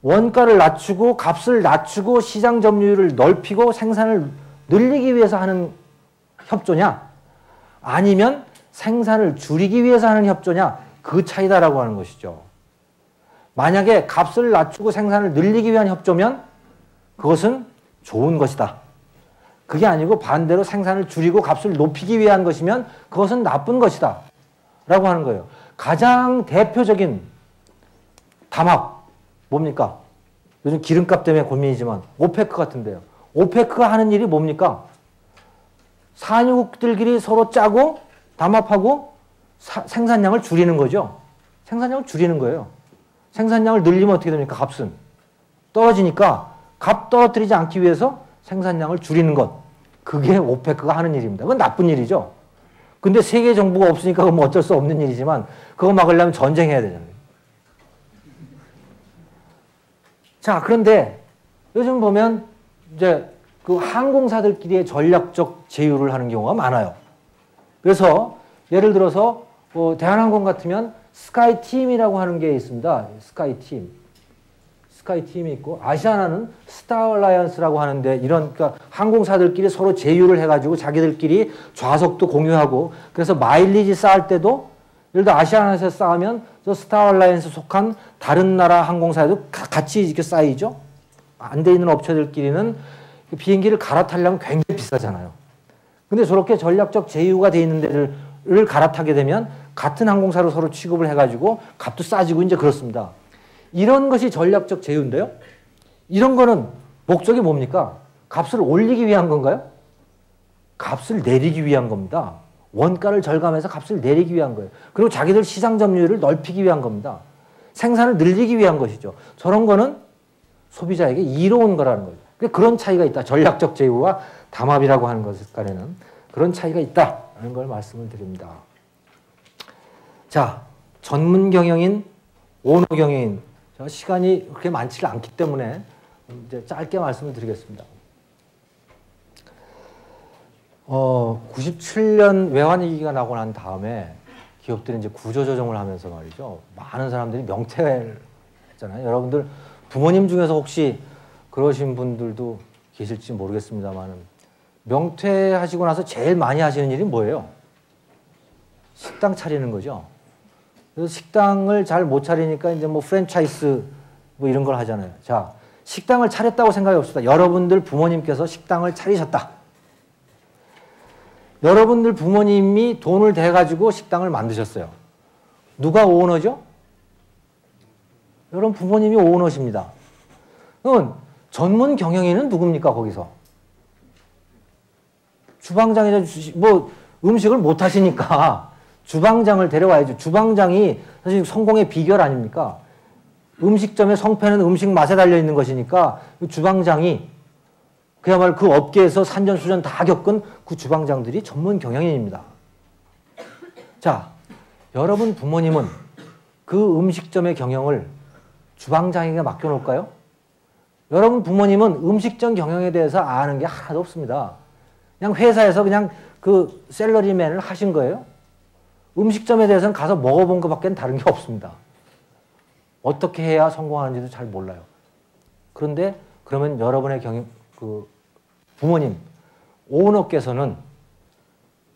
원가를 낮추고 값을 낮추고 시장 점유율을 넓히고 생산을 늘리기 위해서 하는 협조냐? 아니면 생산을 줄이기 위해서 하는 협조냐? 그 차이다라고 하는 것이죠. 만약에 값을 낮추고 생산을 늘리기 위한 협조면 그것은 좋은 것이다. 그게 아니고 반대로 생산을 줄이고 값을 높이기 위한 것이면 그것은 나쁜 것이다 라고 하는 거예요. 가장 대표적인 담합 뭡니까? 요즘 기름값 때문에 고민이지만 오페크 같은데요. 오페크가 하는 일이 뭡니까? 산유국들끼리 서로 짜고 담합하고 생산량을 줄이는 거죠. 생산량을 줄이는 거예요. 생산량을 늘리면 어떻게 됩니까? 값은 떨어지니까 값 떨어뜨리지 않기 위해서 생산량을 줄이는 것. 그게 오페크가 하는 일입니다. 그건 나쁜 일이죠. 근데 세계 정부가 없으니까 그건 어쩔 수 없는 일이지만 그거 막으려면 전쟁해야 되잖아요. 자, 그런데 요즘 보면 이제 그 항공사들끼리의 전략적 제휴를 하는 경우가 많아요. 그래서 예를 들어서 대한항공 같으면 스카이팀이라고 하는 게 있습니다. 스카이팀. 스카이 팀이 있고 아시아나는 스타 얼라이언스라고 하는데 이런 그러니까 항공사들끼리 서로 제휴를 해가지고 자기들끼리 좌석도 공유하고 그래서 마일리지 쌓을 때도 예를 들어 아시아나에서 쌓으면 저 스타 얼라이언스 속한 다른 나라 항공사에도 같이 이렇게 쌓이죠. 안 돼 있는 업체들끼리는 비행기를 갈아타려면 굉장히 비싸잖아요. 근데 저렇게 전략적 제휴가 돼 있는 데를 갈아타게 되면 같은 항공사로 서로 취급을 해가지고 값도 싸지고 이제 그렇습니다. 이런 것이 전략적 제휴인데요. 이런 거는 목적이 뭡니까? 값을 올리기 위한 건가요? 값을 내리기 위한 겁니다. 원가를 절감해서 값을 내리기 위한 거예요. 그리고 자기들 시장 점유율을 넓히기 위한 겁니다. 생산을 늘리기 위한 것이죠. 저런 거는 소비자에게 이로운 거라는 거죠. 그런 차이가 있다. 전략적 제휴와 담합이라고 하는 것 간에는 그런 차이가 있다는 걸 말씀을 드립니다. 자, 전문 경영인, 오너 경영인. 시간이 그렇게 많지 않기 때문에 이제 짧게 말씀을 드리겠습니다. 97년 외환위기가 나고 난 다음에 기업들이 이제 구조조정을 하면서 말이죠. 많은 사람들이 명퇴를 했잖아요. 여러분들 부모님 중에서 혹시 그러신 분들도 계실지 모르겠습니다만 명퇴하시고 나서 제일 많이 하시는 일이 뭐예요? 식당 차리는 거죠. 그래서 식당을 잘 못 차리니까 이제 뭐 프랜차이즈 뭐 이런 걸 하잖아요. 자, 식당을 차렸다고 생각해 봅시다. 여러분들 부모님께서 식당을 차리셨다. 여러분들 부모님이 돈을 대가지고 식당을 만드셨어요. 누가 오너죠? 여러분 부모님이 오너십니다. 그럼 전문 경영인은 누굽니까 거기서? 주방장이죠. 뭐 음식을 못 하시니까 주방장을 데려와야죠. 주방장이 사실 성공의 비결 아닙니까? 음식점의 성패는 음식 맛에 달려있는 것이니까 주방장이 그야말로 그 업계에서 산전수전 다 겪은 그 주방장들이 전문 경영인입니다. 자, 여러분 부모님은 그 음식점의 경영을 주방장에게 맡겨놓을까요? 여러분 부모님은 음식점 경영에 대해서 아는 게 하나도 없습니다. 그냥 회사에서 그냥 그 샐러리맨을 하신 거예요. 음식점에 대해서는 가서 먹어본 것밖에 다른 게 없습니다. 어떻게 해야 성공하는지도 잘 몰라요. 그런데 그러면 여러분의 부모님, 오너께서는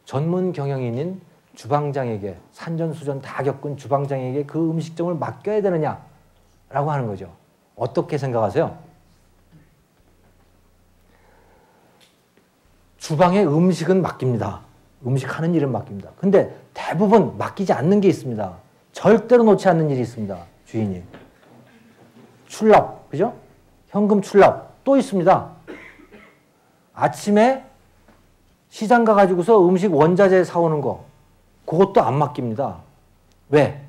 전문 경영인인 주방장에게 산전수전 다 겪은 주방장에게 그 음식점을 맡겨야 되느냐라고 하는 거죠. 어떻게 생각하세요? 주방에 음식은 맡깁니다. 음식하는 일은 맡깁니다. 근데 대부분 맡기지 않는 게 있습니다. 절대로 놓지 않는 일이 있습니다. 주인이. 출납, 그죠? 현금 출납 또 있습니다. 아침에 시장 가가지고서 음식 원자재 사오는 거 그것도 안 맡깁니다. 왜?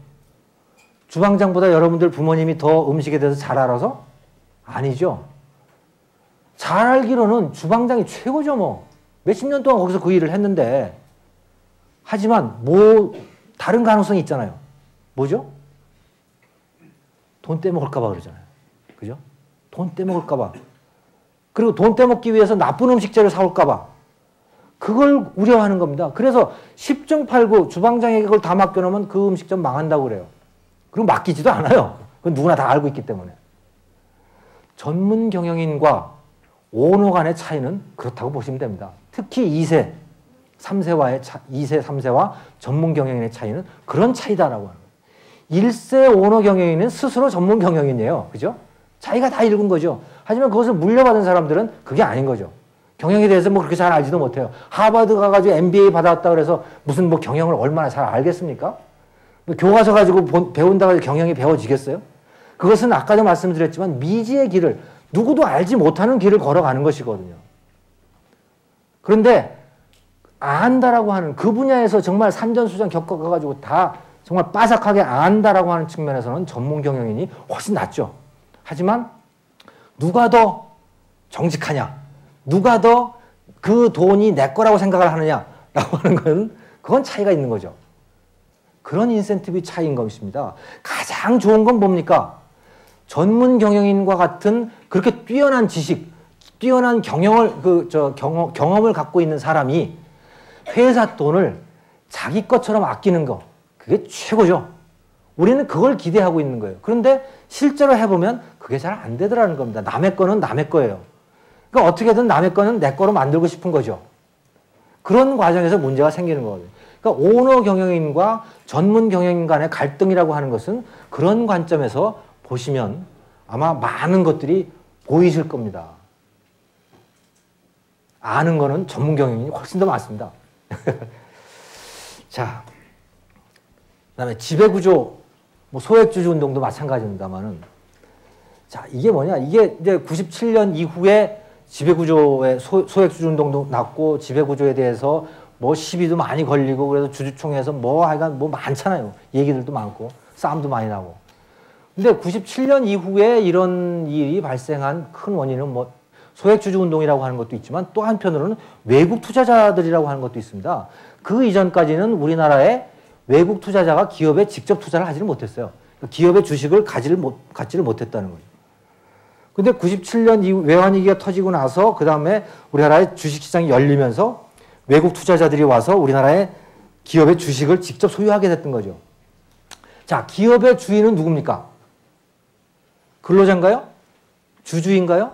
주방장보다 여러분들 부모님이 더 음식에 대해서 잘 알아서? 아니죠. 잘 알기로는 주방장이 최고죠 뭐. 몇십 년 동안 거기서 그 일을 했는데 하지만 뭐 다른 가능성이 있잖아요. 뭐죠? 돈 떼먹을까 봐 그러잖아요. 그죠? 돈 떼먹을까 봐. 그리고 돈 떼먹기 위해서 나쁜 음식재를 사올까 봐. 그걸 우려하는 겁니다. 그래서 10중 8구 주방장에게 그걸 다 맡겨놓으면 그 음식점 망한다고 그래요. 그리고 맡기지도 않아요. 그건 누구나 다 알고 있기 때문에. 전문 경영인과 오너 간의 차이는 그렇다고 보시면 됩니다. 특히 2세, 3세와 전문 경영인의 차이는 그런 차이다라고 하는 거예요. 1세 오너 경영인은 스스로 전문 경영인이에요. 그죠? 자기가 다 읽은 거죠. 하지만 그것을 물려받은 사람들은 그게 아닌 거죠. 경영에 대해서 뭐 그렇게 잘 알지도 못해요. 하버드 가가지고 MBA 받았다 그래서 무슨 뭐 경영을 얼마나 잘 알겠습니까? 뭐 교과서 가지고 배운다고 해서 경영이 배워지겠어요? 그것은 아까도 말씀드렸지만 미지의 길을 누구도 알지 못하는 길을 걸어가는 것이거든요. 그런데 안다라고 하는 그 분야에서 정말 산전수전 겪어가지고 다 정말 빠삭하게 안다라고 하는 측면에서는 전문 경영인이 훨씬 낫죠. 하지만 누가 더 정직하냐, 누가 더 그 돈이 내 거라고 생각을 하느냐라고 하는 건 그건 차이가 있는 거죠. 그런 인센티브 차이인 것입니다. 가장 좋은 건 뭡니까? 전문 경영인과 같은 그렇게 뛰어난 지식, 뛰어난 경험을 갖고 있는 사람이 회사 돈을 자기 것처럼 아끼는 거, 그게 최고죠. 우리는 그걸 기대하고 있는 거예요. 그런데 실제로 해보면 그게 잘 안 되더라는 겁니다. 남의 거는 남의 거예요. 그러니까 어떻게든 남의 거는 내 거로 만들고 싶은 거죠. 그런 과정에서 문제가 생기는 거거든요. 그러니까 오너 경영인과 전문 경영인 간의 갈등이라고 하는 것은 그런 관점에서 보시면 아마 많은 것들이 보이실 겁니다. 아는 거는 전문 경영인이 훨씬 더 많습니다. 자, 그다음에 지배구조, 뭐 소액주주 운동도 마찬가지입니다만은, 자, 이게 뭐냐? 이게 이제 97년 이후에 지배구조의 소액주주 운동도 났고, 지배구조에 대해서 뭐 시비도 많이 걸리고, 그래서 주주총회에서 뭐 하여간 뭐 많잖아요. 얘기들도 많고, 싸움도 많이 나고. 근데 97년 이후에 이런 일이 발생한 큰 원인은 뭐 소액주주 운동이라고 하는 것도 있지만 또 한편으로는 외국 투자자들이라고 하는 것도 있습니다. 그 이전까지는 우리나라에 외국 투자자가 기업에 직접 투자를 하지를 못했어요. 기업의 주식을 갖지를 못했다는 거죠. 근데 97년 이후 외환위기가 터지고 나서 그 다음에 우리나라의 주식시장이 열리면서 외국 투자자들이 와서 우리나라의 기업의 주식을 직접 소유하게 됐던 거죠. 자, 기업의 주인은 누굽니까? 근로자인가요? 주주인가요?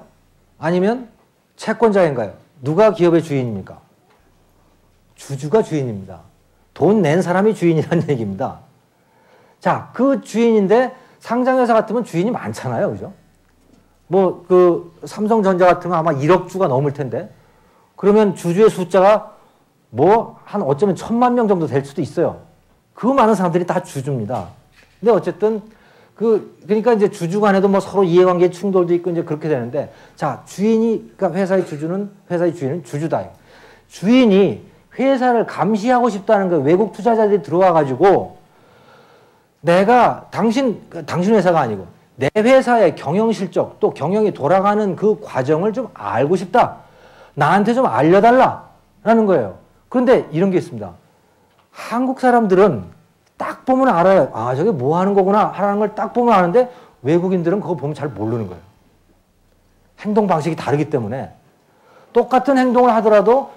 아니면 채권자인가요? 누가 기업의 주인입니까? 주주가 주인입니다. 돈 낸 사람이 주인이라는 얘기입니다. 자, 그 주인인데 상장회사 같으면 주인이 많잖아요. 그죠? 뭐, 삼성전자 같으면 아마 1억 주가 넘을 텐데, 그러면 주주의 숫자가 뭐, 어쩌면 1000만 명 정도 될 수도 있어요. 그 많은 사람들이 다 주주입니다. 근데 어쨌든, 그러니까 이제 주주 간에도 뭐 서로 이해관계 충돌도 있고 이제 그렇게 되는데, 자, 그러니까 회사의 주인은 주주다. 주인이 회사를 감시하고 싶다는 거예요. 외국 투자자들이 들어와가지고, 당신 회사가 아니고, 내 회사의 경영 실적, 또 경영이 돌아가는 그 과정을 좀 알고 싶다. 나한테 좀 알려달라. 라는 거예요. 그런데 이런 게 있습니다. 한국 사람들은 딱 보면 알아요. 아, 저게 뭐 하는 거구나. 하라는 걸 딱 보면 아는데 외국인들은 그거 보면 잘 모르는 거예요. 행동 방식이 다르기 때문에. 똑같은 행동을 하더라도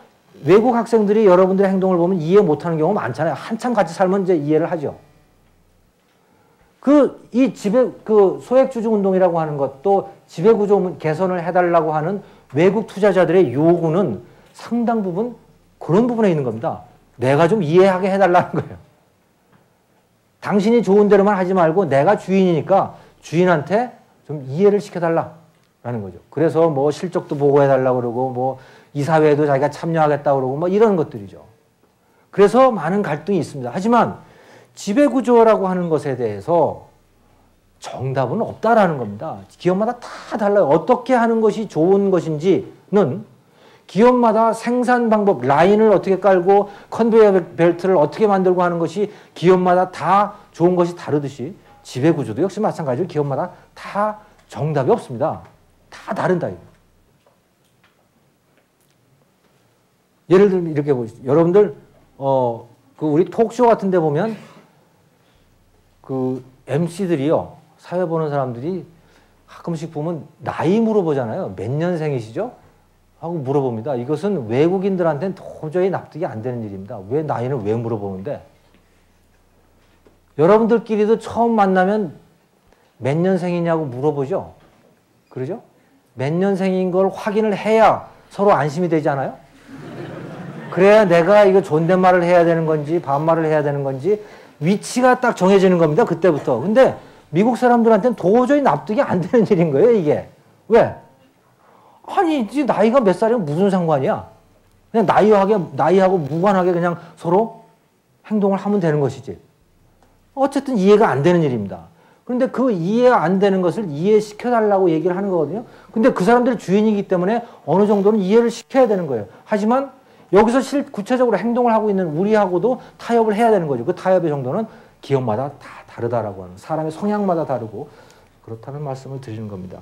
외국 학생들이 여러분들의 행동을 보면 이해 못하는 경우가 많잖아요. 한참 같이 살면 이제 이해를 하죠. 소액주주 운동이라고 하는 것도 지배구조 개선을 해달라고 하는 외국 투자자들의 요구는 상당 부분 그런 부분에 있는 겁니다. 내가 좀 이해하게 해달라는 거예요. 당신이 좋은 대로만 하지 말고 내가 주인이니까 주인한테 좀 이해를 시켜달라는 거죠. 그래서 뭐 실적도 보고해달라고 그러고 뭐 이사회에도 자기가 참여하겠다고 그러고 뭐 이런 것들이죠. 그래서 많은 갈등이 있습니다. 하지만 지배구조라고 하는 것에 대해서 정답은 없다라는 겁니다. 기업마다 다 달라요. 어떻게 하는 것이 좋은 것인지는 기업마다 생산 방법, 라인을 어떻게 깔고 컨베이어 벨트를 어떻게 만들고 하는 것이 기업마다 다 좋은 것이 다르듯이 지배구조도 역시 마찬가지로 기업마다 다 정답이 없습니다. 다 다른다. 예를 들면 이렇게 보시죠. 여러분들 우리 톡쇼 같은 데 보면 MC들이요. 사회 보는 사람들이 가끔씩 보면 나이 물어보잖아요. 몇 년생이시죠? 하고 물어봅니다. 이것은 외국인들한테는 도저히 납득이 안 되는 일입니다. 왜 나이는 왜 물어보는데? 여러분들끼리도 처음 만나면 몇 년생이냐고 물어보죠? 그러죠? 몇 년생인 걸 확인을 해야 서로 안심이 되잖아요? 그래야 내가 이거 존댓말을 해야 되는 건지 반말을 해야 되는 건지 위치가 딱 정해지는 겁니다. 그때부터. 근데 미국 사람들한테는 도저히 납득이 안 되는 일인 거예요. 이게. 왜? 아니 이제 나이가 몇 살이면 무슨 상관이야. 그냥 나이하고 무관하게 그냥 서로 행동을 하면 되는 것이지. 어쨌든 이해가 안 되는 일입니다. 그런데 그 이해가 안 되는 것을 이해시켜달라고 얘기를 하는 거거든요. 근데 그 사람들이 주인이기 때문에 어느 정도는 이해를 시켜야 되는 거예요. 하지만 여기서 구체적으로 행동을 하고 있는 우리하고도 타협을 해야 되는 거죠. 그 타협의 정도는 기업마다 다 다르다라고 하는, 사람의 성향마다 다르고 그렇다는 말씀을 드리는 겁니다.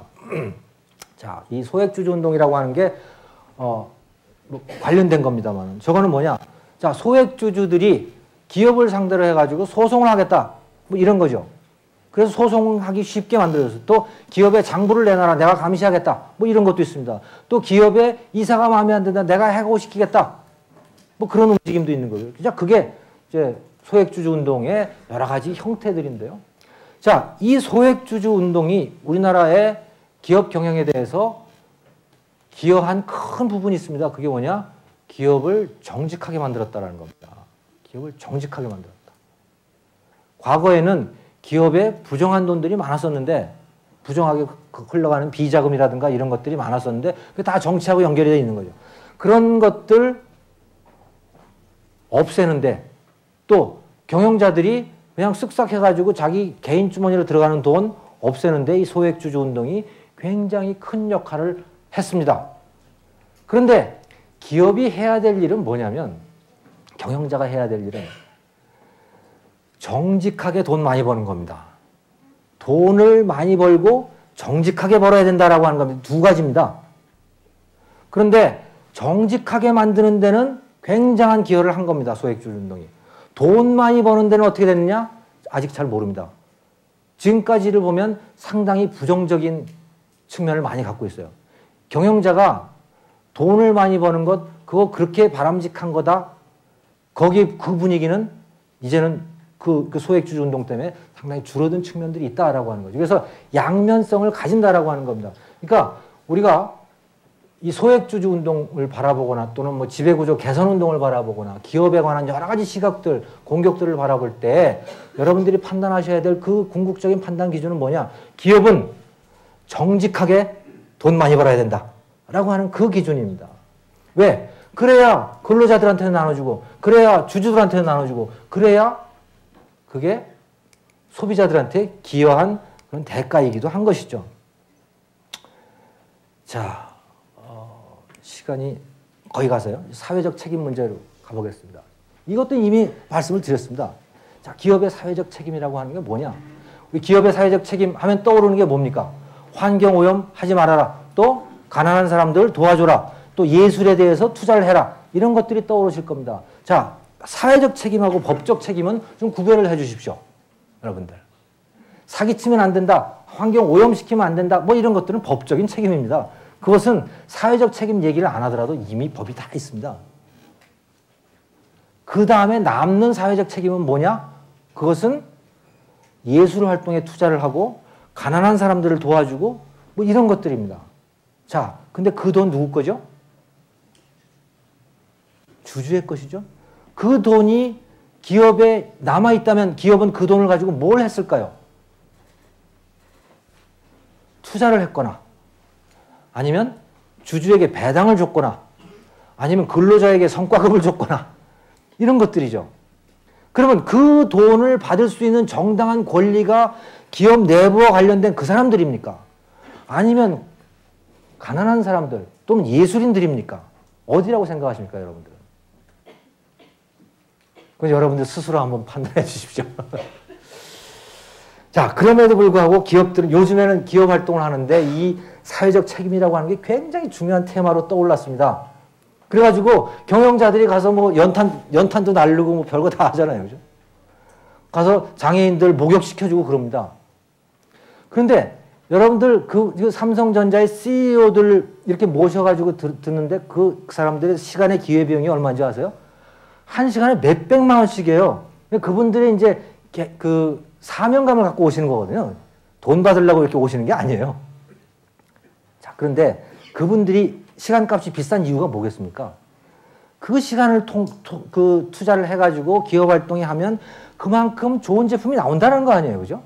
자, 이 소액주주 운동이라고 하는 게 뭐 관련된 겁니다만, 저거는 뭐냐? 자, 소액주주들이 기업을 상대로 해가지고 소송을 하겠다, 뭐 이런 거죠. 그래서 소송하기 쉽게 만들어서 또 기업에 장부를 내놔라, 내가 감시하겠다, 뭐 이런 것도 있습니다. 또 기업에 이사가 마음에 안 든다, 내가 해고시키겠다, 뭐 그런 움직임도 있는 거예요. 그냥 그게 이제 소액주주 운동의 여러 가지 형태들인데요. 자, 이 소액주주 운동이 우리나라의 기업 경영에 대해서 기여한 큰 부분이 있습니다. 그게 뭐냐? 기업을 정직하게 만들었다는 겁니다. 기업을 정직하게 만들었다. 과거에는 기업에 부정한 돈들이 많았었는데, 부정하게 흘러가는 비자금이라든가 이런 것들이 많았었는데, 그게 다 정치하고 연결이 되어 있는 거죠. 그런 것들 없애는데, 또 경영자들이 그냥 쓱싹 해가지고 자기 개인 주머니로 들어가는 돈 없애는데 이 소액주주 운동이 굉장히 큰 역할을 했습니다. 그런데 기업이 해야 될 일은 뭐냐면, 경영자가 해야 될 일은 정직하게 돈 많이 버는 겁니다. 돈을 많이 벌고 정직하게 벌어야 된다라고 하는 겁니다. 두 가지입니다. 그런데 정직하게 만드는 데는 굉장한 기여를 한 겁니다. 소액주주 운동이. 돈 많이 버는 데는 어떻게 됐느냐? 아직 잘 모릅니다. 지금까지를 보면 상당히 부정적인 측면을 많이 갖고 있어요. 경영자가 돈을 많이 버는 것, 그거 그렇게 바람직한 거다. 거기 그 분위기는 이제는 그 소액주주 운동 때문에 상당히 줄어든 측면들이 있다라고 하는 거죠. 그래서 양면성을 가진다라고 하는 겁니다. 그러니까 우리가 이 소액주주 운동을 바라보거나 또는 뭐 지배구조 개선 운동을 바라보거나 기업에 관한 여러 가지 시각들, 공격들을 바라볼 때 여러분들이 판단하셔야 될 그 궁극적인 판단 기준은 뭐냐? 기업은 정직하게 돈 많이 벌어야 된다라고 하는 그 기준입니다. 왜? 그래야 근로자들한테는 나눠주고, 그래야 주주들한테는 나눠주고, 그래야 그게 소비자들한테 기여한 그런 대가이기도 한 것이죠. 자, 시간이 거의 가서요. 사회적 책임 문제로 가보겠습니다. 이것도 이미 말씀을 드렸습니다. 자, 기업의 사회적 책임이라고 하는 게 뭐냐? 우리 기업의 사회적 책임 하면 떠오르는 게 뭡니까? 환경오염 하지 말아라. 또 가난한 사람들 도와줘라. 또 예술에 대해서 투자를 해라. 이런 것들이 떠오르실 겁니다. 자, 사회적 책임하고 법적 책임은 좀 구별을 해 주십시오. 여러분들. 사기치면 안 된다. 환경 오염시키면 안 된다. 뭐 이런 것들은 법적인 책임입니다. 그것은 사회적 책임 얘기를 안 하더라도 이미 법이 다 있습니다. 그 다음에 남는 사회적 책임은 뭐냐? 그것은 예술 활동에 투자를 하고 가난한 사람들을 도와주고 뭐 이런 것들입니다. 자, 근데 그 돈 누구 거죠? 주주의 것이죠. 그 돈이 기업에 남아있다면 기업은 그 돈을 가지고 뭘 했을까요? 투자를 했거나 아니면 주주에게 배당을 줬거나 아니면 근로자에게 성과급을 줬거나 이런 것들이죠. 그러면 그 돈을 받을 수 있는 정당한 권리가 기업 내부와 관련된 그 사람들입니까? 아니면 가난한 사람들 또는 예술인들입니까? 어디라고 생각하십니까, 여러분들은? 그건 여러분들 스스로 한번 판단해 주십시오. 자, 그럼에도 불구하고 기업들은 요즘에는 기업 활동을 하는데 이 사회적 책임이라고 하는 게 굉장히 중요한 테마로 떠올랐습니다. 그래가지고 경영자들이 가서 뭐 연탄도 날르고 뭐 별거 다 하잖아요. 그죠? 가서 장애인들 목욕시켜주고 그럽니다. 그런데 여러분들 그 삼성전자의 CEO들 이렇게 모셔가지고 듣는데 그 사람들의 시간의 기회비용이 얼마인지 아세요? 한 시간에 몇백만 원씩이에요. 그분들이 이제 그 사명감을 갖고 오시는 거거든요. 돈 받으려고 이렇게 오시는 게 아니에요. 자, 그런데 그분들이 시간값이 비싼 이유가 뭐겠습니까? 그 시간을 투자를 해가지고 기업 활동에 하면 그만큼 좋은 제품이 나온다는 거 아니에요. 그죠?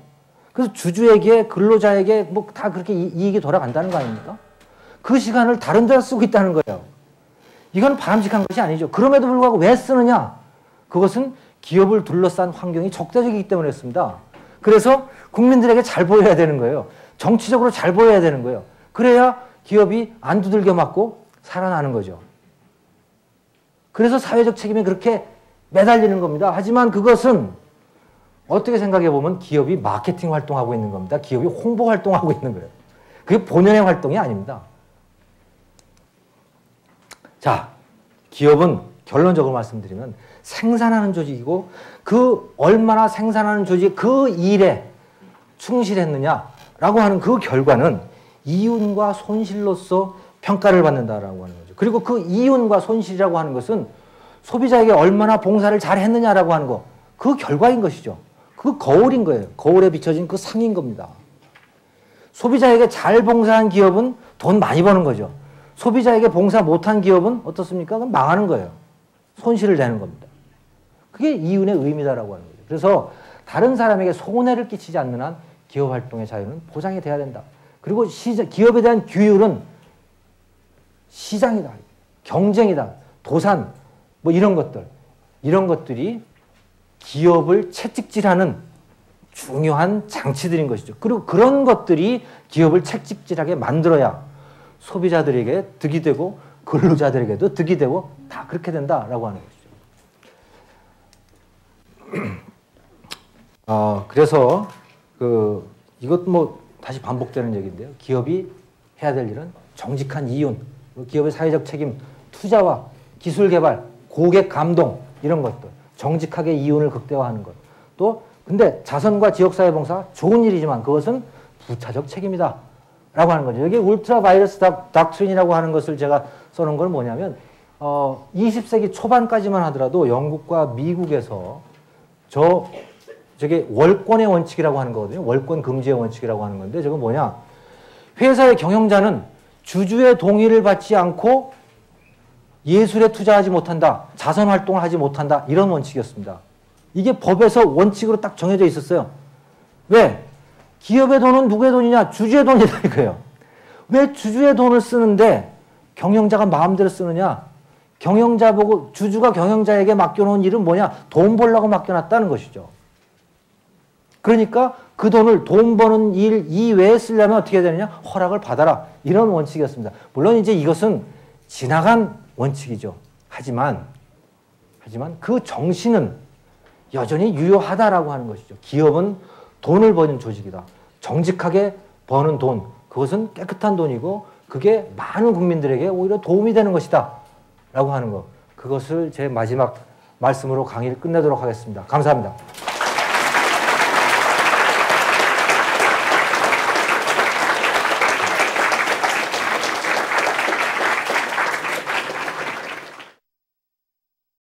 그래서 주주에게, 근로자에게 뭐 다 그렇게 이익이 돌아간다는 거 아닙니까? 그 시간을 다른 데다 쓰고 있다는 거예요. 이건 바람직한 것이 아니죠. 그럼에도 불구하고 왜 쓰느냐? 그것은 기업을 둘러싼 환경이 적대적이기 때문에 했습니다. 그래서 국민들에게 잘 보여야 되는 거예요. 정치적으로 잘 보여야 되는 거예요. 그래야 기업이 안 두들겨 맞고 살아나는 거죠. 그래서 사회적 책임에 그렇게 매달리는 겁니다. 하지만 그것은 어떻게 생각해 보면 기업이 마케팅 활동하고 있는 겁니다. 기업이 홍보 활동하고 있는 거예요. 그게 본연의 활동이 아닙니다. 자, 기업은 결론적으로 말씀드리면 생산하는 조직이고 그 얼마나 생산하는 조직 그 일에 충실했느냐라고 하는 그 결과는 이윤과 손실로서 평가를 받는다라고 하는 거죠. 그리고 그 이윤과 손실이라고 하는 것은 소비자에게 얼마나 봉사를 잘 했느냐라고 하는 거, 그 결과인 것이죠. 그 거울인 거예요. 거울에 비춰진 그 상인 겁니다. 소비자에게 잘 봉사한 기업은 돈 많이 버는 거죠. 소비자에게 봉사 못한 기업은 어떻습니까? 그럼 망하는 거예요. 손실을 내는 겁니다. 그게 이윤의 의미다라고 하는 거죠. 그래서 다른 사람에게 손해를 끼치지 않는 한 기업 활동의 자유는 보장이 돼야 된다. 그리고 기업에 대한 규율은 시장이다, 경쟁이다, 도산, 뭐 이런 것들이 기업을 채찍질하는 중요한 장치들인 것이죠. 그리고 그런 것들이 기업을 채찍질하게 만들어야 소비자들에게 득이 되고 근로자들에게도 득이 되고 다 그렇게 된다라고 하는 것이죠. 그래서 이것 뭐 다시 반복되는 얘기인데요. 기업이 해야 될 일은 정직한 이윤, 기업의 사회적 책임, 투자와 기술 개발, 고객 감동 이런 것들, 정직하게 이윤을 극대화하는 것. 또 근데 자선과 지역사회 봉사 좋은 일이지만 그것은 부차적 책임이다 라고 하는 거죠. 여기 울트라 바이러스 닥트린이라고 하는 것을 제가 써놓은 건 뭐냐면 20세기 초반까지만 하더라도 영국과 미국에서 저게 월권의 원칙이라고 하는 거거든요. 월권 금지의 원칙이라고 하는 건데 저건 뭐냐. 회사의 경영자는 주주의 동의를 받지 않고 예술에 투자하지 못한다. 자선 활동을 하지 못한다. 이런 원칙이었습니다. 이게 법에서 원칙으로 딱 정해져 있었어요. 왜? 기업의 돈은 누구의 돈이냐? 주주의 돈이다 이거예요. 왜 주주의 돈을 쓰는데 경영자가 마음대로 쓰느냐? 경영자 보고 주주가 경영자에게 맡겨놓은 일은 뭐냐? 돈 벌려고 맡겨놨다는 것이죠. 그러니까 그 돈을 돈 버는 일 이외에 쓰려면 어떻게 해야 되느냐? 허락을 받아라. 이런 원칙이었습니다. 물론 이제 이것은 지나간 원칙이죠. 하지만 그 정신은 여전히 유효하다라고 하는 것이죠. 기업은 돈을 버는 조직이다. 정직하게 버는 돈, 그것은 깨끗한 돈이고 그게 많은 국민들에게 오히려 도움이 되는 것이다 라고 하는 것. 그것을 제 마지막 말씀으로 강의를 끝내도록 하겠습니다. 감사합니다.